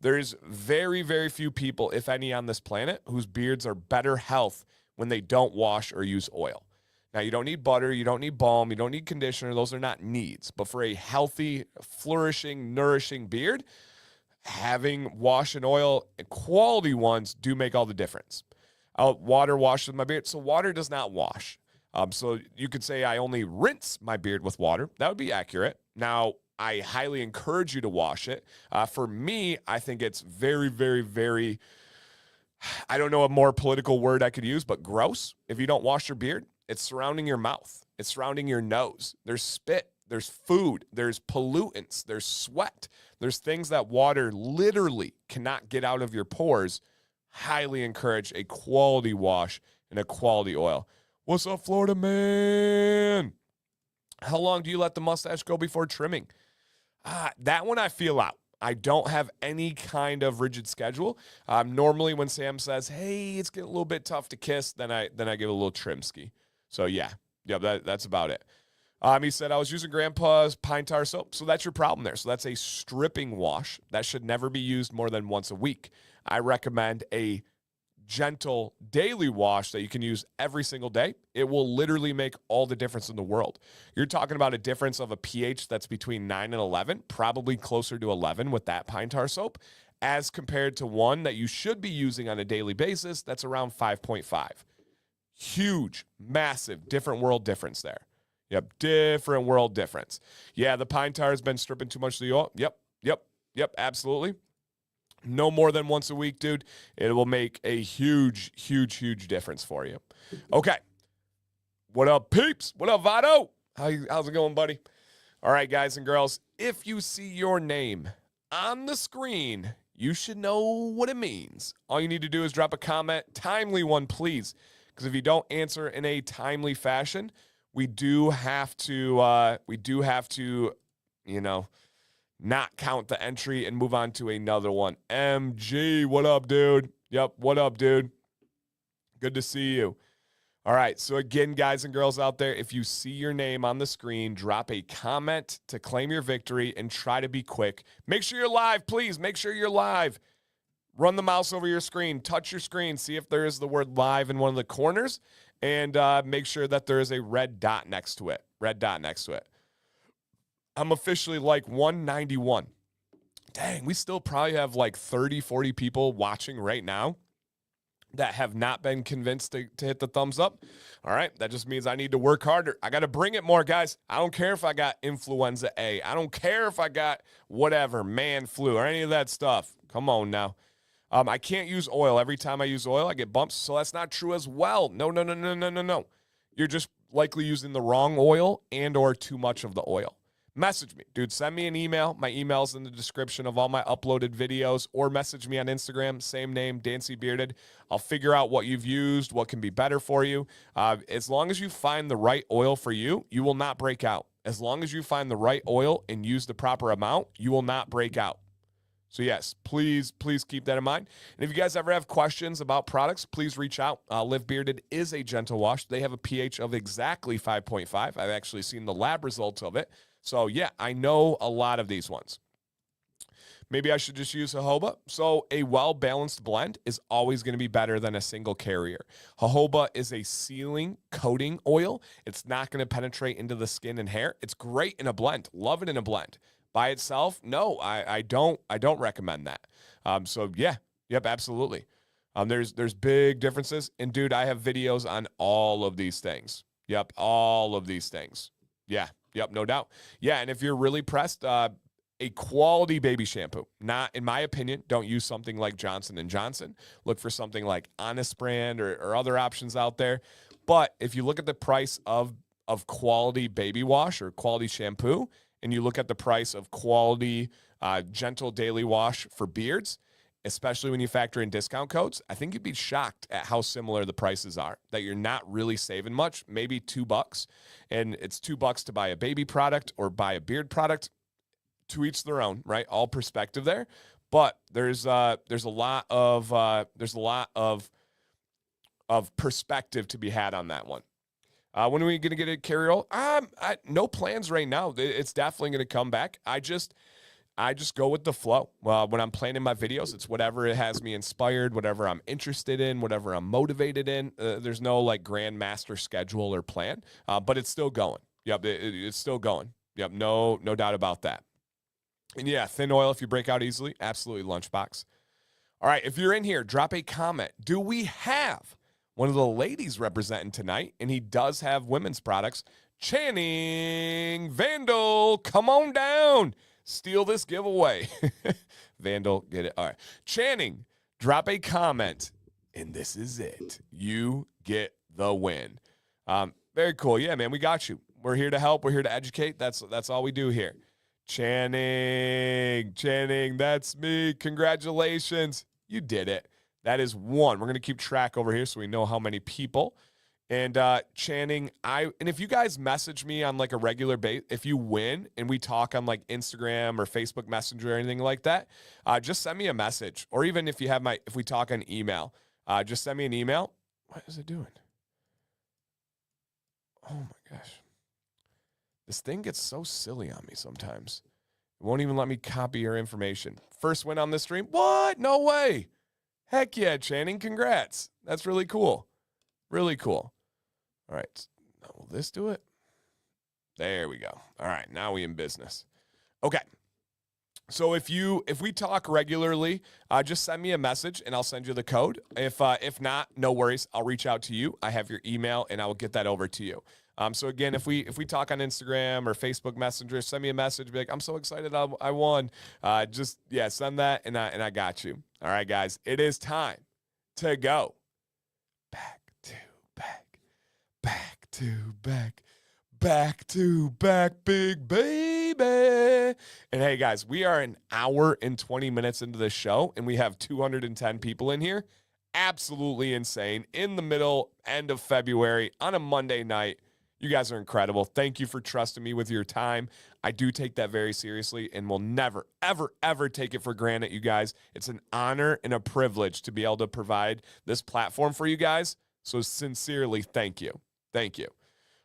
There's very, very few people, if any, on this planet whose beards are better health when they don't wash or use oil. Now, you don't need butter, you don't need balm, you don't need conditioner. Those are not needs. But for a healthy, flourishing, nourishing beard, having wash and oil, quality ones, do make all the difference. Water washes my beard. So water does not wash. So you could say I only rinse my beard with water. That would be accurate. Now, I highly encourage you to wash it. For me, I think it's very, very, very, I don't know a more political word I could use, but gross. If you don't wash your beard, it's surrounding your mouth. It's surrounding your nose. There's spit. There's food. There's pollutants. There's sweat. There's things that water literally cannot get out of your pores. Highly encourage a quality wash and a quality oil. What's up, Florida man? How long do you let the mustache go before trimming? That one I feel out. I don't have any kind of rigid schedule. Normally when Sam says, hey, it's getting a little bit tough to kiss, then I give a little trim ski. So yeah, that's about it. He said, I was using Grandpa's pine tar soap. So that's your problem there. So that's a stripping wash. That should never be used more than once a week. I recommend a gentle daily wash that you can use every single day. It will literally make all the difference in the world. You're talking about a difference of a pH that's between 9 and 11, probably closer to 11 with that pine tar soap, as compared to one that you should be using on a daily basis that's around 5.5. Huge, massive, different world difference there. Yep, different world difference. Yeah, the pine tar has been stripping too much of the oil. Yep, absolutely. No more than once a week, dude. It will make a huge difference for you. Okay. What up, peeps? What up, Vado? How's it going, buddy? All right, guys and girls, if you see your name on the screen, you should know what it means. All you need to do is drop a comment, timely one, please, because if you don't answer in a timely fashion, we do have to, not count the entry and move on to another one. MG, what up, dude? Yep, what up, dude? Good to see you. All right, so again, guys and girls out there, if you see your name on the screen, drop a comment to claim your victory and try to be quick. Make sure you're live, please. Make sure you're live. Run the mouse over your screen, touch your screen, see if there is the word live in one of the corners, and make sure that there is a red dot next to it. I'm officially like 191. Dang, we still probably have like 30, 40 people watching right now that have not been convinced to hit the thumbs up. All right, that just means I need to work harder. I got to bring it more, guys. I don't care if I got influenza A. I don't care if I got whatever, man flu or any of that stuff. Come on now. I can't use oil. Every time I use oil, I get bumps, so that's not true as well. No. You're just likely using the wrong oil and or too much of the oil. Message me, dude. Send me an email. My email's in the description of all my uploaded videos, or message me on Instagram, same name, Dancy Bearded. I'll figure out what you've used, what can be better for you. As long as you find the right oil for you, you will not break out. As long as you find the right oil and use the proper amount, you will not break out. So yes, please keep that in mind. And if you guys ever have questions about products, please reach out. Live Bearded is a gentle wash. They have a pH of exactly 5.5. I've actually seen the lab results of it. So yeah, I know a lot of these ones. Maybe I should just use jojoba. So a well-balanced blend is always going to be better than a single carrier. Jojoba is a sealing coating oil. It's not going to penetrate into the skin and hair. It's great in a blend. Love it in a blend. By itself, no, I don't recommend that. So yeah, yep, absolutely. There's big differences. And dude, I have videos on all of these things. Yep, all of these things. Yeah. Yep, no doubt. Yeah, and if you're really pressed, a quality baby shampoo. Not, in my opinion, don't use something like Johnson & Johnson. Look for something like Honest Brand or other options out there. But if you look at the price of quality baby wash or quality shampoo, and you look at the price of quality gentle daily wash for beards, especially when you factor in discount codes, I think you'd be shocked at how similar the prices are, that you're not really saving much, maybe $2. And it's $2 to buy a baby product or buy a beard product. To each their own, right? All perspective there. But there's a lot of perspective to be had on that one. When are we going to get a carry-all? No plans right now. It's definitely going to come back. I just go with the flow. When I'm planning my videos, it's whatever it has me inspired, whatever I'm interested in, whatever I'm motivated in. There's no like grandmaster schedule or plan, but it's still going. Yep, it's still going. Yep, no doubt about that. And yeah, thin oil if you break out easily, absolutely lunchbox. All right, if you're in here, drop a comment. Do we have one of the ladies representing tonight? And he does have women's products. Channing Vandal, come on down. Steal this giveaway. Vandal, get it. All right. Channing, drop a comment, and this is it. You get the win. Very cool. Yeah, man, we got you. We're here to help. We're here to educate. That's all we do here. Channing, that's me. Congratulations. You did it. That is one. We're going to keep track over here so we know how many people. And Channing, and if you guys message me on like a regular basis, if you win and we talk on like Instagram or Facebook Messenger or anything like that, just send me a message. Or even if we talk on email, just send me an email. What is it doing? Oh my gosh. This thing gets so silly on me sometimes. It won't even let me copy your information. First win on this stream? What? No way. Heck yeah, Channing. Congrats. That's really cool. Really cool. All right. Will this do it? There we go. All right. Now we in business. Okay. So if we talk regularly, just send me a message and I'll send you the code. If not, no worries. I'll reach out to you. I have your email and I will get that over to you. So again, if we talk on Instagram or Facebook Messenger, send me a message. Be like, I'm so excited I won. Just send that and I got you. All right, guys, it is time to go back to back, back to back, back to back, big baby. And hey, guys, we are an hour and 20 minutes into the show, and we have 210 people in here. Absolutely insane. In the end of February on a Monday night. You guys are incredible. Thank you for trusting me with your time. I do take that very seriously and will never, ever, ever take it for granted, you guys. It's an honor and a privilege to be able to provide this platform for you guys. So sincerely, thank you. Thank you.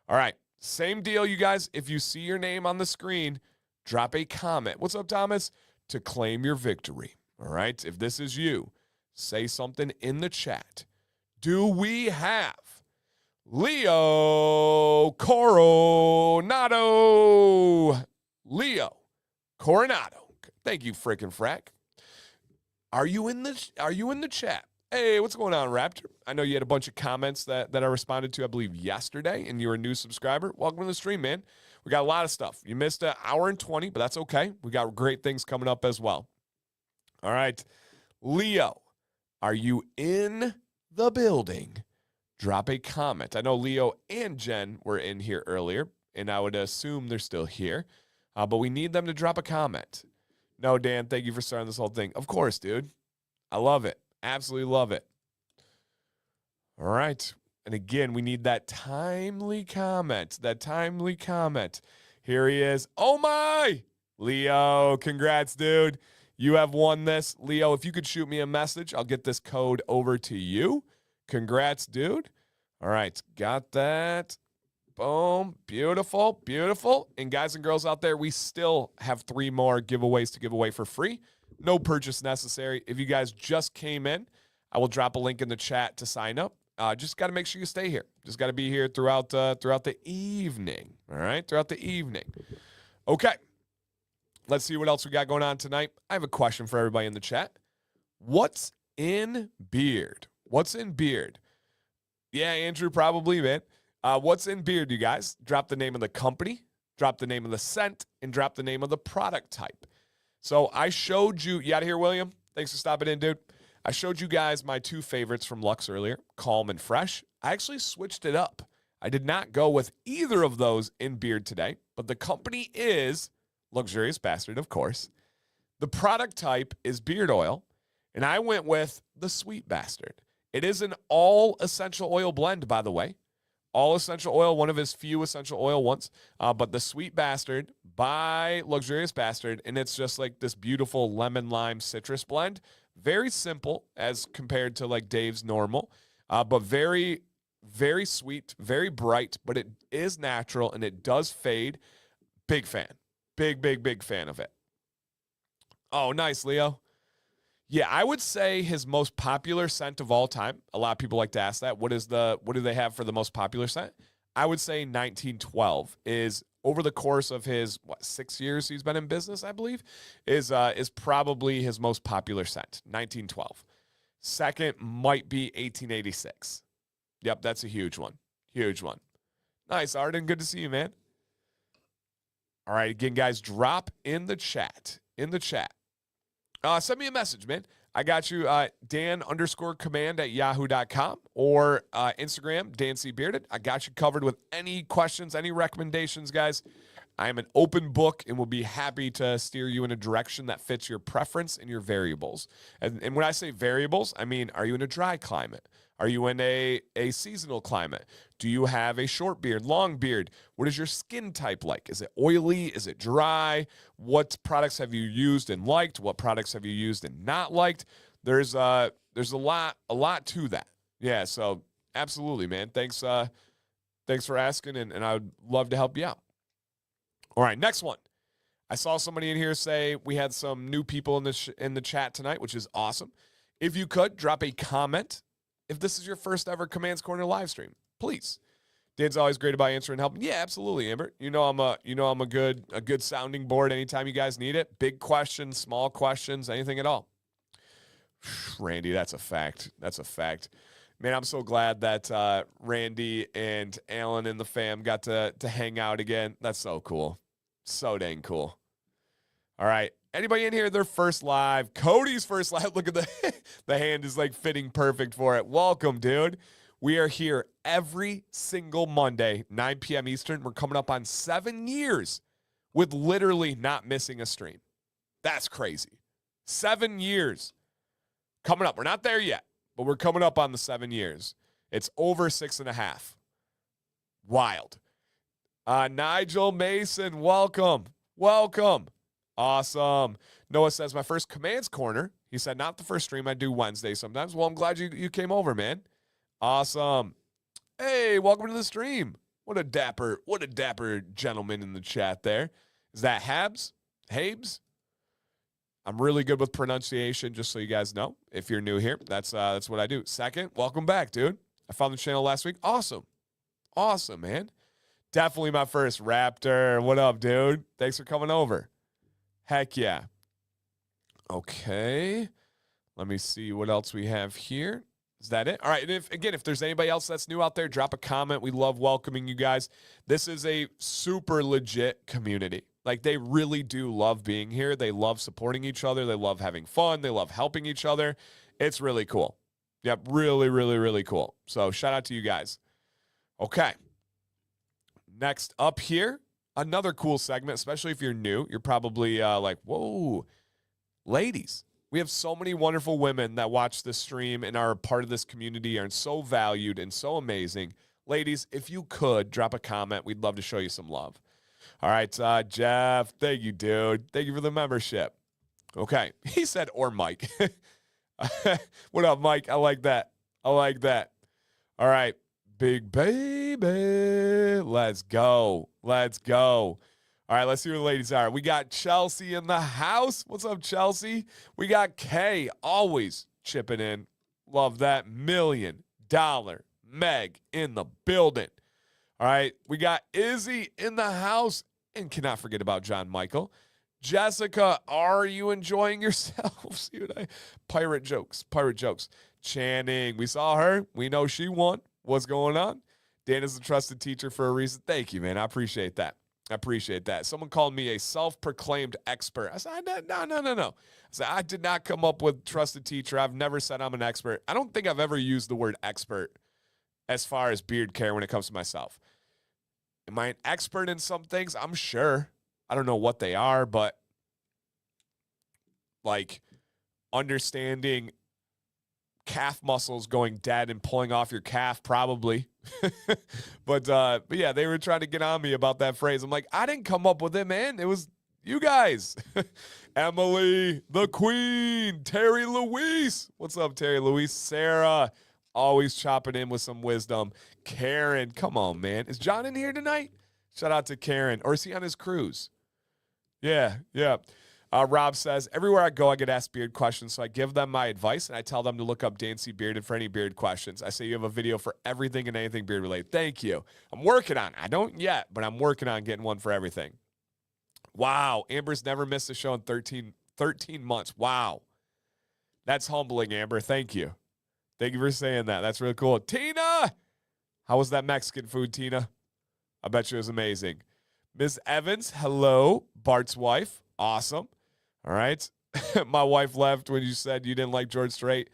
All right. Same deal, you guys. If you see your name on the screen, drop a comment. What's up, Thomas? To claim your victory. All right. If this is you, say something in the chat. Do we have Leo Coronado? Leo Coronado. Thank you, frickin' frack. Are you in the chat? Hey, what's going on, Raptor? I know you had a bunch of comments that I responded to, I believe, yesterday, and you're a new subscriber. Welcome to the stream, man. We got a lot of stuff. You missed an hour and 20, but that's okay. We got great things coming up as well. All right. Leo, are you in the building? Drop a comment. I know Leo and Jen were in here earlier, and I would assume they're still here, but we need them to drop a comment. No, Dan, thank you for starting this whole thing. Of course, dude. I love it. Absolutely love it. All right. And again, we need that timely comment. Here he is. Oh, my. Leo, congrats, dude. You have won this. Leo, if you could shoot me a message, I'll get this code over to you. Congrats, dude. All right, got that. Boom. Beautiful, beautiful. And guys and girls out there, we still have 3 more giveaways to give away for free. No purchase necessary. If you guys just came in, I will drop a link in the chat to sign up. Just got to make sure you stay here. Just got to be here throughout the evening. All right, throughout the evening. Okay, let's see what else we got going on tonight. I have a question for everybody in the chat. What's in beard? What's in beard? Yeah, Andrew, probably, man. What's in beard, you guys? Drop the name of the company, drop the name of the scent, and drop the name of the product type. So I showed you out of here, William. Thanks for stopping in, dude. I showed you guys my 2 favorites from Lux earlier, Calm and Fresh. I actually switched it up. I did not go with either of those in beard today, but the company is Luxurious Bastard, of course. The product type is beard oil, and I went with the Sweet Bastard. It is an all essential oil blend, by the way. All essential oil, one of his few essential oil ones. But the Sweet Bastard by Luxurious Bastard, and it's just like this beautiful lemon lime citrus blend. Very simple as compared to like Dave's normal, but very, very sweet, very bright, but it is natural and it does fade. Big fan. Big fan of it. Oh, nice, Leo. Yeah, I would say his most popular scent of all time. A lot of people like to ask that. What do they have for the most popular scent? I would say 1912 is, over the course of his 6 years he's been in business, I believe, is probably his most popular scent. 1912. Second might be 1886. Yep, that's a huge one. Huge one. Nice, Arden. Good to see you, man. All right, again, guys, drop in the chat. Send me a message, man. I got you, Dan_command@yahoo.com or Instagram, Dan C. Bearded. I got you covered with any questions, any recommendations, guys. I am an open book and will be happy to steer you in a direction that fits your preference and your variables. And when I say variables, I mean, are you in a dry climate? Are you in a seasonal climate? Do you have a short beard, long beard? What is your skin type like? Is it oily? Is it dry? What products have you used and liked? What products have you used and not liked? There's a lot to that. Yeah, so absolutely, man. Thanks for asking, and I would love to help you out. All right, next one. I saw somebody in here say we had some new people in the chat tonight, which is awesome. If you could, drop a comment. If this is your first ever Commands Corner live stream, please. Dan's always great about answering and helping. Yeah, absolutely, Amber. I'm a good sounding board anytime you guys need it. Big questions, small questions, anything at all. Randy, that's a fact. Man, I'm so glad that Randy and Alan and the fam got to hang out again. That's so cool. So dang cool. All right. Anybody in here, their first live? Cody's first live. Look at the hand is like fitting perfect for it. Welcome, dude. We are here every single Monday, 9 p.m. Eastern. We're coming up on 7 years with literally not missing a stream. That's crazy. 7 years coming up. We're not there yet, but we're coming up on the 7 years. It's over 6.5. Wild. Nigel Mason, welcome. Welcome. Awesome. Noah says, my first Commands Corner. He said, not the first stream. I do Wednesday sometimes. Well, I'm glad you came over, man. Awesome. Hey, welcome to the stream. What a dapper gentleman in the chat there. Is that Habs? Habes? I'm really good with pronunciation, just so you guys know. If you're new here, that's what I do. Second, welcome back, dude. I found the channel last week. Awesome. Awesome, man. Definitely my first Raptor. What up, dude? Thanks for coming over. Heck yeah. Okay. Let me see what else we have here. Is that it? All right. And if there's anybody else that's new out there, drop a comment. We love welcoming you guys. This is a super legit community. Like, they really do love being here. They love supporting each other. They love having fun. They love helping each other. It's really cool. Yep. Really, really, really cool. So shout out to you guys. Okay. Next up here, another cool segment, especially if you're new. You're probably like, whoa, ladies. We have so many wonderful women that watch this stream and are a part of this community and so valued and so amazing. Ladies, if you could, drop a comment. We'd love to show you some love. All right, Jeff, thank you, dude. Thank you for the membership. Okay, he said, or Mike. What up, Mike? I like that. I like that. All right, big baby. Let's go. Let's go. All right, let's see who the ladies are. We got Chelsea in the house. What's up, Chelsea? We got Kay, always chipping in. Love that. $1 million Meg in the building. All right, we got Izzy in the house. And cannot forget about John Michael. Jessica, are you enjoying yourself? See what pirate jokes. Channing, we saw her. We know she won. What's going on? Dan is a trusted teacher for a reason. Thank you, man. I appreciate that. Someone called me a self-proclaimed expert. I said, no. I said, I did not come up with trusted teacher. I've never said I'm an expert. I don't think I've ever used the word expert as far as beard care when it comes to myself. Am I an expert in some things? I'm sure. I don't know what they are, but like understanding calf muscles going dead and pulling off your calf, probably. But yeah, they were trying to get on me about that phrase. I'm like, I didn't come up with it, man. It was you guys. Emily, the queen, Terry Louise. What's up, Terry Louise? Sarah, always chopping in with some wisdom. Karen, come on, man. Is John in here tonight? Shout out to Karen. Or is he on his cruise? Yeah. Rob says, everywhere I go, I get asked beard questions, so I give them my advice, and I tell them to look up Dan C. Bearded for any beard questions. I say you have a video for everything and anything beard-related. Thank you. I'm working on it. I don't yet, but I'm working on getting one for everything. Wow. Amber's never missed a show in 13 months. Wow. That's humbling, Amber. Thank you. Thank you for saying that. That's really cool. Tina! How was that Mexican food, Tina? I bet you it was amazing. Ms. Evans, hello. Bart's wife. Awesome. All right. My wife left when you said you didn't like George Strait.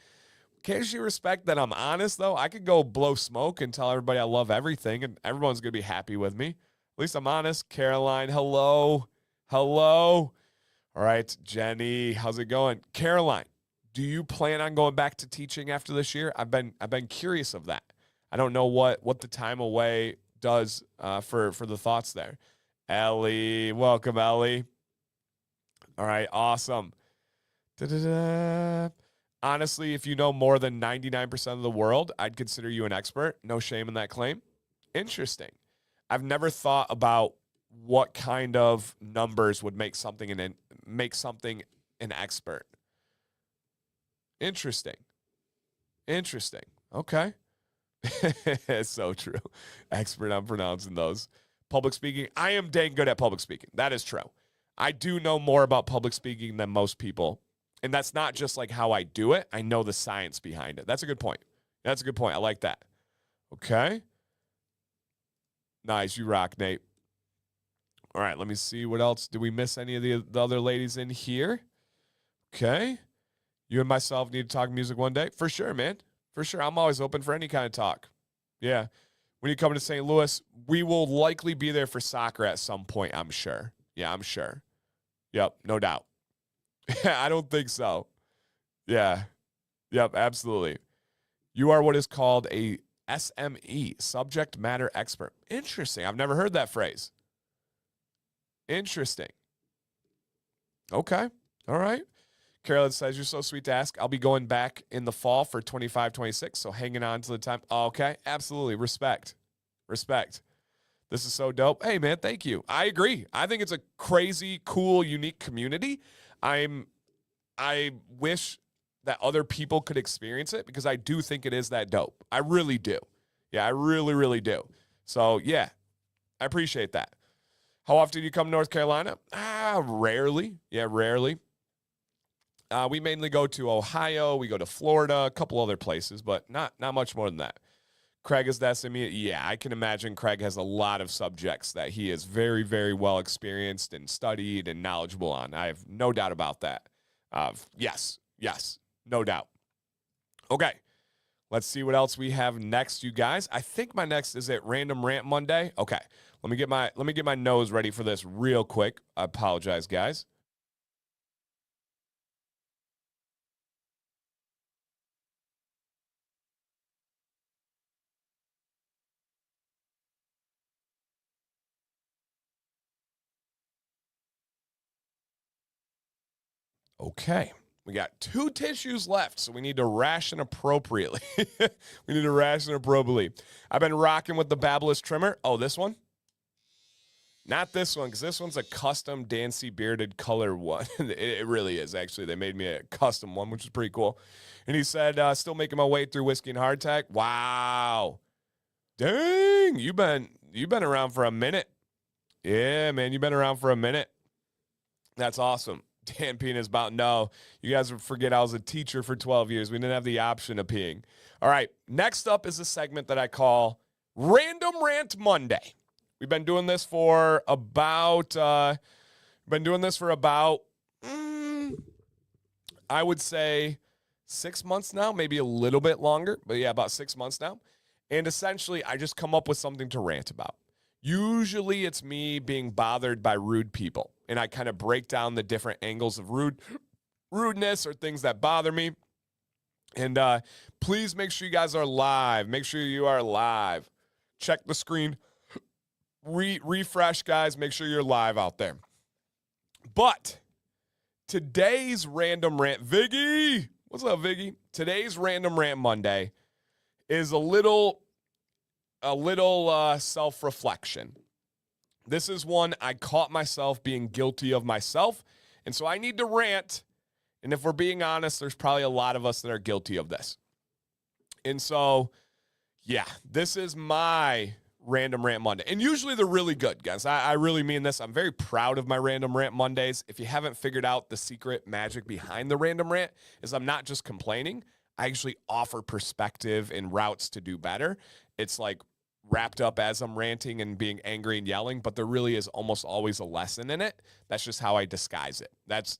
Can't she respect that I'm honest, though? I could go blow smoke and tell everybody I love everything, and everyone's going to be happy with me. At least I'm honest. Caroline, hello. All right. Jenny, how's it going? Caroline, do you plan on going back to teaching after this year? I've been curious of that. I don't know what the time away does for the thoughts there. Ellie, welcome, Ellie. All right, awesome. Honestly, if you know more than 99% of the world, I'd consider you an expert. No shame in that claim. Interesting. I've never thought about what kind of numbers would make something an expert. Interesting. Okay. It's so true. Expert on pronouncing those. Public speaking. I am dang good at public speaking. That is true. I do know more about public speaking than most people. And that's not just like how I do it. I know the science behind it. That's a good point. That's a good point. I like that. Okay. Nice. You rock, Nate. All right, let me see what else. Did we miss any of the other ladies in here? Okay. You and myself need to talk music one day? For sure, man. For sure. I'm always open for any kind of talk. Yeah. When you come to St. Louis, we will likely be there for soccer at some point, I'm sure. Yeah, I'm sure. Yep, no doubt. I don't think so. Yeah. Yep, absolutely. You are what is called a SME, subject matter expert. Interesting. I've never heard that phrase. Interesting. Okay. All right. Carolyn says, you're so sweet to ask. I'll be going back in the fall for 25, 26, so hanging on to the time. Okay. Absolutely. Respect. Respect. This is so dope. Hey, man, thank you. I agree. I think it's a crazy, cool, unique community. I wish that other people could experience it because I do think it is that dope. I really do. Yeah, I really, really do. So, yeah, I appreciate that. How often do you come to North Carolina? Rarely. Yeah, rarely. We mainly go to Ohio. We go to Florida, a couple other places, but not much more than that. Craig is the SME. Yeah, I can imagine Craig has a lot of subjects that he is very, very well experienced and studied and knowledgeable on. I have no doubt about that. Yes, no doubt. Okay, let's see what else we have next, you guys. I think my next is at Random Rant Monday. Okay, let me get my nose ready for this real quick. I apologize, guys. Okay, we got 2 tissues left, so we need to ration appropriately. We need to ration appropriately. I've been rocking with the Babyliss trimmer. Oh, this one? Not this one, because this one's a custom Dancy bearded color one. It really is, actually. They made me a custom one, which is pretty cool. And he said, still making my way through whiskey and hardtack. Wow. Dang, you've been around for a minute. Yeah, man, you've been around for a minute. That's awesome. Dan peeing is about, no, you guys forget I was a teacher for 12 years. We didn't have the option of peeing. All right, next up is a segment that I call Random Rant Monday. We've been doing this for about, I would say 6 months now, maybe a little bit longer, but yeah, about 6 months now. And essentially, I just come up with something to rant about. Usually it's me being bothered by rude people, and I kind of break down the different angles of rudeness or things that bother me. And please make sure you guys are live. Make sure you are live. Check the screen. Refresh, guys. Make sure you're live out there. But today's Random Rant, Viggy, what's up, Viggy? Today's Random Rant Monday is a little self-reflection. This is one I caught myself being guilty of myself, and so I need to rant. And if we're being honest, there's probably a lot of us that are guilty of this. And so, yeah, this is my Random Rant Monday. And usually they're really good, guys. I really mean this. I'm very proud of my Random Rant Mondays. If you haven't figured out the secret magic behind the Random Rant, is I'm not just complaining. I actually offer perspective and routes to do better. It's like wrapped up as I'm ranting and being angry and yelling, but there really is almost always a lesson in it. That's just how I disguise it. That's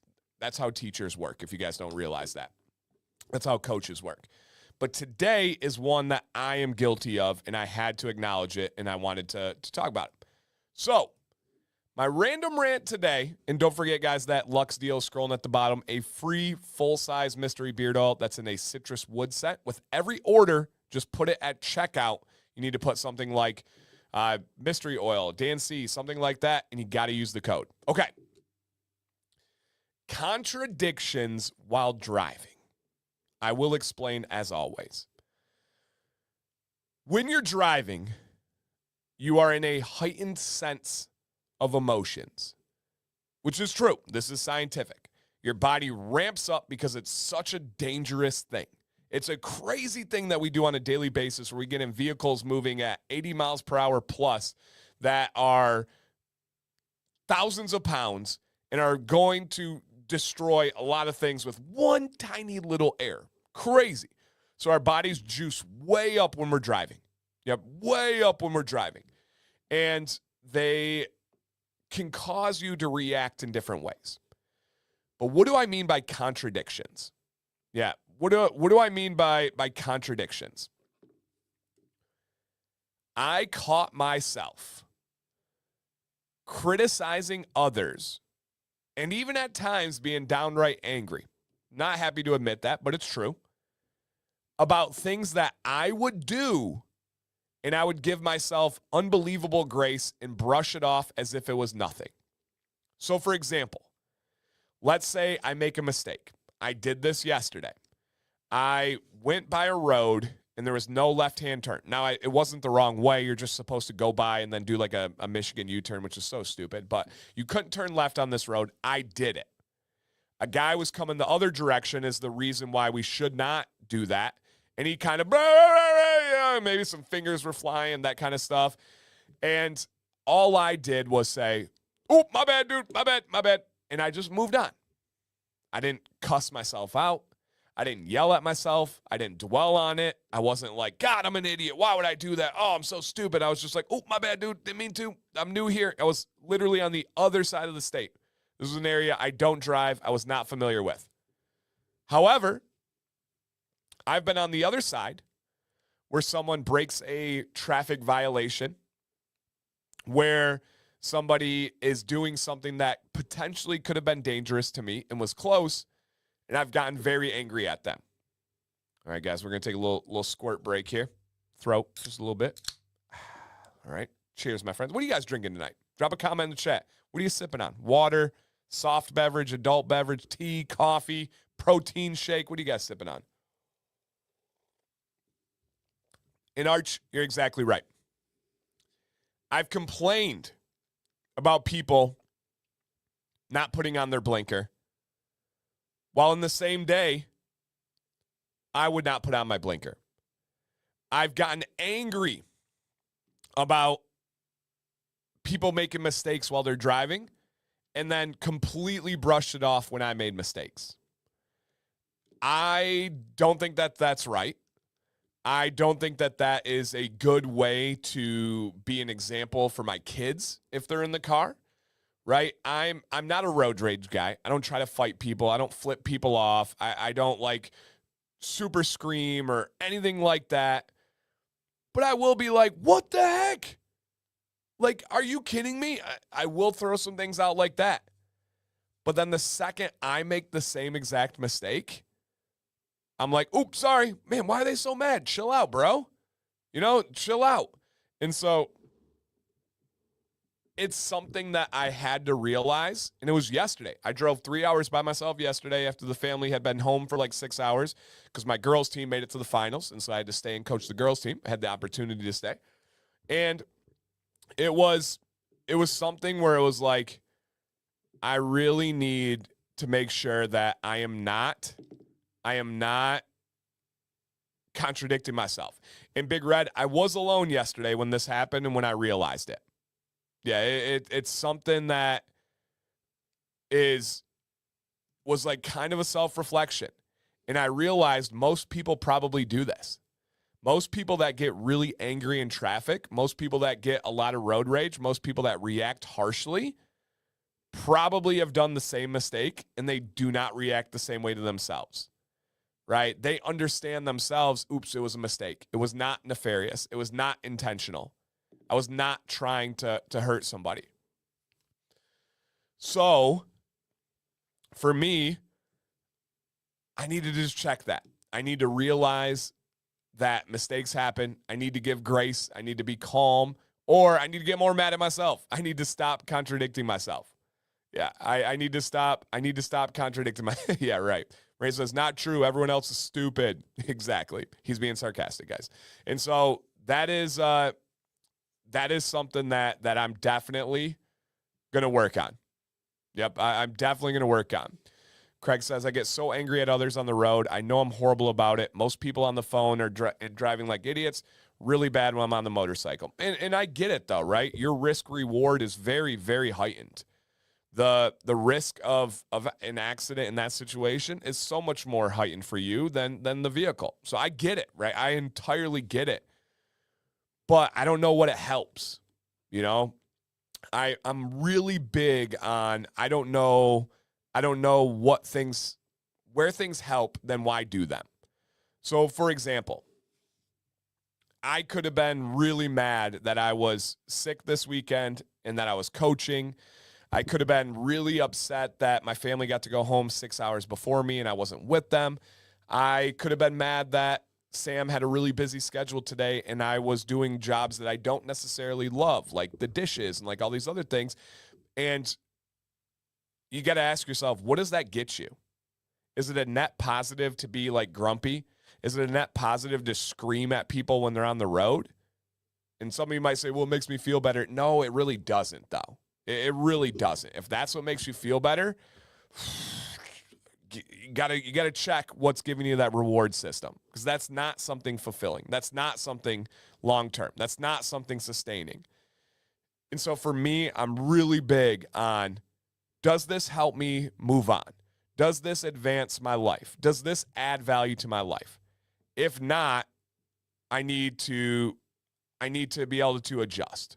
how teachers work, if you guys don't realize that. That's how coaches work. But today is one that I am guilty of, and I had to acknowledge it, and I wanted to talk about it. So, my random rant today, and don't forget, guys, that Lux deal scrolling at the bottom, a free full-size mystery beard oil that's in a citrus wood scent. With every order, just put it at checkout. You need to put something like mystery oil, Dan C, something like that, and you got to use the code. Okay. Contradictions while driving. I will explain as always. When you're driving, you are in a heightened sense of emotions, which is true. This is scientific. Your body ramps up because it's such a dangerous thing. It's a crazy thing that we do on a daily basis where we get in vehicles moving at 80 miles per hour plus that are thousands of pounds and are going to destroy a lot of things with one tiny little error. Crazy. So our bodies juice way up when we're driving. Yep, way up when we're driving. And they can cause you to react in different ways. But what do I mean by contradictions? Yeah, what do I mean by contradictions? I caught myself criticizing others and even at times being downright angry. Not happy to admit that, but it's true. About things that I would do, and I would give myself unbelievable grace and brush it off as if it was nothing. So, for example, let's say I make a mistake. I did this yesterday. I went by a road and there was no left-hand turn. Now, it wasn't the wrong way. You're just supposed to go by and then do like a Michigan U-turn, which is so stupid. But you couldn't turn left on this road. I did it. A guy was coming the other direction is the reason why we should not do that. And he kind of, maybe some fingers were flying, that kind of stuff. And all I did was say, "Oh, my bad, dude, my bad." And I just moved on. I didn't cuss myself out. I didn't yell at myself. I didn't dwell on it. I wasn't like, God, I'm an idiot. Why would I do that? Oh, I'm so stupid. I was just like, oh, my bad, dude. Didn't mean to. I'm new here. I was literally on the other side of the state. This was an area I don't drive. I was not familiar with. However, I've been on the other side where someone breaks a traffic violation, where somebody is doing something that potentially could have been dangerous to me and was close, and I've gotten very angry at them. All right, guys, we're going to take a little squirt break here. Throat, just a little bit. All right, cheers, my friends. What are you guys drinking tonight? Drop a comment in the chat. What are you sipping on? Water, soft beverage, adult beverage, tea, coffee, protein shake? What are you guys sipping on? And Arch, you're exactly right. I've complained about people not putting on their blinker, while in the same day, I would not put on my blinker. I've gotten angry about people making mistakes while they're driving and then completely brushed it off when I made mistakes. I don't think that that's right. I don't think that that is a good way to be an example for my kids if they're in the car, right? I'm not a road rage guy. I don't try to fight people. I don't flip people off. I don't like super scream or anything like that. But I will be like, what the heck? Like, are you kidding me? I will throw some things out like that. But then the second I make the same exact mistake, I'm like, oops, sorry. Man, why are they so mad? Chill out, bro. You know, chill out. And so it's something that I had to realize, and it was yesterday. I drove 3 hours by myself yesterday after the family had been home for like 6 hours because my girls' team made it to the finals, and so I had to stay and coach the girls' team. I had the opportunity to stay. And it was something where it was like, I really need to make sure that I am not contradicting myself. And Big Red, I was alone yesterday when this happened and when I realized it. Yeah, it's something that was like kind of a self-reflection. And I realized most people probably do this. Most people that get really angry in traffic, most people that get a lot of road rage, most people that react harshly probably have done the same mistake, and they do not react the same way to themselves. Right? They understand themselves, oops, it was a mistake. It was not nefarious. It was not intentional. I was not trying to hurt somebody. So, for me, I need to just check that. I need to realize that mistakes happen. I need to give grace. I need to be calm, or I need to get more mad at myself. I need to stop contradicting myself. Yeah, I need to stop. I need to stop contradicting my. Yeah, right. Ray says, not true. Everyone else is stupid. Exactly. He's being sarcastic, guys. And so that is something that I'm definitely going to work on. Yep, I'm definitely going to work on. Craig says, I get so angry at others on the road. I know I'm horrible about it. Most people on the phone are driving like idiots. Really bad when I'm on the motorcycle. And I get it, though, right? Your risk reward is very, very heightened. the risk of an accident in that situation is so much more heightened for you than the vehicle. So I get it, right? I entirely get it. But I don't know what it helps. You know, I'm really big on I don't know where things help, then why do them? So for example, I could have been really mad that I was sick this weekend and that I was coaching. I could have been really upset that my family got to go home 6 hours before me and I wasn't with them. I could have been mad that Sam had a really busy schedule today and I was doing jobs that I don't necessarily love, like the dishes and like all these other things. And you got to ask yourself, what does that get you? Is it a net positive to be like grumpy? Is it a net positive to scream at people when they're on the road? And some of you might say, well, it makes me feel better. No, it really doesn't, though. It really doesn't. If that's what makes you feel better, you gotta check what's giving you that reward system, because that's not something fulfilling. That's not something long-term. That's not something sustaining. And so for me, I'm really big on, does this help me move on? Does this advance my life? Does this add value to my life? If not, I need to be able to adjust,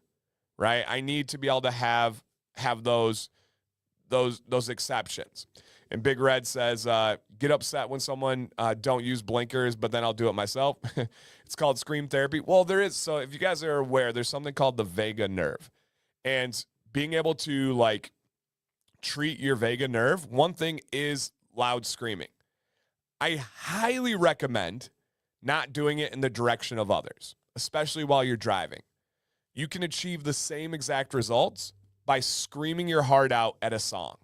right? I need to be able to have those exceptions. And Big Red says, get upset when someone don't use blinkers, but then I'll do it myself. It's called scream therapy. Well, there is. So if you guys are aware, there's something called the vagus nerve. And being able to like treat your vagus nerve, one thing is loud screaming. I highly recommend not doing it in the direction of others, especially while you're driving. You can achieve the same exact results by screaming your heart out at a song.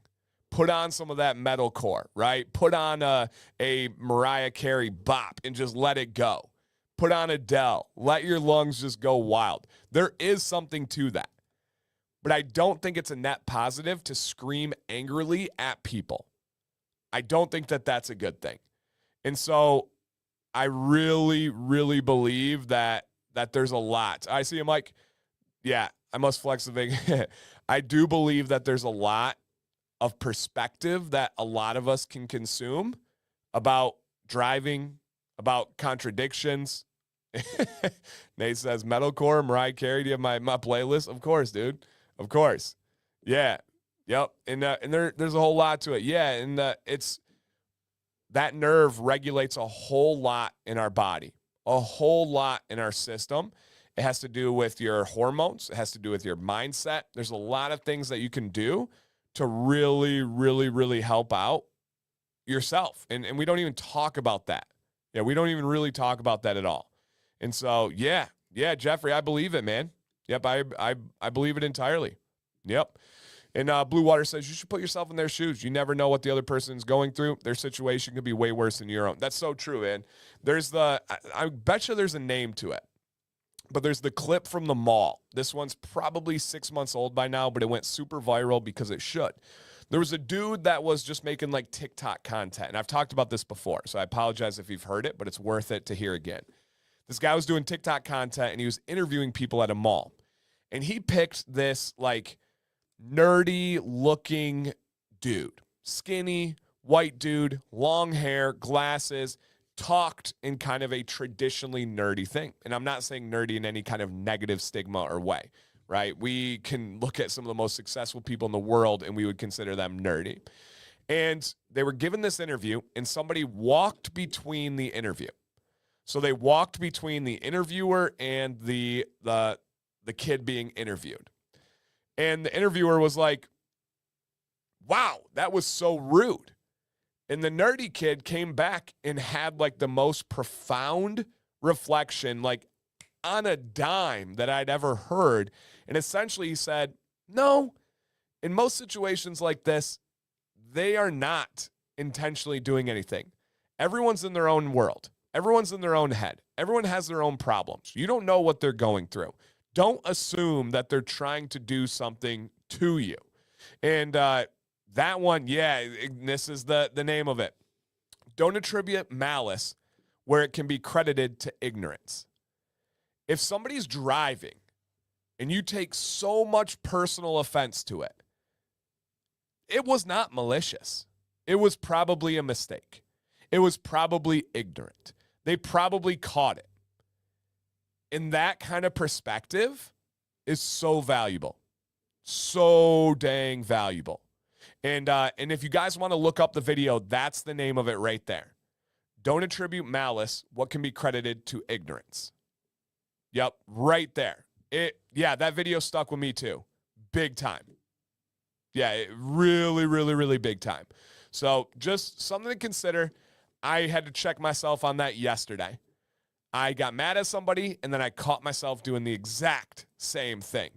Put on some of that metalcore, right? Put on a Mariah Carey bop and just let it go. Put on Adele. Let your lungs just go wild. There is something to that. But I don't think it's a net positive to scream angrily at people. I don't think that that's a good thing. And so I really, really believe that there's a lot. I see him like, yeah, I must flex the thing. I do believe that there's a lot of perspective that a lot of us can consume about driving, about contradictions. Nate says, metalcore, Mariah Carey, do you have my playlist? Of course, dude. Of course. Yeah. Yep. And there's a whole lot to it. Yeah. And it's that nerve regulates a whole lot in our body, a whole lot in our system. It has to do with your hormones. It has to do with your mindset. There's a lot of things that you can do to really, really, really help out yourself. And we don't even talk about that. Yeah, we don't even really talk about that at all. And so, yeah, Jeffrey, I believe it, man. Yep, I believe it entirely. Yep. And Blue Water says, you should put yourself in their shoes. You never know what the other person's going through. Their situation could be way worse than your own. That's so true, man. There's I bet you there's a name to it. But there's the clip from the mall. This one's probably 6 months old by now, but it went super viral because it should. There was a dude that was just making like TikTok content. And I've talked about this before, so I apologize if you've heard it, but it's worth it to hear again. This guy was doing TikTok content and he was interviewing people at a mall. And he picked this like nerdy looking dude, skinny, white dude, long hair, glasses, talked in kind of a traditionally nerdy thing. And I'm not saying nerdy in any kind of negative stigma or way, right? We can look at some of the most successful people in the world and we would consider them nerdy. And they were given this interview and somebody walked between the interview. So they walked between the interviewer and the kid being interviewed. And the interviewer was like, wow, that was so rude. And the nerdy kid came back and had like the most profound reflection, like on a dime that I'd ever heard. And essentially he said, no, in most situations like this, they are not intentionally doing anything. Everyone's in their own world. Everyone's in their own head. Everyone has their own problems. You don't know what they're going through. Don't assume that they're trying to do something to you. And that one, yeah, this is the name of it. Don't attribute malice where it can be credited to ignorance. If somebody's driving and you take so much personal offense to it, it was not malicious. It was probably a mistake. It was probably ignorant. They probably caught it. And that kind of perspective is so valuable. So dang valuable. And if you guys want to look up the video, that's the name of it right there. Don't attribute malice what can be credited to ignorance. Yep, right there. That video stuck with me too. Big time. Yeah, really, really, really big time. So just something to consider. I had to check myself on that yesterday. I got mad at somebody, and then I caught myself doing the exact same thing.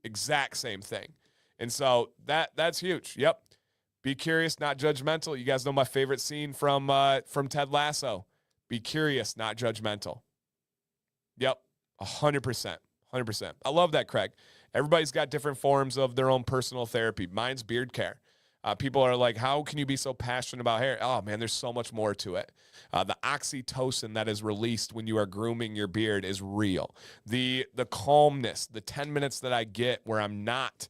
Exact same thing. And so that's huge. Yep. Be curious, not judgmental. You guys know my favorite scene from Ted Lasso. Be curious, not judgmental. Yep. 100%. 100%. I love that, Craig. Everybody's got different forms of their own personal therapy. Mine's beard care. People are like, how can you be so passionate about hair? Oh, man, there's so much more to it. The oxytocin that is released when you are grooming your beard is real. The calmness, the 10 minutes that I get where I'm not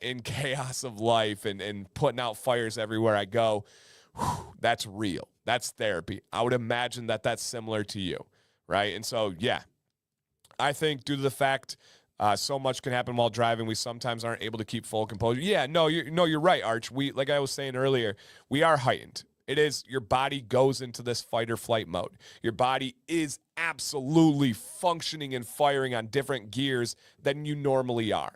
in chaos of life and putting out fires everywhere I go, that's real. That's therapy. I would imagine that that's similar to you, right? And so, yeah, I think due to the fact so much can happen while driving, we sometimes aren't able to keep full composure. Yeah, you're right, Arch. Like I was saying earlier, we are heightened. It is, your body goes into this fight or flight mode. Your body is absolutely functioning and firing on different gears than you normally are.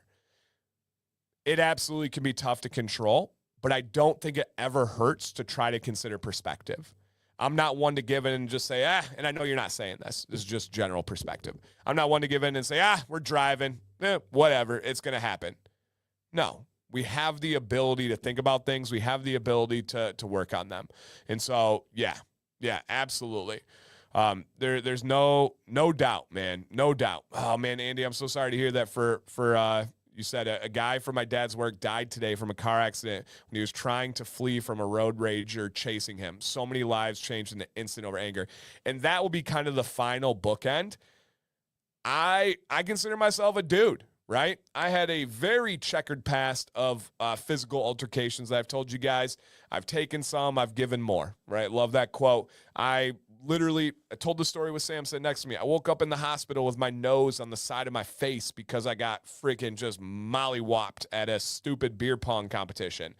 It absolutely can be tough to control, but I don't think it ever hurts to try to consider perspective. I'm not one to give in and just say, and I know you're not saying this. This is just general perspective. I'm not one to give in and say, we're driving. Whatever, it's going to happen. No, we have the ability to think about things. We have the ability to work on them. And so, yeah, absolutely. There's no doubt, man. No doubt. Oh, man, Andy, I'm so sorry to hear that for you said a guy from my dad's work died today from a car accident when he was trying to flee from a road rager chasing him. So many lives changed in the instant over anger. And that will be kind of the final bookend. I consider myself a dude, right? I had a very checkered past of physical altercations that I've told you guys. I've taken some, I've given more, right? Love that quote. I told the story with Sam sitting next to me. I woke up in the hospital with my nose on the side of my face because I got freaking just mollywopped at a stupid beer pong competition.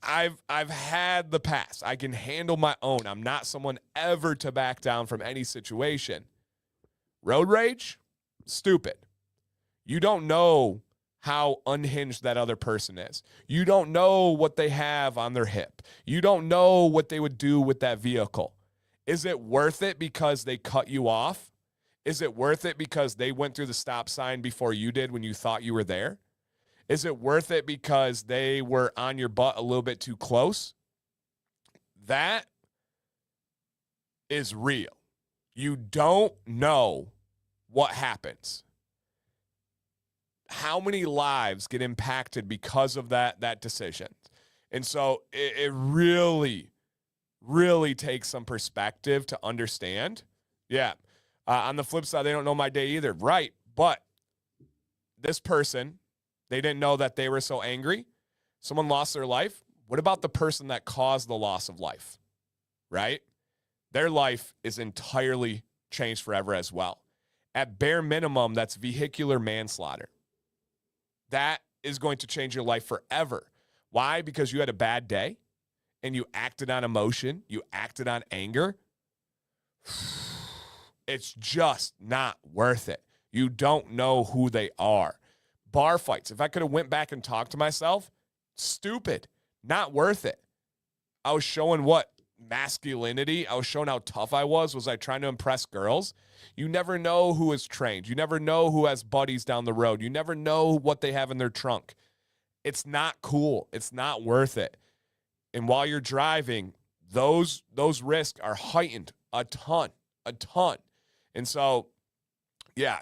I've had the past. I can handle my own. I'm not someone ever to back down from any situation. Road rage? Stupid. You don't know how unhinged that other person is. You don't know what they have on their hip. You don't know what they would do with that vehicle. Is it worth it because they cut you off? Is it worth it because they went through the stop sign before you did when you thought you were there? Is it worth it because they were on your butt a little bit too close? That is real. You don't know what happens. How many lives get impacted because of that decision? And so it really takes some perspective to understand. Yeah. On the flip side, they don't know my day either. Right. But this person, they didn't know that they were so angry. Someone lost their life. What about the person that caused the loss of life? Right? Their life is entirely changed forever as well. At bare minimum, that's vehicular manslaughter. That is going to change your life forever. Why? Because you had a bad day and you acted on emotion, you acted on anger. It's just not worth it. You don't know who they are. Bar fights. If I could have went back and talked to myself, stupid. Not worth it. I was showing what? Masculinity. I was showing how tough I was. Was I trying to impress girls? You never know who is trained. You never know who has buddies down the road. You never know what they have in their trunk. It's not cool. It's not worth it. And while you're driving, those risks are heightened a ton. And so, yeah,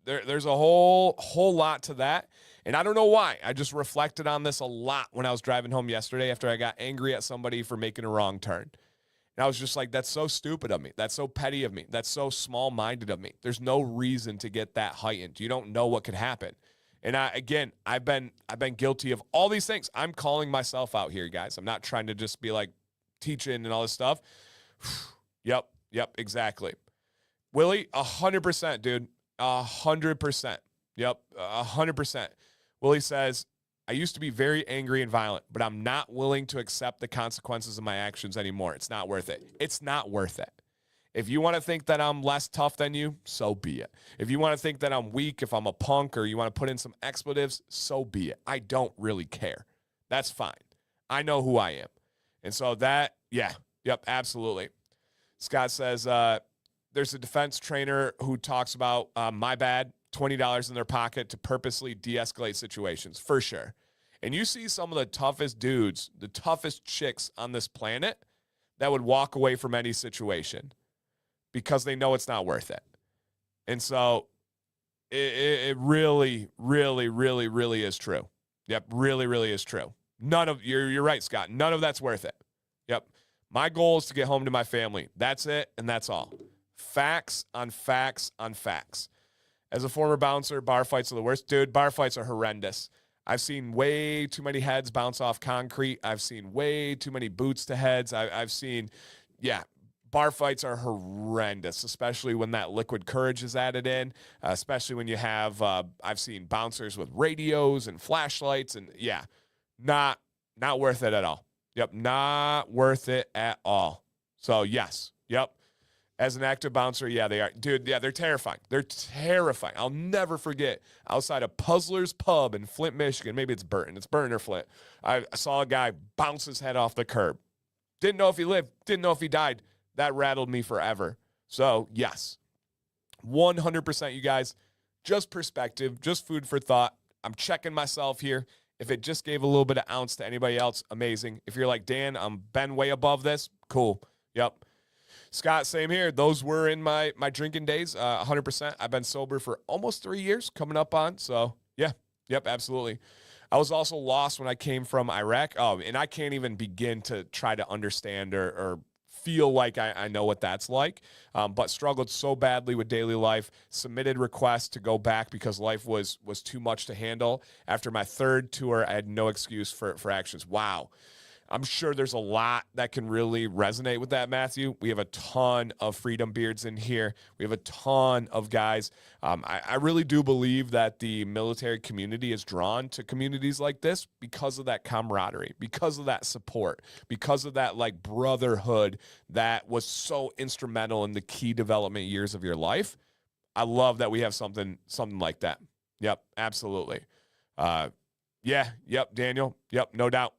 there's a whole lot to that. And I don't know why. I just reflected on this a lot when I was driving home yesterday after I got angry at somebody for making a wrong turn. And I was just like, that's so stupid of me. That's so petty of me. That's so small-minded of me. There's no reason to get that heightened. You don't know what could happen. And I've been guilty of all these things. I'm calling myself out here, guys. I'm not trying to just be like teaching and all this stuff. Yep, exactly. Willie, 100%, dude. 100%. Yep, 100%. Willie says, I used to be very angry and violent, but I'm not willing to accept the consequences of my actions anymore. It's not worth it. It's not worth it. If you want to think that I'm less tough than you, so be it. If you want to think that I'm weak, if I'm a punk, or you want to put in some expletives, so be it. I don't really care. That's fine. I know who I am. And so that, absolutely. Scott says, there's a defense trainer who talks about, my bad, $20 in their pocket to purposely de-escalate situations, for sure. And you see some of the toughest dudes, the toughest chicks on this planet that would walk away from any situation because they know it's not worth it. And so it really, really, really, really is true. Yep, really, really is true. You're right, Scott. None of that's worth it. Yep. My goal is to get home to my family. That's it, and that's all. Facts on facts on facts. As a former bouncer, bar fights are the worst. Dude, bar fights are horrendous. I've seen way too many heads bounce off concrete. I've seen way too many boots to heads. I've seen, bar fights are horrendous, especially when that liquid courage is added in, especially when you have, I've seen bouncers with radios and flashlights, and not worth it at all. Yep, not worth it at all. So, yes, as an active bouncer, they are. Dude, they're terrifying. They're terrifying. I'll never forget, outside of Puzzler's Pub in Flint, Michigan, maybe it's Burton. It's Burton or Flint. I saw a guy bounce his head off the curb. Didn't know if he lived. Didn't know if he died. That rattled me forever. So, yes, 100%, you guys. Just perspective, just food for thought. I'm checking myself here. If it just gave a little bit of ounce to anybody else, amazing. If you're like, Dan, I'm been way above this, cool. Yep. Scott, same here. Those were in my drinking days, 100%. I've been sober for almost 3 years, coming up on. So, absolutely. I was also lost when I came from Iraq. Oh, and I can't even begin to try to understand or feel like I know what that's like, but struggled so badly with daily life, submitted requests to go back because life was too much to handle. After my third tour, I had no excuse for actions. Wow. I'm sure there's a lot that can really resonate with that, Matthew. We have a ton of freedom beards in here. We have a ton of guys. I really do believe that the military community is drawn to communities like this because of that camaraderie, because of that support, because of that like brotherhood that was so instrumental in the key development years of your life. I love that we have something like that. Yep, absolutely. Daniel. Yep, no doubt.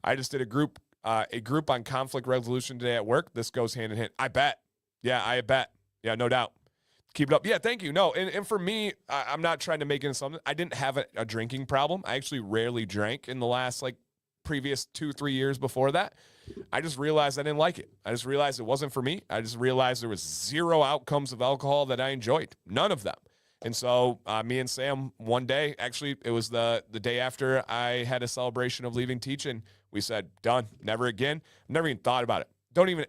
I just did a group on conflict resolution today at work. This goes hand in hand. I bet. I bet. Yeah, no doubt. Keep it up. Yeah, thank you. No, and for me, I'm not trying to make it something. I didn't have a drinking problem. I actually rarely drank in the last previous 2-3 years before that. I just realized I didn't like it. I just realized it wasn't for me. I just realized there was zero outcomes of alcohol that I enjoyed. None of them. And so me and Sam, one day, actually, it was the day after I had a celebration of leaving teaching, we said, done, never again. Never even thought about it.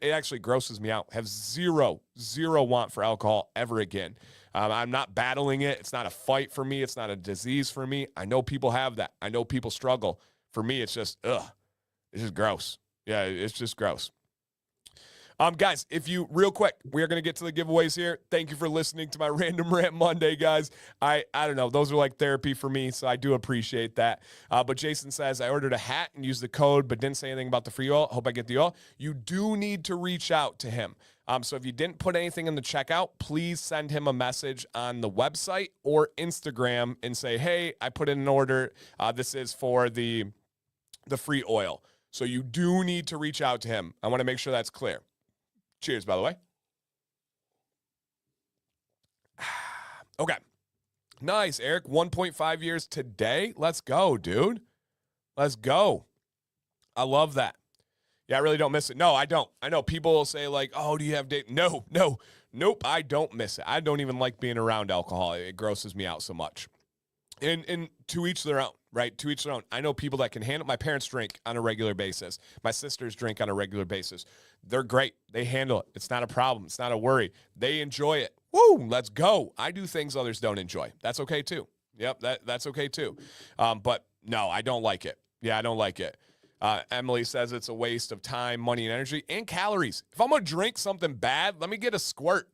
It actually grosses me out. Have zero want for alcohol ever again. I'm not battling it. It's not a fight for me. It's not a disease for me. I know people have that. I know people struggle. For me, it's just, it's just gross. Yeah, it's just gross. Guys, real quick, we are going to get to the giveaways here. Thank you for listening to my Random Rant Monday, guys. I don't know. Those are like therapy for me, so I do appreciate that. But Jason says, I ordered a hat and used the code, but didn't say anything about the free oil. Hope I get the oil. You do need to reach out to him. So if you didn't put anything in the checkout, please send him a message on the website or Instagram and say, hey, I put in an order. This is for the free oil. So you do need to reach out to him. I want to make sure that's clear. Cheers, by the way. Okay. Nice, Eric. 1.5 years today. Let's go, dude. Let's go. I love that. Yeah, I really don't miss it. No, I don't. I know people will say like, oh, do you have date? Nope, I don't miss it. I don't even like being around alcohol. It grosses me out so much. And to each their own, right? To each their own. I know people that can handle. My parents drink on a regular basis. My sisters drink on a regular basis. They're great. They handle it. It's not a problem. It's not a worry. They enjoy it. Woo, let's go. I do things others don't enjoy. That's okay too. Yep, that's okay too. But no, I don't like it. Yeah, I don't like it. Emily says it's a waste of time, money, and energy, and calories. If I'm gonna drink something bad, let me get a squirt.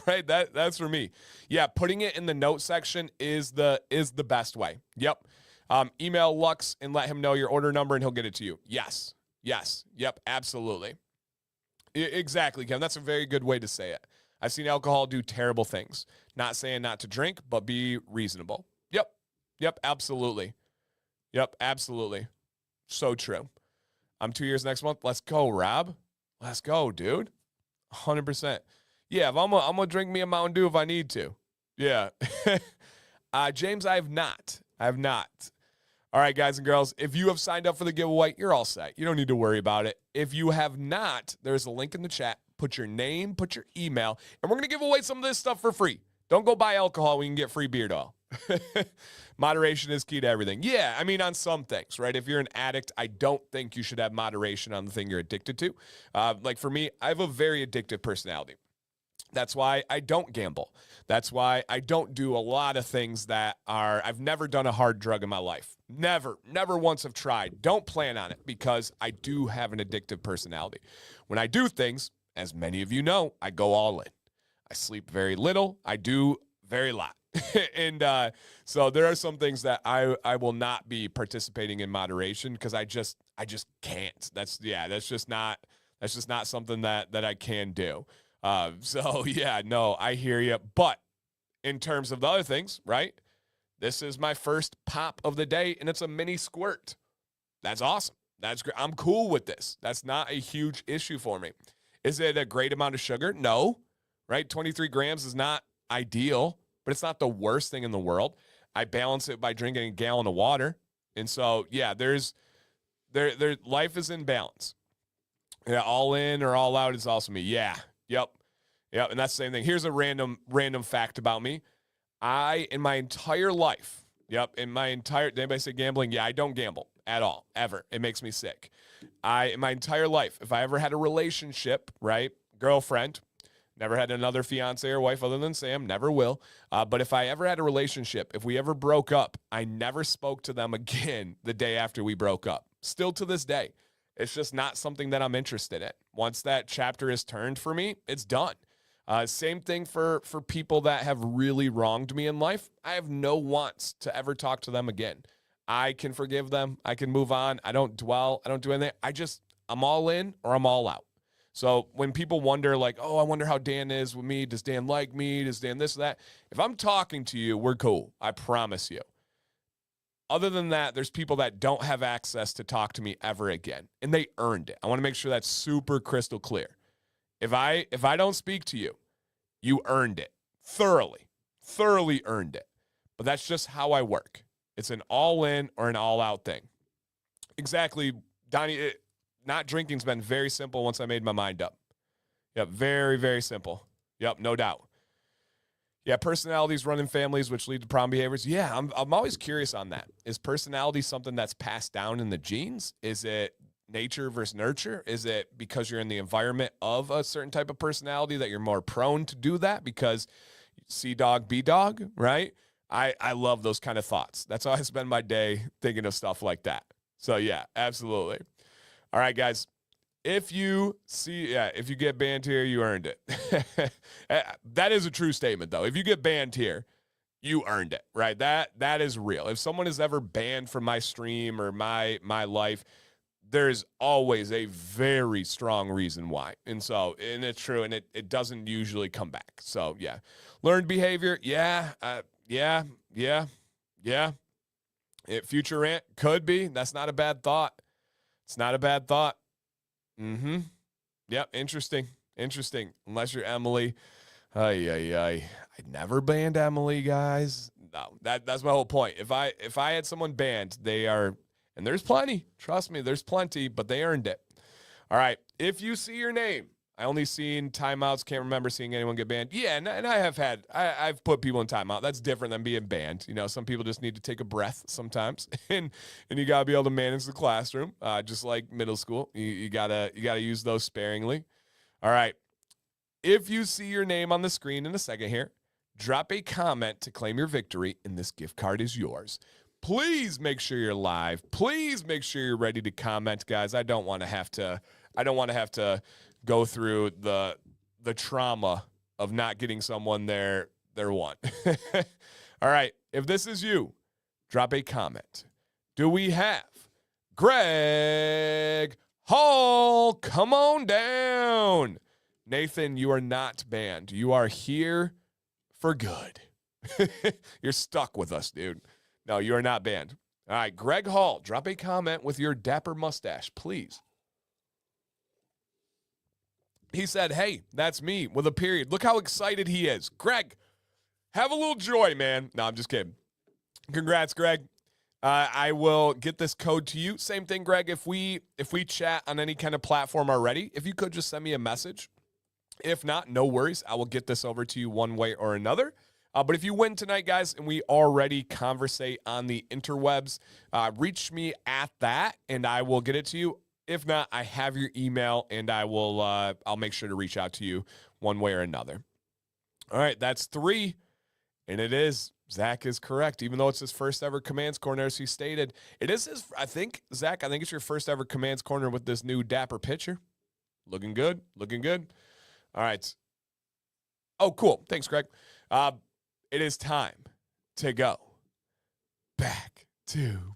Right? That's for me. Yeah, putting it in the note section is the best way. Yep. Email Lux and let him know your order number and he'll get it to you. Yes. Yep, absolutely. Exactly, Kevin. That's a very good way to say it. I've seen alcohol do terrible things. Not saying not to drink, but be reasonable. Yep, absolutely. So true. I'm 2 years next month. Let's go, Rob. Let's go, dude. 100%. Yeah, if I'm gonna drink me a Mountain Dew if I need to. Yeah. James, I have not. All right, guys and girls, if you have signed up for the giveaway, you're all set. You don't need to worry about it. If you have not, there's a link in the chat. Put your name, put your email, and we're going to give away some of this stuff for free. Don't go buy alcohol when you can get free beard oil. Moderation is key to everything. Yeah, I mean, on some things, right? If you're an addict, I don't think you should have moderation on the thing you're addicted to. Like for me, I have a very addictive personality. That's why I don't gamble. That's why I don't do a lot of things that are, I've never done a hard drug in my life. Never once have tried. Don't plan on it because I do have an addictive personality. When I do things, as many of you know, I go all in. I sleep very little. I do very lot. And so there are some things that I will not be participating in moderation because I just can't. That's just not something that I can do. So yeah, no, I hear you. But in terms of the other things, right? This is my first pop of the day, and it's a mini squirt. That's awesome. That's great. I'm cool with this. That's not a huge issue for me. Is it a great amount of sugar? No, right? 23 grams is not ideal, but it's not the worst thing in the world. I balance it by drinking a gallon of water. And so, yeah, life is in balance. Yeah, all in or all out is also me. Yeah. Yep. And that's the same thing. Here's a random fact about me. In my entire life, did anybody say gambling? Yeah, I don't gamble at all, ever. It makes me sick. In my entire life, if I ever had a relationship, right, girlfriend, never had another fiance or wife other than Sam, never will. But if I ever had a relationship, if we ever broke up, I never spoke to them again the day after we broke up. Still to this day. It's just not something that I'm interested in. Once that chapter is turned for me, it's done. Same thing for people that have really wronged me in life. I have no wants to ever talk to them again. I can forgive them. I can move on. I don't dwell. I don't do anything. I'm all in or I'm all out. So when people wonder like, oh, I wonder how Dan is with me. Does Dan like me? Does Dan this or that? If I'm talking to you, we're cool. I promise you. Other than that, there's people that don't have access to talk to me ever again, and they earned it. I want to make sure that's super crystal clear. If I don't speak to you, you earned it. Thoroughly earned it. But that's just how I work. It's an all-in or an all-out thing. Exactly, Donnie, not drinking's been very simple once I made my mind up. Yep, very, very simple. Yep, no doubt. Yeah, personalities run in families, which lead to problem behaviors. Yeah, I'm always curious on that. Is personality something that's passed down in the genes? Is it nature versus nurture? Is it because you're in the environment of a certain type of personality that you're more prone to do that? Because C dog, B dog, right? I love those kind of thoughts. That's how I spend my day thinking of stuff like that. So yeah, absolutely. All right, guys. If you get banned here, you earned it. That is a true statement, though. If you get banned here, you earned it, right? That is real. If someone is ever banned from my stream or my life, there's always a very strong reason why. And it's true, and it doesn't usually come back. So, yeah. Learned behavior, yeah. Future Rant could be. That's not a bad thought. It's not a bad thought. Mm-hmm. Yep, interesting. Unless you're Emily. I never banned Emily, guys. No, that's my whole point. If I had someone banned, they are, and there's plenty. Trust me, there's plenty, but they earned it. All right. If you see your name, I only seen timeouts. Can't remember seeing anyone get banned. Yeah, and I've put people in timeout. That's different than being banned. You know, some people just need to take a breath sometimes, and you gotta be able to manage the classroom, just like middle school. You gotta use those sparingly. All right. If you see your name on the screen in a second here, Drop a comment to claim your victory, and this gift card is yours. Please make sure you're live. Please make sure you're ready to comment, guys. I don't want to have to go through the trauma of not getting someone their one. All right, if this is you, drop a comment. Do we have Greg Hall? Come on down. Nathan, you are not banned. You are here for good. You're stuck with us, dude. No, you are not banned. All right, Greg Hall, drop a comment with your dapper mustache, please. He said, hey, that's me, with a period. Look how excited he is. Greg, have a little joy, man. No, I'm just kidding. Congrats, Greg. I will get this code to you. Same thing, Greg, if we chat on any kind of platform already, if you could just send me a message. If not, no worries. I will get this over to you one way or another. But if you win tonight, guys, and we already conversate on the interwebs, reach me at that, and I will get it to you. If not, I have your email, and I'll make sure to reach out to you one way or another. All right, that's 3, and it is. Zach is correct, even though it's his first ever Commands Corner, as he stated. It is his, Zach, I think it's your first ever Commands Corner with this new dapper picture. Looking good, looking good. All right. Oh, cool. Thanks, Greg. It is time to go back to.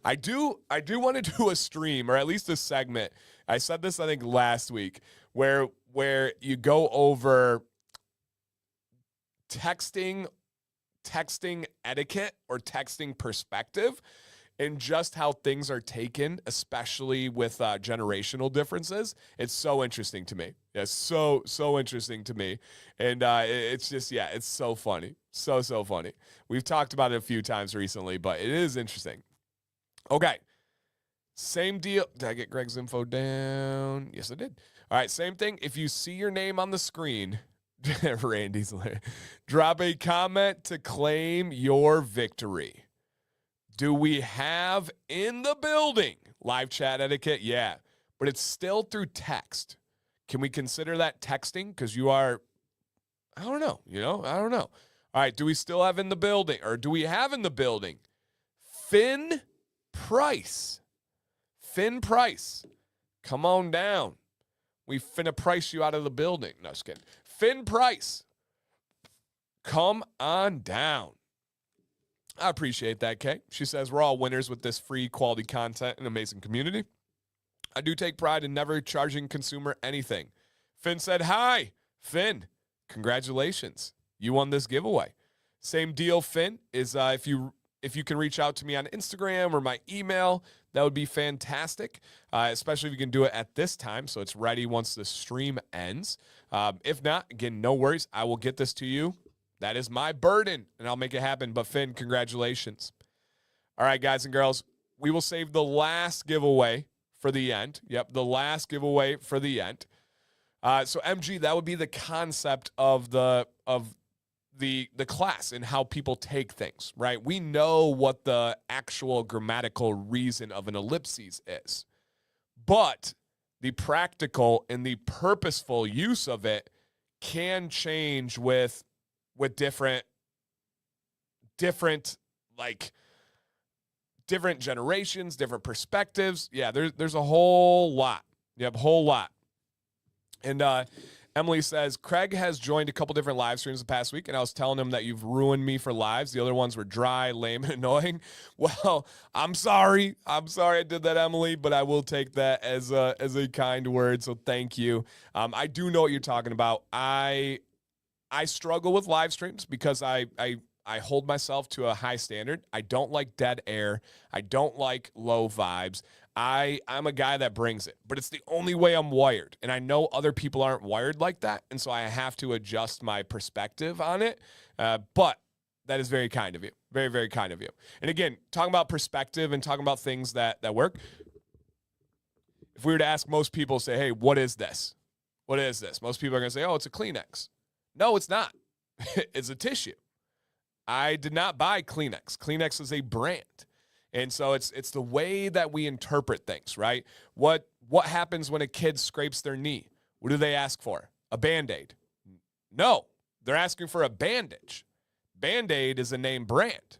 I do want to do a stream, or at least a segment. I said this, I think, last week, where you go over texting etiquette or texting perspective, and just how things are taken, especially with generational differences. It's so interesting to me. Yeah, so interesting to me. And it's just, yeah, it's so funny. So funny. We've talked about it a few times recently, but it is interesting. Okay. Same deal. Did I get Greg's info down? Yes, I did. All right, same thing. If you see your name on the screen, Randy's like, drop a comment to claim your victory. Do we have in the building live chat etiquette? Yeah, but it's still through text. Can we consider that texting? Because you are, I don't know. All right, do we still have in the building, or do we have in the building Finn Price? Finn Price, come on down. We finna price you out of the building. No, just kidding. Finn Price, come on down. I appreciate that, Kay. She says, we're all winners with this free quality content and amazing community. I do take pride in never charging consumer anything. Finn said, hi. Finn, congratulations. You won this giveaway. Same deal, Finn, is if you can reach out to me on Instagram or my email, that would be fantastic, especially if you can do it at this time so it's ready once the stream ends. If not, again, no worries. I will get this to you. That is my burden, and I'll make it happen. But, Finn, congratulations. All right, guys and girls, we will save the last giveaway for the end. Yep, the last giveaway for the end. So, MG, that would be the concept of the class and how people take things, right? We know what the actual grammatical reason of an ellipses is. But the practical and the purposeful use of it can change with different generations, different perspectives. Yeah, there's a whole lot. Yep, whole lot. And Emily says, Craig has joined a couple different live streams the past week, and I was telling him that you've ruined me for lives. The other ones were dry, lame, and annoying. Well, I'm sorry. I did that, Emily, but I will take that as a kind word, so thank you. I do know what you're talking about. I struggle with live streams because I hold myself to a high standard. I don't like dead air. I don't like low vibes. I'm a guy that brings it, but it's the only way I'm wired. And I know other people aren't wired like that, and so I have to adjust my perspective on it. But that is very kind of you. Very, very kind of you. And again, talking about perspective and talking about things that work, if we were to ask most people, say, hey, what is this? What is this? Most people are going to say, oh, it's a Kleenex. No, it's not. It's a tissue. I did not buy Kleenex. Kleenex is a brand. And so it's the way that we interpret things, right? What happens when a kid scrapes their knee? What do they ask for? A Band-Aid. No, they're asking for a bandage. Band-Aid is a name brand.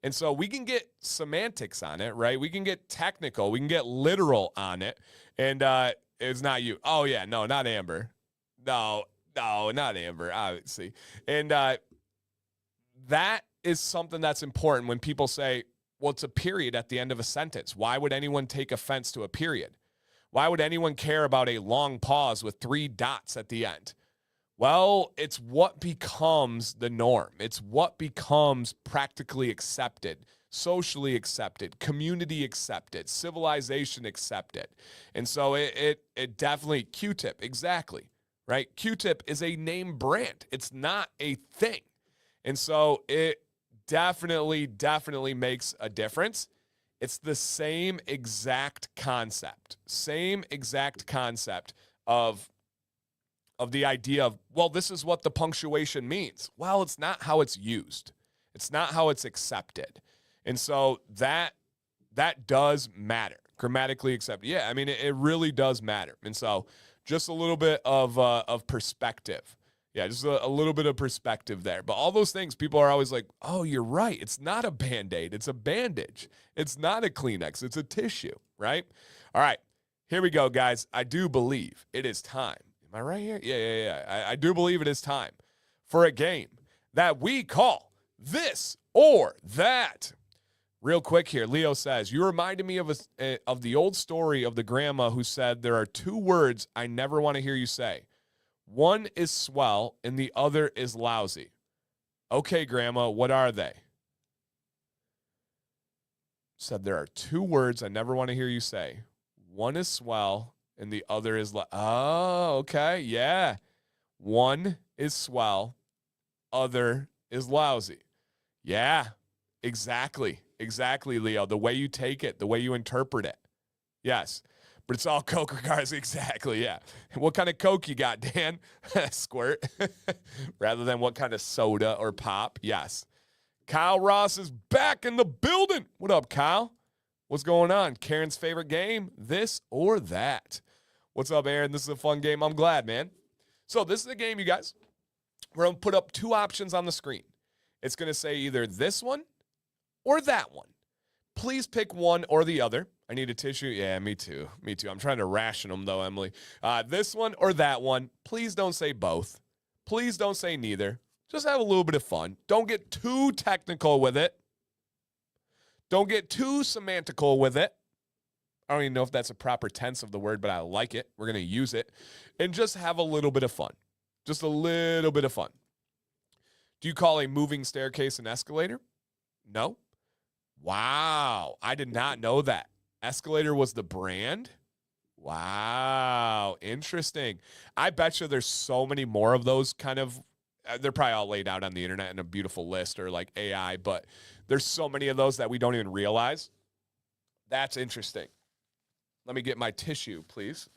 And so we can get semantics on it, right? We can get technical. We can get literal on it. And it's not you. Oh, yeah, no, not Amber. No, not Amber, obviously. And that is something that's important when people say, well, it's a period at the end of a sentence. Why would anyone take offense to a period? Why would anyone care about a long pause with 3 dots at the end? Well, it's what becomes the norm. It's what becomes practically accepted, socially accepted, community accepted, civilization accepted. And so it definitely, Q-tip, exactly, right? Q-tip is a name brand. It's not a thing. And so it definitely makes a difference. It's the same exact concept of the idea of, well, this is what the punctuation means. Well, it's not how it's used. It's not how it's accepted. And so that does matter. Grammatically accepted. Yeah, I mean, it really does matter. And so just a little bit of perspective. Yeah, just a little bit of perspective there. But all those things, people are always like, oh, you're right. It's not a Band-Aid. It's a bandage. It's not a Kleenex. It's a tissue, right? All right, here we go, guys. I do believe it is time. Am I right here? Yeah. I do believe it is time for a game that we call This or That. Real quick here, Leo says, you reminded me of the old story of the grandma who said, there are 2 words I never want to hear you say. One is swell and the other is lousy. Okay, Grandma, what are they? Said there are 2 words I never want to hear you say. One is swell and the other is oh, okay, yeah. One is swell, other is lousy. Yeah, exactly, Leo. The way you take it, the way you interpret it. Yes. But it's all Coke regardless. Exactly, yeah. What kind of Coke you got, Dan? Squirt. Rather than what kind of soda or pop. Yes. Kyle Ross is back in the building. What up, Kyle? What's going on? Karen's favorite game, This or That. What's up, Aaron? This is a fun game. I'm glad, man. So this is a game, you guys. We're going to put up 2 options on the screen. It's going to say either this one or that one. Please pick one or the other. I need a tissue. Yeah, me too. I'm trying to ration them, though, Emily. This one or that one. Please don't say both. Please don't say neither. Just have a little bit of fun. Don't get too technical with it. Don't get too semantical with it. I don't even know if that's a proper tense of the word, but I like it. We're going to use it. And just have a little bit of fun. Just a little bit of fun. Do you call a moving staircase an escalator? No. Wow. I did not know that. Escalator was the brand? Wow. Interesting. I bet you there's so many more of those kind of, they're probably all laid out on the internet in a beautiful list or like AI, but there's so many of those that we don't even realize. That's interesting. Let me get my tissue, please.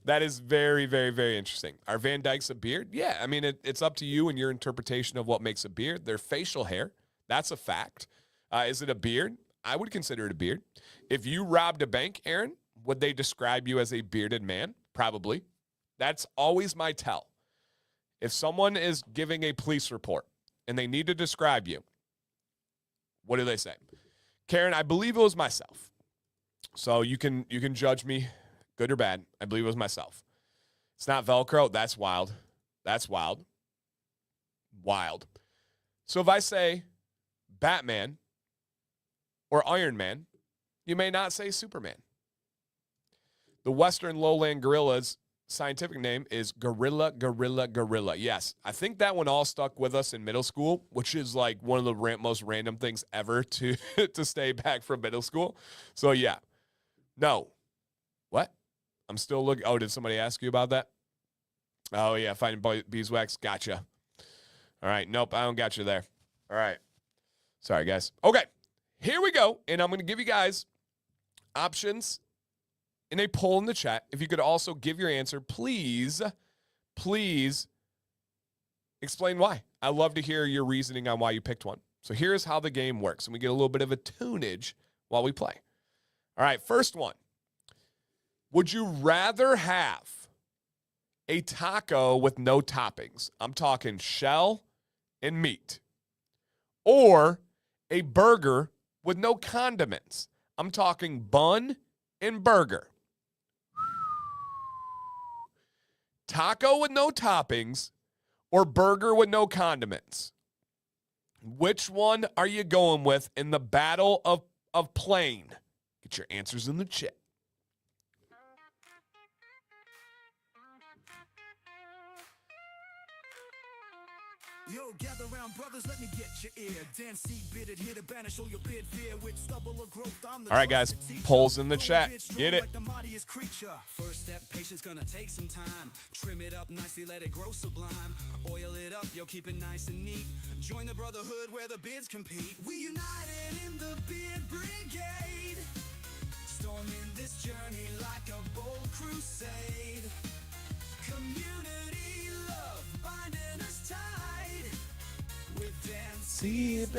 That is very, very, very interesting. Are Van Dykes a beard? Yeah, I mean, it's up to you and your interpretation of what makes a beard. Their facial hair, that's a fact. Is it a beard? I would consider it a beard. If you robbed a bank, Aaron, would they describe you as a bearded man? Probably. That's always my tell. If someone is giving a police report and they need to describe you, what do they say? Karen, I believe it was myself. So you can judge me, good or bad. I believe it was myself. It's not Velcro. That's wild. That's wild. Wild. So if I say Batman or Iron Man, you may not say Superman. The Western lowland gorilla's scientific name is gorilla. Yes, I think that one all stuck with us in middle school, which is like one of the most random things ever to stay back from middle school. So yeah. No. What? I'm still looking. Oh, did somebody ask you about that? Oh, yeah, finding beeswax. Gotcha. All right. Nope, I don't got you there. All right. Sorry, guys. Okay, here we go. And I'm going to give you guys options in a poll in the chat. If you could also give your answer, please explain why. I'd love to hear your reasoning on why you picked one. So here's how the game works. And we get a little bit of a tunage while we play. All right, first one. Would you rather have a taco with no toppings. I'm talking shell and meat. Or a burger with no condiments. I'm talking bun and burger. Taco with no toppings or burger with no condiments. Which one are you going with in the battle of plain? Get your answers in the chat. Yo, gather round, brothers, let me get your ear. Dan C. Bidded, here to banish all your bid fear with stubble or growth. I'm the All right, guys, polls in the chat. Get it. Like the mightiest creature. First step, patience gonna take some time. Trim it up nicely, let it grow sublime. Oil it up, yo, keep it nice and neat. Join the brotherhood where the bids compete. We united in the bid brigade. Storming this journey like a bold crusade. Community love binding us tight. With See it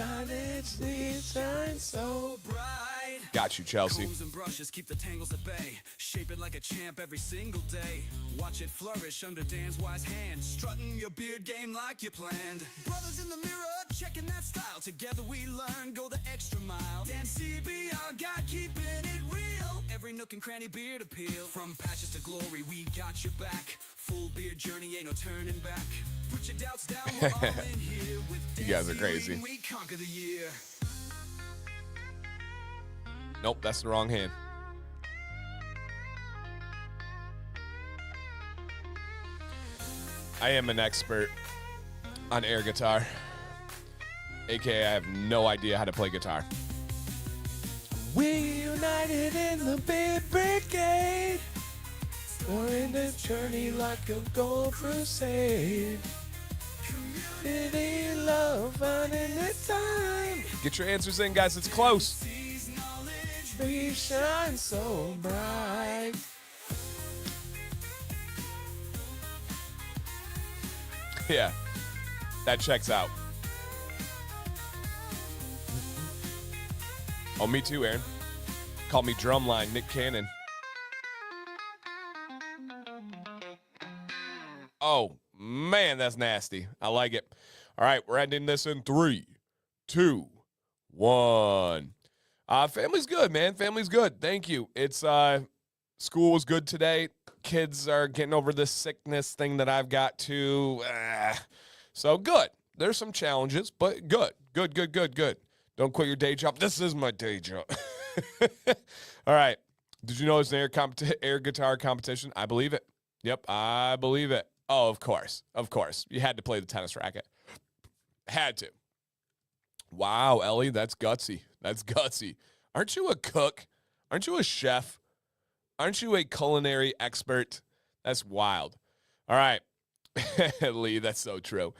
shine so bright. Got you, Chelsea. Combs and brushes keep the tangles at bay. Shape it like a champ every single day. Watch it flourish under Dan's wise hand. Strutting your beard game like you planned. Brothers in the mirror, checking that style. Together we learn, go the extra mile. Dan CB, our guy, keeping it real. Every nook and cranny beard appeal. From patches to glory, we got your back. Full beard journey, ain't no turning back. Put your doubts down, we're all in here. With You guys are crazy. we conquer the year. Nope, that's the wrong hand. I am an expert on air guitar. AKA, I have no idea how to play guitar. We united in the big brigade. We're in this journey like a gold crusade. Community love finding the time. Get your answers in, guys. It's close. We shine so bright. Yeah, that checks out. Oh, me too, Aaron. Call me Drumline Nick Cannon. Oh, man, that's nasty. I like it. All right, we're ending this in 3, 2, 1. Family's good, man. Family's good. Thank you. It's school was good today. Kids are getting over this sickness thing that I've got too. So good. There's some challenges, but good. Good. Don't quit your day job. This is my day job. All right. Did you know it's an air guitar competition? I believe it. Yep, I believe it. Oh, of course. You had to play the tennis racket. Had to. Wow, Ellie, that's gutsy. Aren't you a cook? Aren't you a chef? Aren't you a culinary expert? That's wild. All right. Lee, that's so true.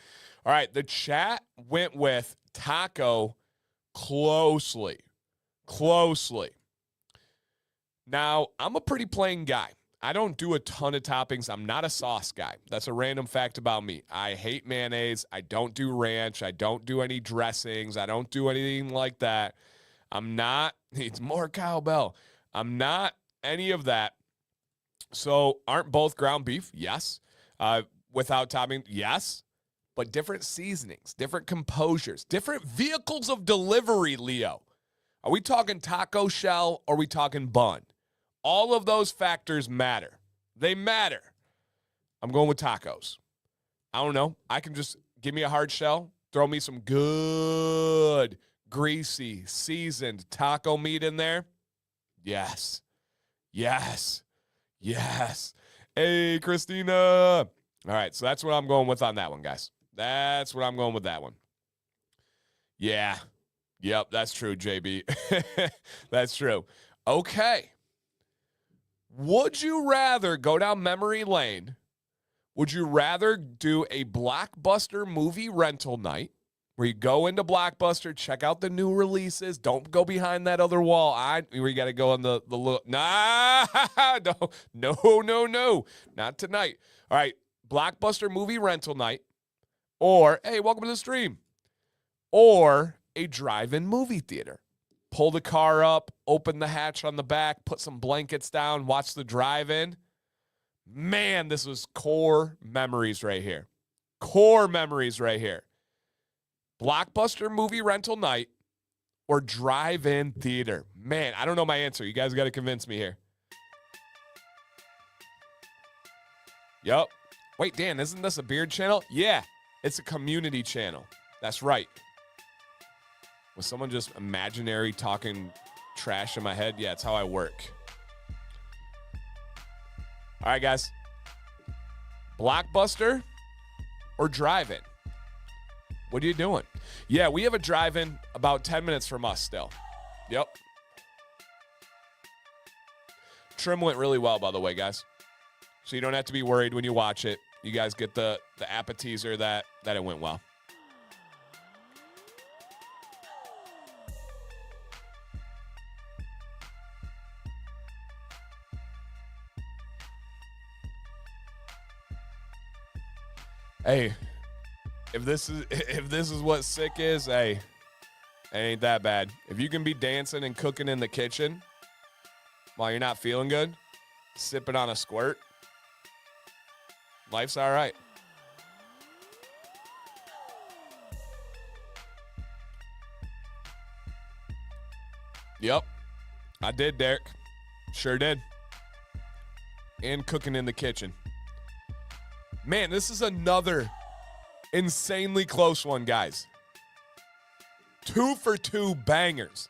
All right, the chat went with taco closely. Now, I'm a pretty plain guy. I don't do a ton of toppings. I'm not a sauce guy. That's a random fact about me. I hate mayonnaise. I don't do ranch. I don't do any dressings. I don't do anything like that. It's more cowbell. I'm not any of that. So aren't both ground beef? Yes. Without topping? Yes. But different seasonings, different composures, different vehicles of delivery, Leo. Are we talking taco shell or are we talking bun? All of those factors matter. They matter. I'm going with tacos. I don't know. I can just give me a hard shell, throw me some good, greasy, seasoned taco meat in there. Yes. Hey, Christina. All right, so that's what I'm going with on that one, guys. That's what I'm going with that one. Yeah. Yep, that's true, JB. That's true. Okay. Would you rather go down memory lane? Would you rather do a Blockbuster movie rental night where you go into Blockbuster, check out the new releases, don't go behind that other wall. We got to go on the look. Nah, no, not tonight. All right, Blockbuster movie rental night, or, hey, welcome to the stream, or a drive-in movie theater. Pull the car up, open the hatch on the back, put some blankets down, watch the drive-in. Man, this was core memories right here. Core memories right here. Blockbuster movie rental night or drive-in theater. Man, I don't know my answer. You guys got to convince me here. Yep. Wait, Dan, isn't this a beard channel? Yeah, it's a community channel. That's right. Was someone just imaginary talking trash in my head? Yeah, it's how I work. All right, guys. Blockbuster or drive-in? What are you doing? Yeah, we have a drive-in about 10 minutes from us still. Yep. Trim went really well, by the way, guys. So you don't have to be worried when you watch it. You guys get the appetizer that it went well. Hey, if this is what sick is, hey, it ain't that bad. If you can be dancing and cooking in the kitchen while you're not feeling good, sipping on a squirt, life's all right. Yep, I did, Derek. Sure did. And cooking in the kitchen. Man, this is another insanely close one, guys. 2 for 2 bangers.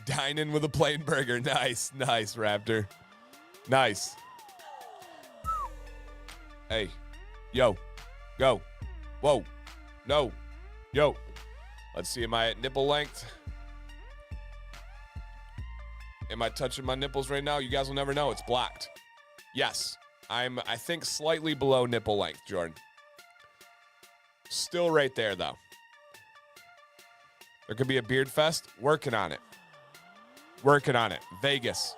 Dining with a plain burger. Nice, Raptor. Nice. Hey, yo, go. Whoa, no, yo. Let's see, am I at nipple length? Am I touching my nipples right now? You guys will never know. It's blocked. Yes, I think, slightly below nipple length, Jordan. Still right there, though. There could be a beard fest. Working on it. Vegas.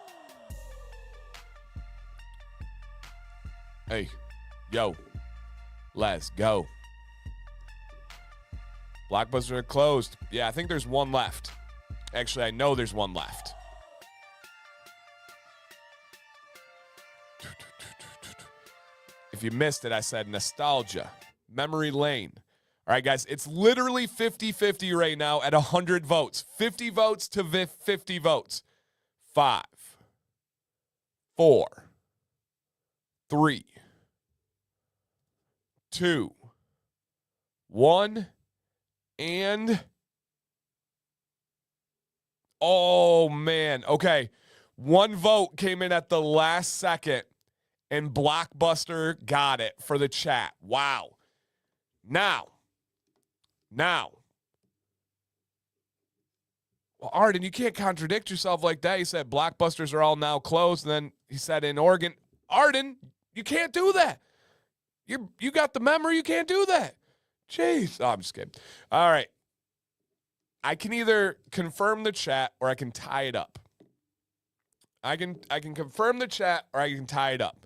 Hey, yo, let's go. Blockbuster are closed. Yeah, I think there's one left. Actually, I know there's one left. If you missed it, I said nostalgia, memory lane. All right, guys, it's literally 50-50 right now at 100 votes. 50 votes to 50 votes. 5, 4, 3, 2, 1, and oh, man. Okay, one vote came in at the last second. And Blockbuster got it for the chat. Wow. Now. Well, Arden, you can't contradict yourself like that. He said Blockbusters are all now closed. And then he said in Oregon, Arden, you can't do that. You got the memory. You can't do that. Jeez. Oh, I'm just kidding. All right. I can either confirm the chat or I can tie it up. I can confirm the chat or I can tie it up.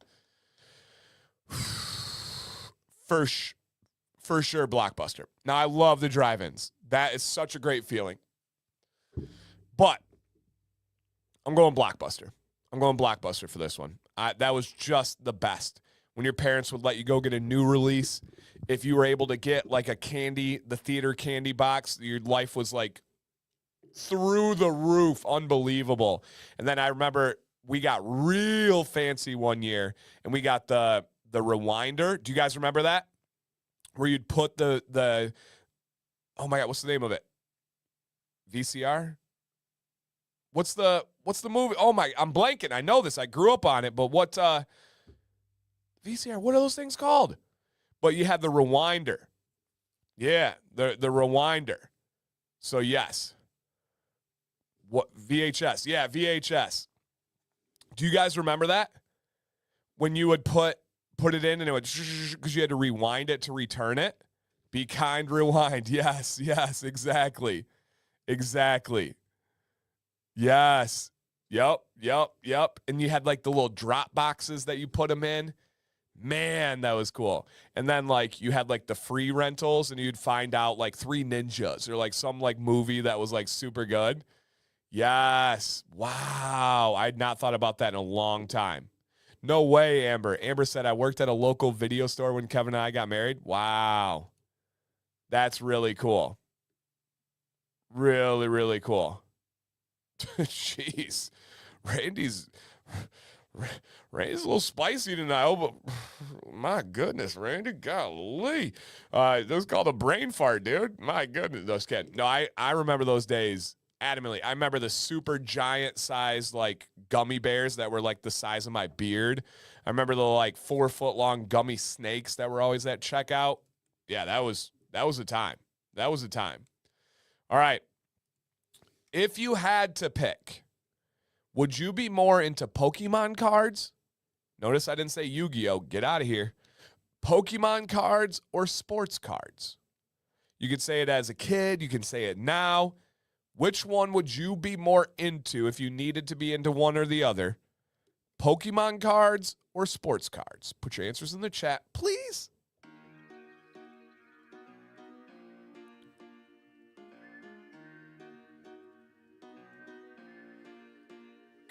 For sure, Blockbuster. Now, I love the drive-ins. That is such a great feeling. But I'm going Blockbuster. I'm going Blockbuster for this one. That was just the best. When your parents would let you go get a new release, if you were able to get like the theater candy box, your life was like through the roof, unbelievable. And then I remember we got real fancy one year, and we got the rewinder. Do you guys remember that? Where you'd put the oh my God, what's the name of it? VCR? What's the movie? Oh my, I'm blanking. I know this. I grew up on it, but what VCR, what are those things called? But you had the rewinder. Yeah, the rewinder. So yes. What VHS? Yeah, VHS. Do you guys remember that? When you would put it in and it would, because you had to rewind it to return it. Be kind, rewind. Yes, exactly. Yes. Yep. And you had like the little drop boxes that you put them in. Man, that was cool. And then like you had like the free rentals and you'd find out like Three Ninjas or like some like movie that was like super good. Yes. Wow. I had not thought about that in a long time. No way, Amber. Amber said, I worked at a local video store when Kevin and I got married. Wow. That's really cool. Really, really cool. Jeez. Randy's Randy's a little spicy tonight, but my goodness, Randy, golly. This is called a brain fart, dude. My goodness. Those kids. No, I remember those days adamantly. I remember the super giant sized like gummy bears that were like the size of my beard. I remember the like 4-foot long gummy snakes that were always at checkout. Yeah, that was a time. That was a time. All right. If you had to pick, would you be more into Pokemon cards? Notice I didn't say Yu-Gi-Oh! Get out of here. Pokemon cards or sports cards? You could say it as a kid. You can say it now. Which one would you be more into if you needed to be into one or the other? Pokemon cards or sports cards? Put your answers in the chat, please.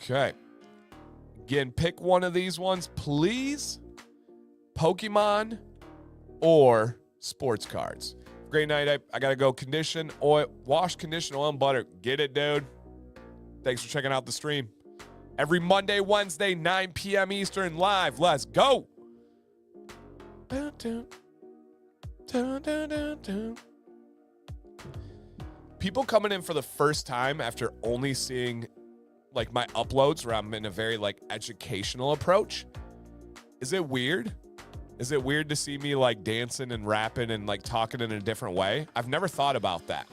Okay. Again, pick one of these ones, please. Pokemon or sports cards. Great night. I got to go condition, oil, wash, condition, oil, and butter. Get it, dude. Thanks for checking out the stream. Every Monday, Wednesday, 9 p.m. Eastern, live. Let's go. Dun, dun. Dun, dun, dun, dun. People coming in for the first time after only seeing like my uploads where I'm in a very like educational approach. Is it weird? Is it weird to see me like dancing and rapping and like talking in a different way? I've never thought about that.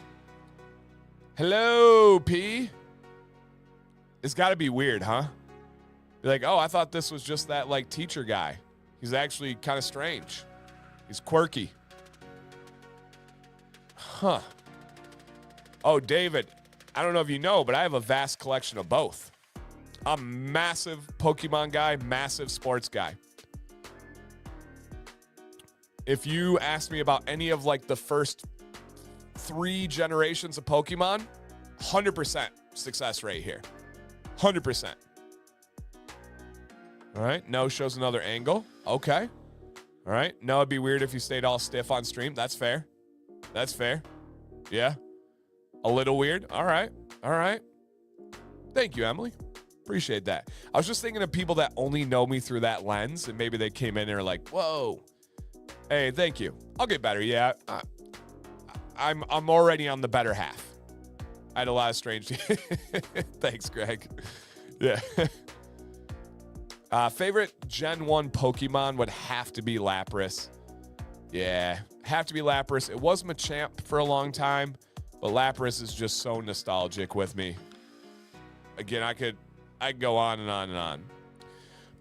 Hello, P. It's got to be weird, huh? Be like, oh, I thought this was just that like teacher guy. He's actually kind of strange. He's quirky. Huh. Oh, David, I don't know if you know, but I have a vast collection of both. I'm a massive Pokemon guy, massive sports guy. If you ask me about any of like the first 3 generations of Pokemon, 100% success rate here. 100%. All right. No shows another angle. Okay. All right. No, it'd be weird if you stayed all stiff on stream. That's fair. That's fair. Yeah. A little weird. All right. All right. Thank you, Emily. Appreciate that. I was just thinking of people that only know me through that lens, and maybe they came in and are like, whoa. Hey, thank you. I'll get better. Yeah. I'm already on the better half. I had a lot of strange. Thanks, Greg. Yeah. Favorite Gen 1 Pokemon would have to be Lapras. Yeah. Have to be Lapras. It was Machamp for a long time, but Lapras is just so nostalgic with me. Again, I could go on and on and on.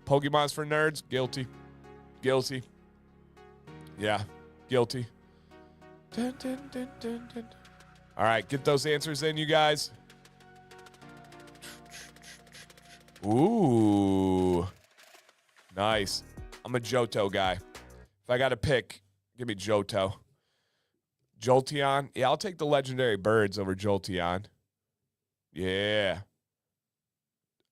Pokemon's for nerds? Guilty. Guilty. Yeah, guilty. Dun, dun, dun, dun, dun. All right, get those answers in, you guys. Ooh. Nice. I'm a Johto guy. If I got to pick, give me Johto. Jolteon. Yeah, I'll take the legendary birds over Jolteon. Yeah.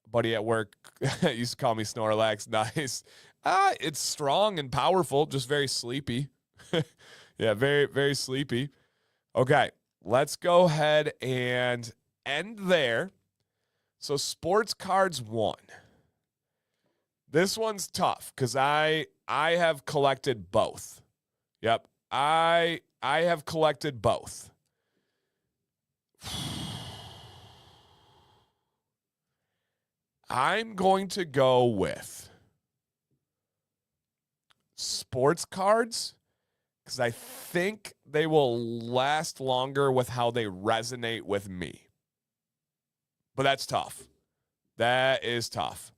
Buddy at work used to call me Snorlax. Nice. It's strong and powerful, just very sleepy. Yeah, very, very sleepy. Okay, let's go ahead and end there. So sports cards 1. This one's tough because I have collected both. Yep, I have collected both. I'm going to go with sports cards because I think they will last longer with how they resonate with me. But that's tough. That is tough.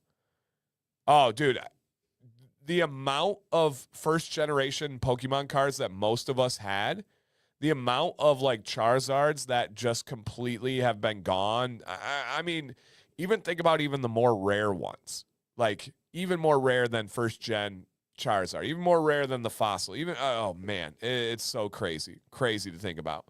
Oh, dude, the amount of first generation Pokemon cards that most of us had, the amount of like Charizards that just completely have been gone. I mean, even think about even the more rare ones, like even more rare than first gen Charizard, even more rare than the fossil. Even, oh man, it's so crazy to think about.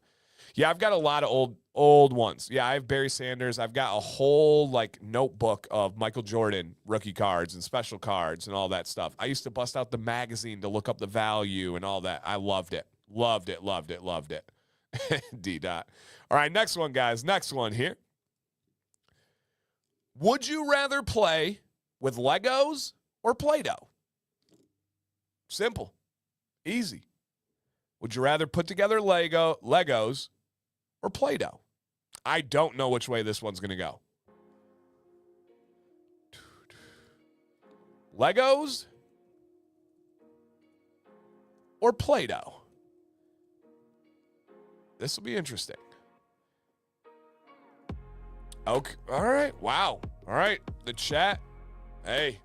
Yeah, I've got a lot of old ones. Yeah, I have Barry Sanders. I've got a whole like notebook of Michael Jordan rookie cards and special cards and all that stuff. I used to bust out the magazine to look up the value and all that. I loved it. Loved it, loved it, loved it. D dot. All right, next one, guys. Next one here. Would you rather play with Legos or Play-Doh? Simple. Easy. Would you rather put together Legos or Play-Doh? I don't know which way this one's going to go. Legos or Play-Doh? This will be interesting. Okay. All right. Wow. All right. The chat. Hey,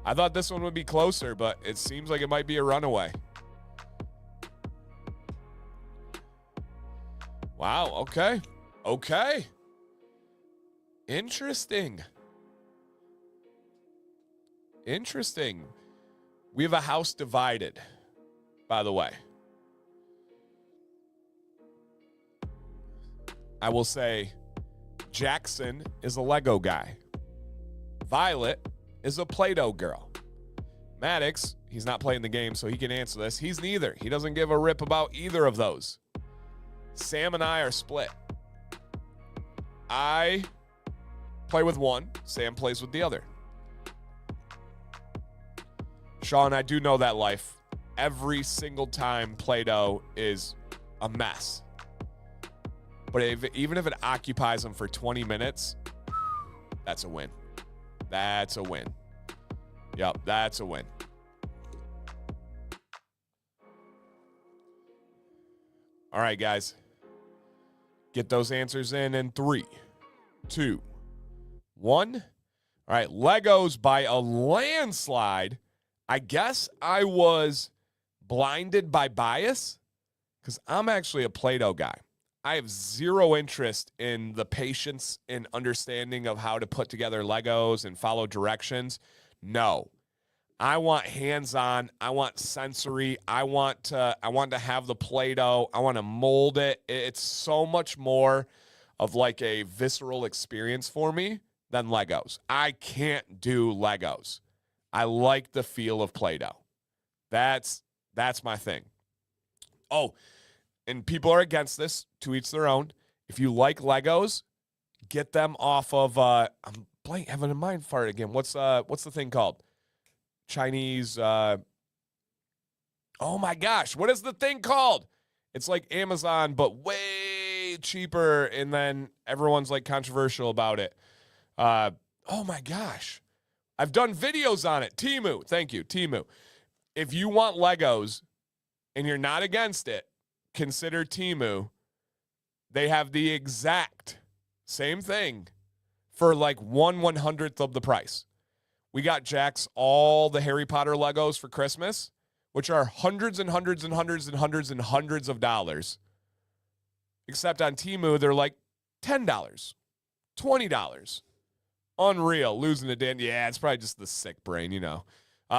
I thought this one would be closer, but it seems like it might be a runaway. Wow. Okay. Okay. Interesting. Interesting. We have a house divided, by the way. I will say Jackson is a Lego guy. Violet is a Play-Doh girl. Maddox, he's not playing the game, so he can answer this. He's neither. He doesn't give a rip about either of those. Sam and I are split. I play with one. Sam plays with the other. Sean, I do know that life. Every single time Play-Doh is a mess. But even if it occupies them for 20 minutes, that's a win. That's a win. Yep, that's a win. All right, guys. Get those answers in 3, 2, 1. All right, Legos by a landslide. I guess I was blinded by bias because I'm actually a Play-Doh guy. I have zero interest in the patience and understanding of how to put together Legos and follow directions. No. I want hands-on. I want sensory. I want to have the Play-Doh. I want to mold it. It's so much more of like a visceral experience for me than Legos. I can't do Legos. I like the feel of Play-Doh. That's my thing. Oh, and people are against this, to each their own. If you like Legos, get them off of I'm having a mind fart again. What's the thing called? Chinese oh my gosh, what is the thing called? It's like Amazon, but way cheaper, and then everyone's like controversial about it. Oh my gosh. I've done videos on it. Temu. Thank you, Temu. If you want Legos and you're not against it, consider Temu. They have the exact same thing for like 1/100th of the price. We got Jax all the Harry Potter Legos for Christmas, which are hundreds and hundreds and hundreds and hundreds and hundreds of dollars. Except on Temu, they're like $10, $20. Unreal. Losing to Dan. Yeah, it's probably just the sick brain, you know.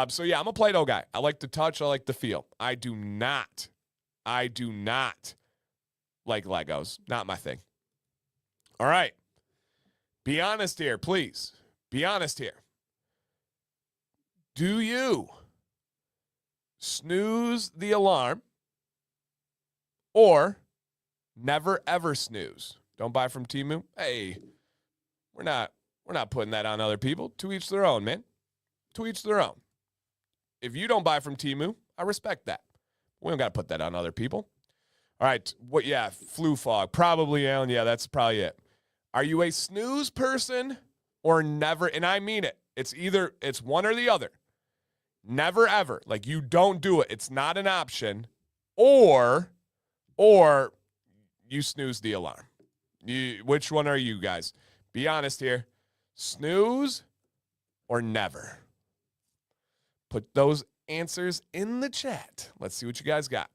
So yeah, I'm a Play-Doh guy. I like the touch. I like the feel. I do not like Legos. Not my thing. All right. Be honest here, please. Be honest here. Do you snooze the alarm or never ever snooze? Don't buy from Temu. Hey, we're not putting that on other people. To each their own, man. To each their own. If you don't buy from Temu, I respect that. We don't got to put that on other people. All right. What? Yeah, flu fog. Probably, Alan. Yeah, that's probably it. Are you a snooze person or never? And I mean it. It's one or the other. Never, ever. Like, you don't do it. It's not an option. Or you snooze the alarm. Which one are you guys? Be honest here. Snooze or never? Put those answers in the chat. Let's see what you guys got.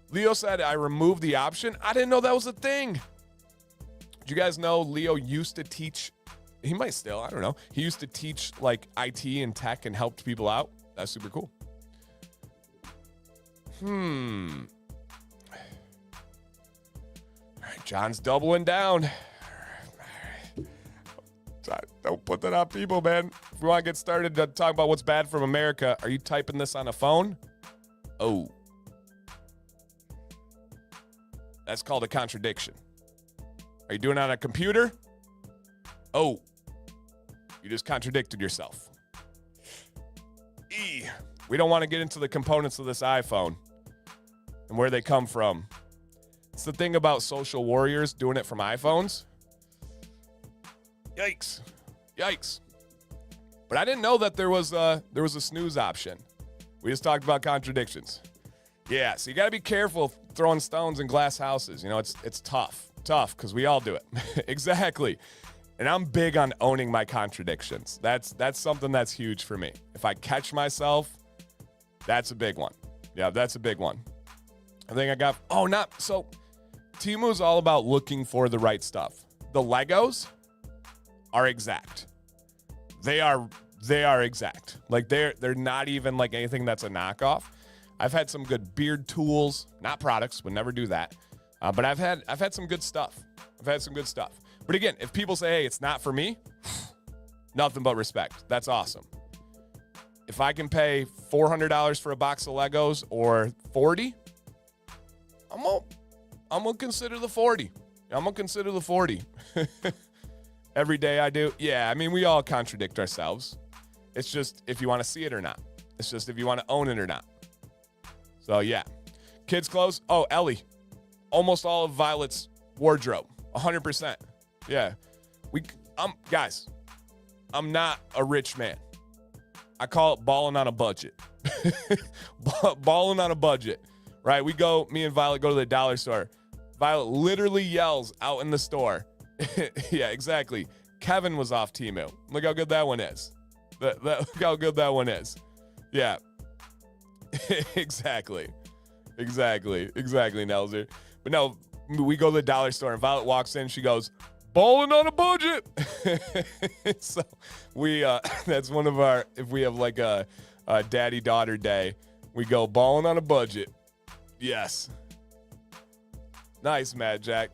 Leo said, I removed the option. I didn't know that was a thing. Did you guys know Leo used to teach? He might still. I don't know. He used to teach like IT and tech and helped people out. That's super cool. John's doubling down. Don't put that on people, man. If we want to get started to talk about what's bad from America, are you typing this on a phone? Oh. That's called a contradiction. Are you doing it on a computer? Oh. You just contradicted yourself. E. We don't want to get into the components of this iPhone and where they come from. It's the thing about social warriors doing it from iPhones. Yikes. Yikes. But I didn't know that there was a snooze option. We just talked about contradictions. Yeah, so you got to be careful throwing stones in glass houses. You know, it's tough because we all do it. Exactly. And I'm big on owning my contradictions. That's something that's huge for me. If I catch myself, that's a big one. Yeah, that's a big one. I think I got, so Temu's all about looking for the right stuff. The Legos are exact. They are exact. Like they're not even like anything that's a knockoff. I've had some good beard tools, not products, would never do that. But I've had some good stuff. But again, if people say, hey, it's not for me, nothing but respect. That's awesome. If I can pay $400 for a box of Legos or 40, I'm gonna consider the 40. I'm gonna consider the 40. Every day I do. Yeah, I mean, we all contradict ourselves. It's just if you want to see it or not. It's just if you want to own it or not. So, yeah. Kids' clothes. Oh, Ellie. Almost all of Violet's wardrobe. 100%. Yeah. Guys, I'm not a rich man. I call it balling on a budget. Balling on a budget. Right? Me and Violet go to the dollar store. Violet literally yells out in the store. Yeah, exactly. Kevin was off Temu. Look how good that one is. Look how good that one is. Yeah. Exactly, Nelzer. But no, we go to the dollar store and Violet walks in. She goes, balling on a budget. So that's one of our, if we have like a daddy-daughter day, we go balling on a budget. Yes. Nice, Mad Jack.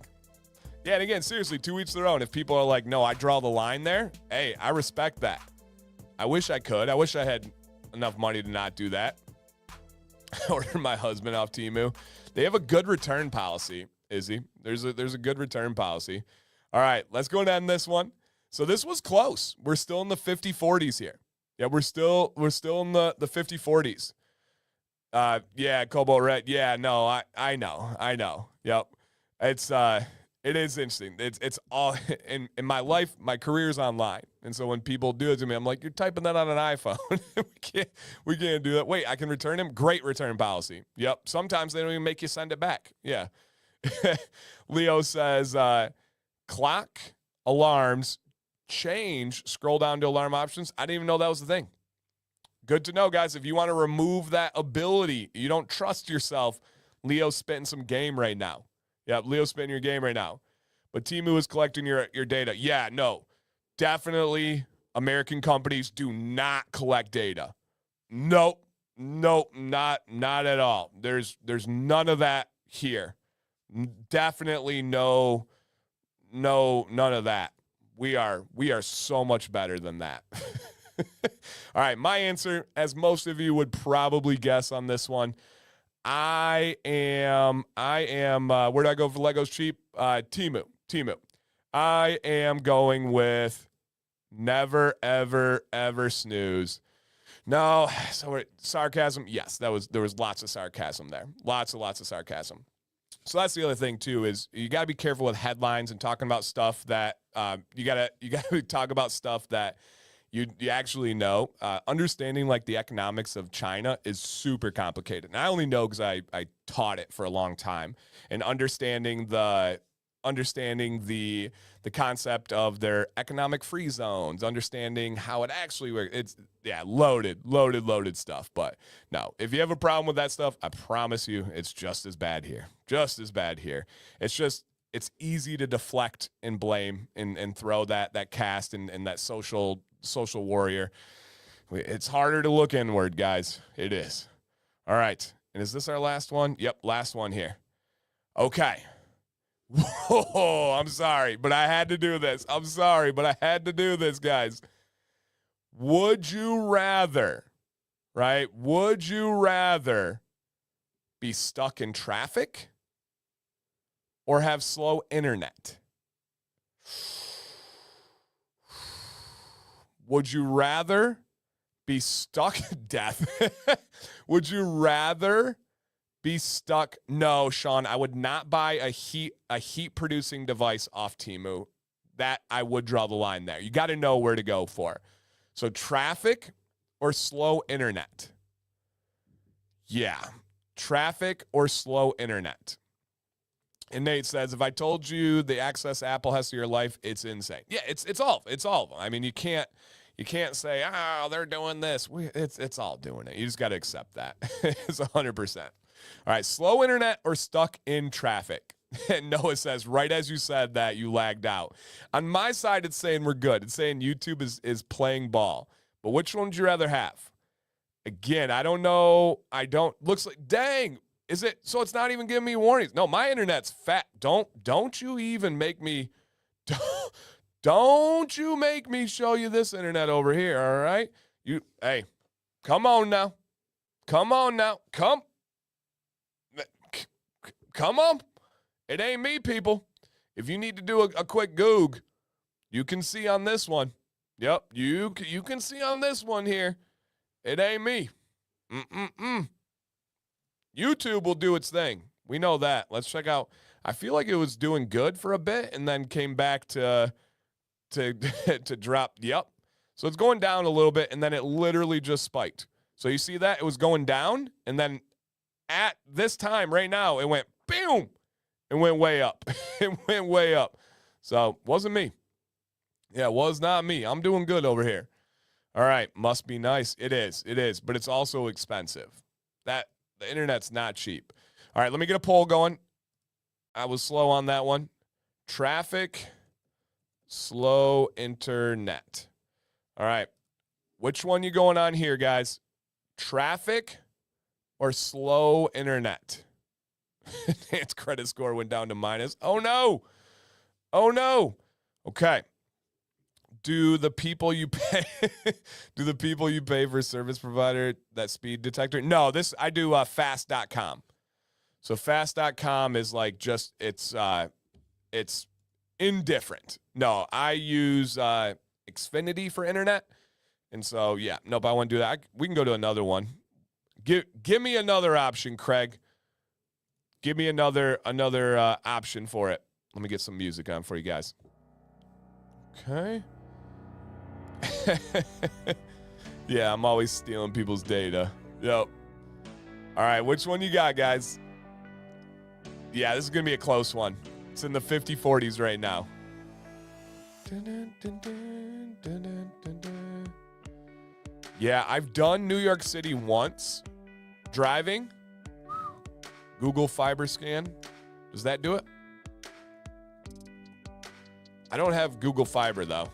Yeah, and again, seriously, to each their own. If people are like, no, I draw the line there, hey, I respect that. I wish I could. I wish I had enough money to not do that. Order my husband off Temu. They have a good return policy, Izzy. There's a good return policy. All right, let's go down this one. So this was close. We're still in the 50-40s here. Yeah, we're still in the 50-40s. Yeah, Cobalt Red. Yeah, no, I know. Yep. It is interesting. It's all in my life. My career's online, and so when people do it to me, I'm like, "You're typing that on an iPhone. we can't do that." Wait, I can return him. Great return policy. Yep. Sometimes they don't even make you send it back. Yeah. Leo says, "Clock, alarms, change. Scroll down to alarm options. I didn't even know that was the thing. Good to know, guys. If you want to remove that ability, you don't trust yourself. Leo's spitting some game right now. Yeah, Leo's spitting your game right now. But Temu is collecting your data. Yeah, no. Definitely American companies do not collect data. Nope, not at all. There's none of that here. Definitely none of that. We are so much better than that. All right, my answer, as most of you would probably guess on this one, I am, where do I go for Legos cheap? Temu. I am going with never, ever snooze. No, so sarcasm. Yes, there was lots of sarcasm there. Lots of sarcasm. So that's the other thing too, is you got to be careful with headlines and talking about stuff that you got to talk about stuff that you actually know. Understanding like the economics of China is super complicated. And I only know because I taught it for a long time, and understanding the concept of their economic free zones, understanding how it actually works. It's loaded stuff. But no, if you have a problem with that stuff, I promise you it's just as bad here. It's easy to deflect and blame and throw that cast and that social warrior. It's harder to look inward, guys. It is. All right. And is this our last one? Yep, last one here. Okay. Whoa, I'm sorry, but I had to do this. I'm sorry, but I had to do this, guys. Would you rather, right? Would you rather be stuck in traffic or have slow internet? Would you rather be stuck death? Would you rather be stuck? No, Sean, I would not buy a heat producing device off Temu. That I would draw the line there. You got to know where to go for. So traffic or slow internet? Yeah, traffic or slow internet. And Nate says, if I told you the access Apple has to your life, it's insane. Yeah, it's all of them. I mean, you can't say, oh, they're doing this. It's all doing it. You just got to accept that. It's 100%. All right, slow internet or stuck in traffic? And Noah says, right as you said that, you lagged out. On my side, it's saying we're good. It's saying YouTube is playing ball. But which one would you rather have? Again, I don't know. Looks like, dang. Is it, so it's not even giving me warnings? No, my internet's fat. Don't you even make me, don't you make me show you this internet over here, all right? Hey, come on now. Come on. It ain't me, people. If you need to do a quick Goog, you can see on this one. Yep, you can see on this one here. It ain't me. YouTube will do its thing. We know that. Let's check out. I feel like it was doing good for a bit and then came back to drop. Yep. So it's going down a little bit and then it literally just spiked. So you see that? It was going down and then at this time right now, it went boom. It went way up. It went way up. So wasn't me. Yeah, it was not me. I'm doing good over here. All right. Must be nice. It is. But it's also expensive. The internet's not cheap. All right, let me get a poll going. I was slow on that one. Traffic, slow internet. All right. Which one you going on here, guys? Traffic or slow internet? Its credit score went down to minus. Oh, no. Okay. Do the people you pay for service provider that speed detector? No, I do fast.com. So fast.com is like just it's indifferent. No, I use Xfinity for internet. And so yeah, nope, I want to do that. We can go to another one. Give me another option, Craig. Give me another option for it. Let me get some music on for you guys. Okay. Yeah, I'm always stealing people's data. Yep. All right, which one you got, guys? Yeah, this is going to be a close one. It's in the 50-40s right now. Yeah, I've done New York City once. Driving. Google Fiber Scan. Does that do it? I don't have Google Fiber, though.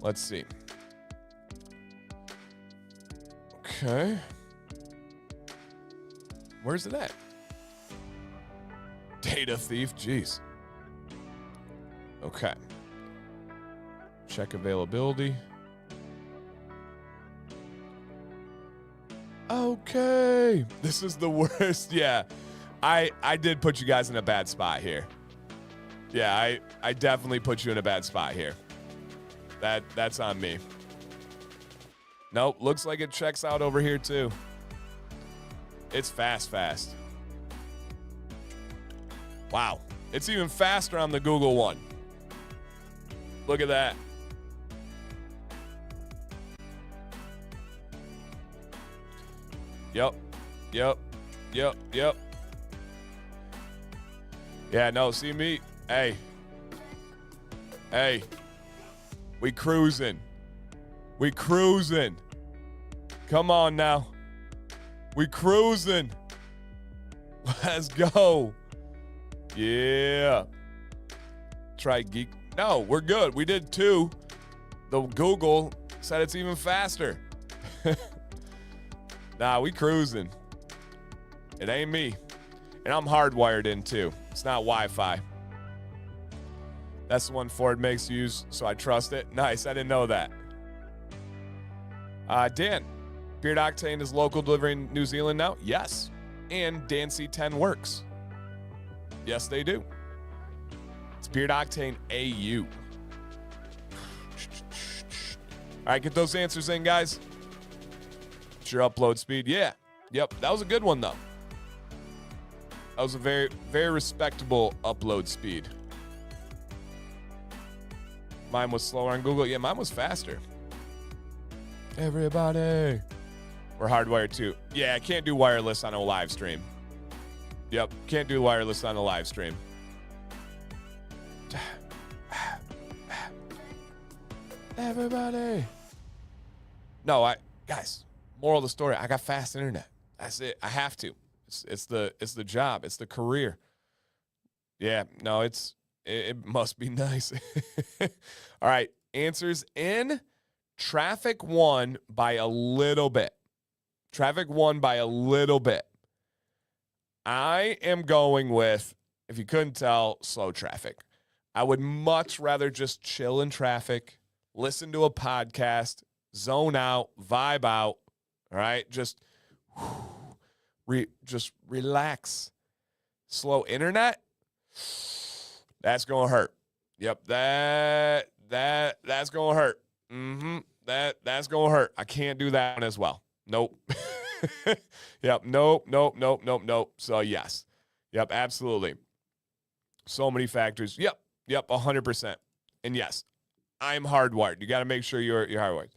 Let's see. Okay. Where's it at? Data thief, jeez. Okay. Check availability. Okay. This is the worst. Yeah. I did put you guys in a bad spot here. Yeah, I definitely put you in a bad spot here. That's on me. Nope, looks like it checks out over here too. It's fast. Wow, it's even faster on the Google one. Look at that. Yep. Yeah, no, see me. Hey. We cruising. Come on now. We cruising. Let's go. Yeah. Try geek. No, we're good. We did 2. The Google said it's even faster. Nah, we cruising. It ain't me. And I'm hardwired in too. It's not Wi-Fi. That's the one Ford makes use, so I trust it. Nice, I didn't know that. Dan, Beard Octane is local delivery in New Zealand now? Yes. And Dan C10 works. Yes, they do. It's Beard Octane AU. All right, get those answers in, guys. What's your upload speed? Yeah. Yep, that was a good one, though. That was a very, very respectable upload speed. Mine was slower on Google. Yeah, mine was faster. Everybody. We're hardwired too. Yeah, I can't do wireless on a live stream. Yep, can't do wireless on a live stream. Everybody. No, guys, moral of the story, I got fast internet. That's it. I have to. It's the job. It's the career. Yeah, no, it must be nice. All right, answers in. Traffic won by a little bit. Traffic won by a little bit. I am going with, if you couldn't tell, slow traffic. I would much rather just chill in traffic, listen to a podcast, zone out, vibe out, all right? Just relax. Slow internet, that's going to hurt. Yep, that's going to hurt. That's going to hurt. I can't do that one as well. Nope. Yep, nope. So, yes. Yep, absolutely. So many factors. Yep, 100%. And yes, I'm hardwired. You got to make sure you're hardwired.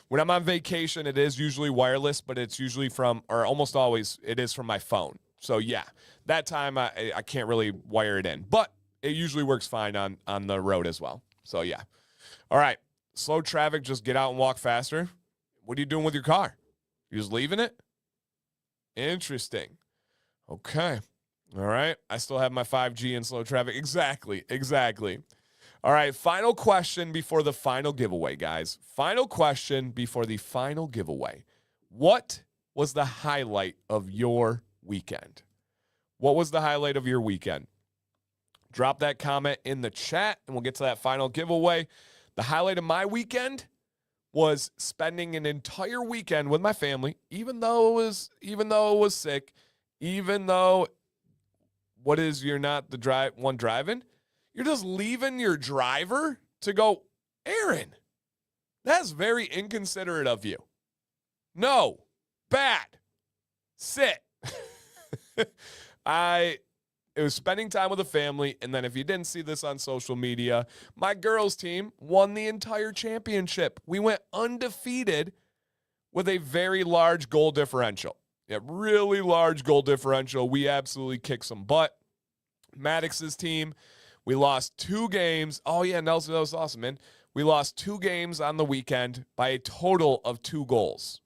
When I'm on vacation, it is usually wireless, but it's usually from, or almost always, it is from my phone. So, yeah, that time I can't really wire it in. But it usually works fine on the road as well. So, yeah. All right. Slow traffic, just get out and walk faster. What are you doing with your car? You just leaving it? Interesting. Okay. All right. I still have my 5G in slow traffic. Exactly. All right. Final question before the final giveaway, guys. Final question before the final giveaway. What was the highlight of your weekend? What was the highlight of your weekend? Drop that comment in the chat, and we'll get to that final giveaway. The highlight of my weekend was spending an entire weekend with my family, even though it was sick, even though you're not the one driving, you're just leaving your driver to go, Aaron, that's very inconsiderate of you. No, bad. Sit. It was spending time with the family, and then if you didn't see this on social media, my girls' team won the entire championship. We went undefeated with a very large goal differential. Yeah, really large goal differential. We absolutely kicked some butt. Maddox's team, we lost 2 games. Oh, yeah, Nelson, that was awesome, man. We lost 2 games on the weekend by a total of 2 goals.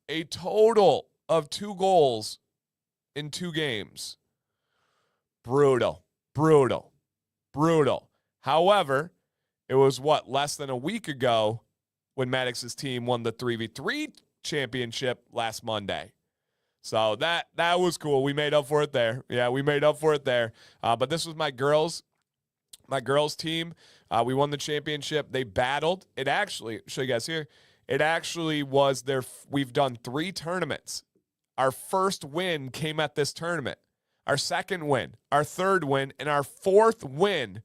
A total of 2 goals in 2 games. Brutal. However, it was less than a week ago when Maddox's team won the 3v3 championship last Monday. So that was cool. We made up for it there. Yeah, we made up for it there. But this was my girls' team. We won the championship. They battled. It actually, show you guys here, it actually was we've done 3 tournaments. Our first win came at this tournament. Our second win, our third win, and our 4th win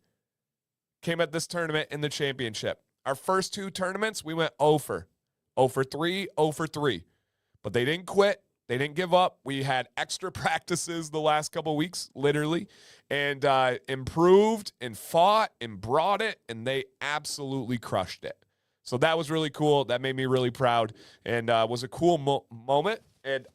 came at this tournament in the championship. Our first 2 tournaments, we went 0 for 3, 0 for 3. But they didn't quit. They didn't give up. We had extra practices the last couple of weeks, literally, and improved and fought and brought it, and they absolutely crushed it. So that was really cool. That made me really proud, and was a cool moment. And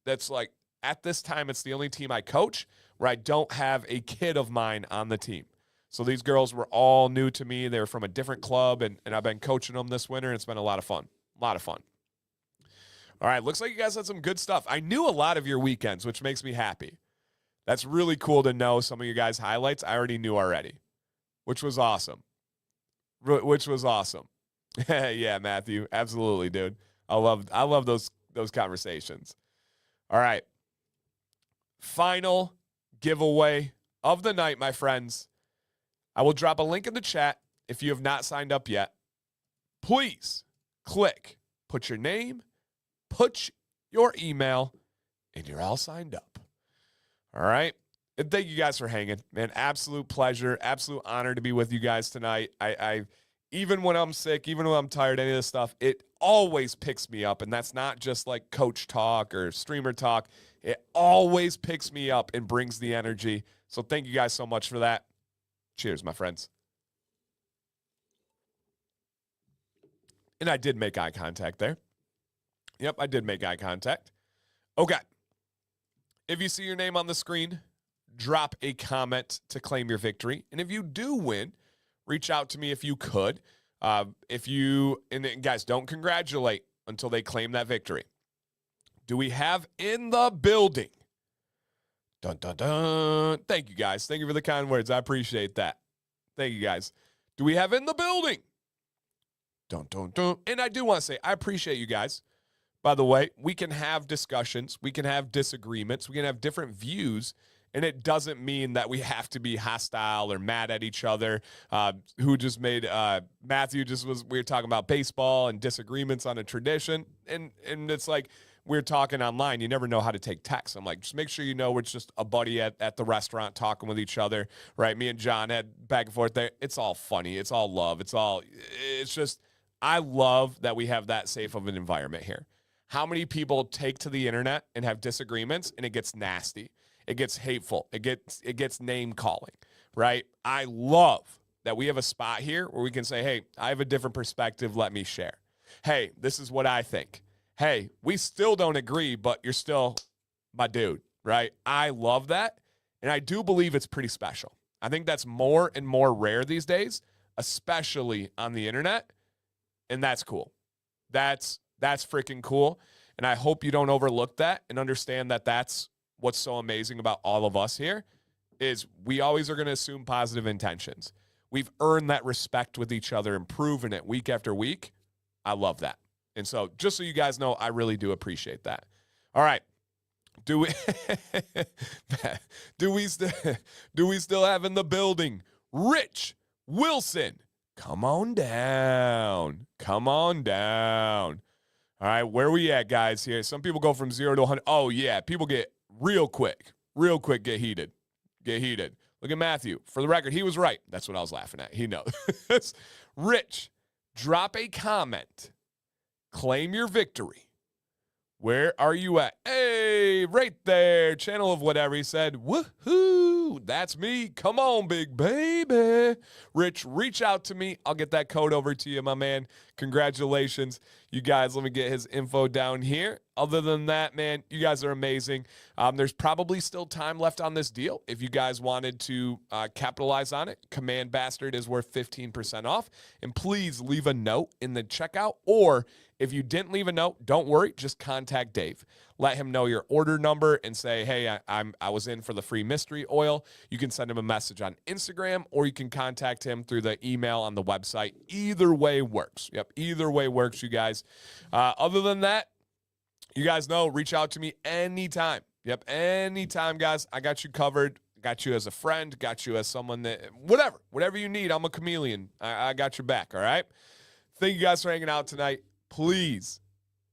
that's like, at this time, it's the only team I coach where I don't have a kid of mine on the team. So these girls were all new to me. They were from a different club, and I've been coaching them this winter, and it's been a lot of fun. All right, looks like you guys had some good stuff. I knew a lot of your weekends, which makes me happy. That's really cool to know some of you guys' highlights. I already knew already, which was awesome. Yeah, Matthew, absolutely, dude. I love those conversations. All right. Final giveaway of the night, my friends. I will drop a link in the chat if you have not signed up yet. Please click, put your name, put your email, and you're all signed up. All right. And thank you guys for hanging, man. Absolute pleasure, absolute honor to be with you guys tonight. I even when I'm sick, even when I'm tired, any of this stuff, it always picks me up. And that's not just like coach talk or streamer talk. It always picks me up and brings the energy. So thank you guys so much for that. Cheers, my friends. And I did make eye contact there. Yep, I did make eye contact. Okay. If you see your name on the screen, drop a comment to claim your victory. And if you do win, reach out to me if you could. And guys, don't congratulate until they claim that victory. Do we have in the building? Dun, dun, dun. Thank you, guys. Thank you for the kind words. I appreciate that. Thank you, guys. Do we have in the building? Dun, dun, dun. And I do want to say, I appreciate you guys. By the way, we can have discussions. We can have disagreements. We can have different views. And it doesn't mean that we have to be hostile or mad at each other. Matthew we were talking about baseball and disagreements on a tradition. And it's like, we're talking online. You never know how to take text. I'm like, just make sure you know it's just a buddy at the restaurant talking with each other, right? Me and John had back and forth there. It's all funny. It's all love. It's just, I love that we have that safe of an environment here. How many people take to the internet and have disagreements and it gets nasty? It gets hateful. It gets name calling, right? I love that we have a spot here where we can say, hey, I have a different perspective. Let me share. Hey, this is what I think. Hey, we still don't agree, but you're still my dude, right? I love that. And I do believe it's pretty special. I think that's more and more rare these days, especially on the internet. And that's cool. That's freaking cool. And I hope you don't overlook that and understand that that's what's so amazing about all of us here is we always are going to assume positive intentions. We've earned that respect with each other and proven it week after week. I love that. And so just so you guys know, I really do appreciate that. All right. Do we still have in the building Rich Wilson? Come on down. Come on down. All right, where we at, guys, here? Some people go from 0 to 100. Oh, yeah, people get real quick, get heated. Look at Matthew. For the record, he was right. That's what I was laughing at. He knows. Rich, drop a comment. Claim your victory. Where are you at? Hey, right there. Channel of whatever. He said, woohoo, that's me. Come on, big baby. Rich, reach out to me. I'll get that code over to you, my man. Congratulations. You guys, let me get his info down here. Other than that, man, you guys are amazing. There's probably still time left on this deal. If you guys wanted to capitalize on it, Command Bastard is worth 15% off. And please leave a note in the checkout, or if you didn't leave a note, don't worry. Just contact Dave. Let him know your order number and say, hey, I was in for the free mystery oil. You can send him a message on Instagram, or you can contact him through the email on the website. Either way works. Yep, either way works, you guys. Other than that, you guys know, reach out to me anytime. Yep, anytime, guys. I got you covered. Got you as a friend. Got you as someone that, whatever you need. I'm a chameleon. I got your back, all right? Thank you guys for hanging out tonight. Please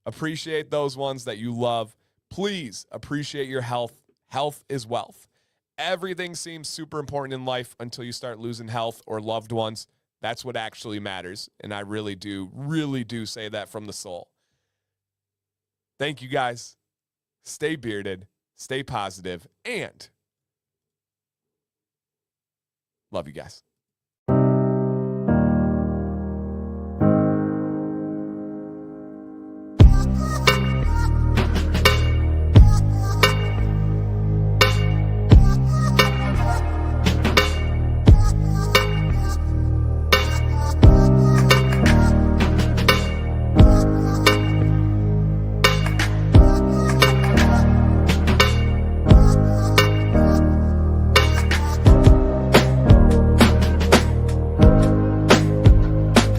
appreciate those ones that you love. Please appreciate your health. Health is wealth. Everything seems super important in life until you start losing health or loved ones. That's what actually matters. And I really do say that from the soul. Thank you, guys. Stay bearded, stay positive, and love you guys.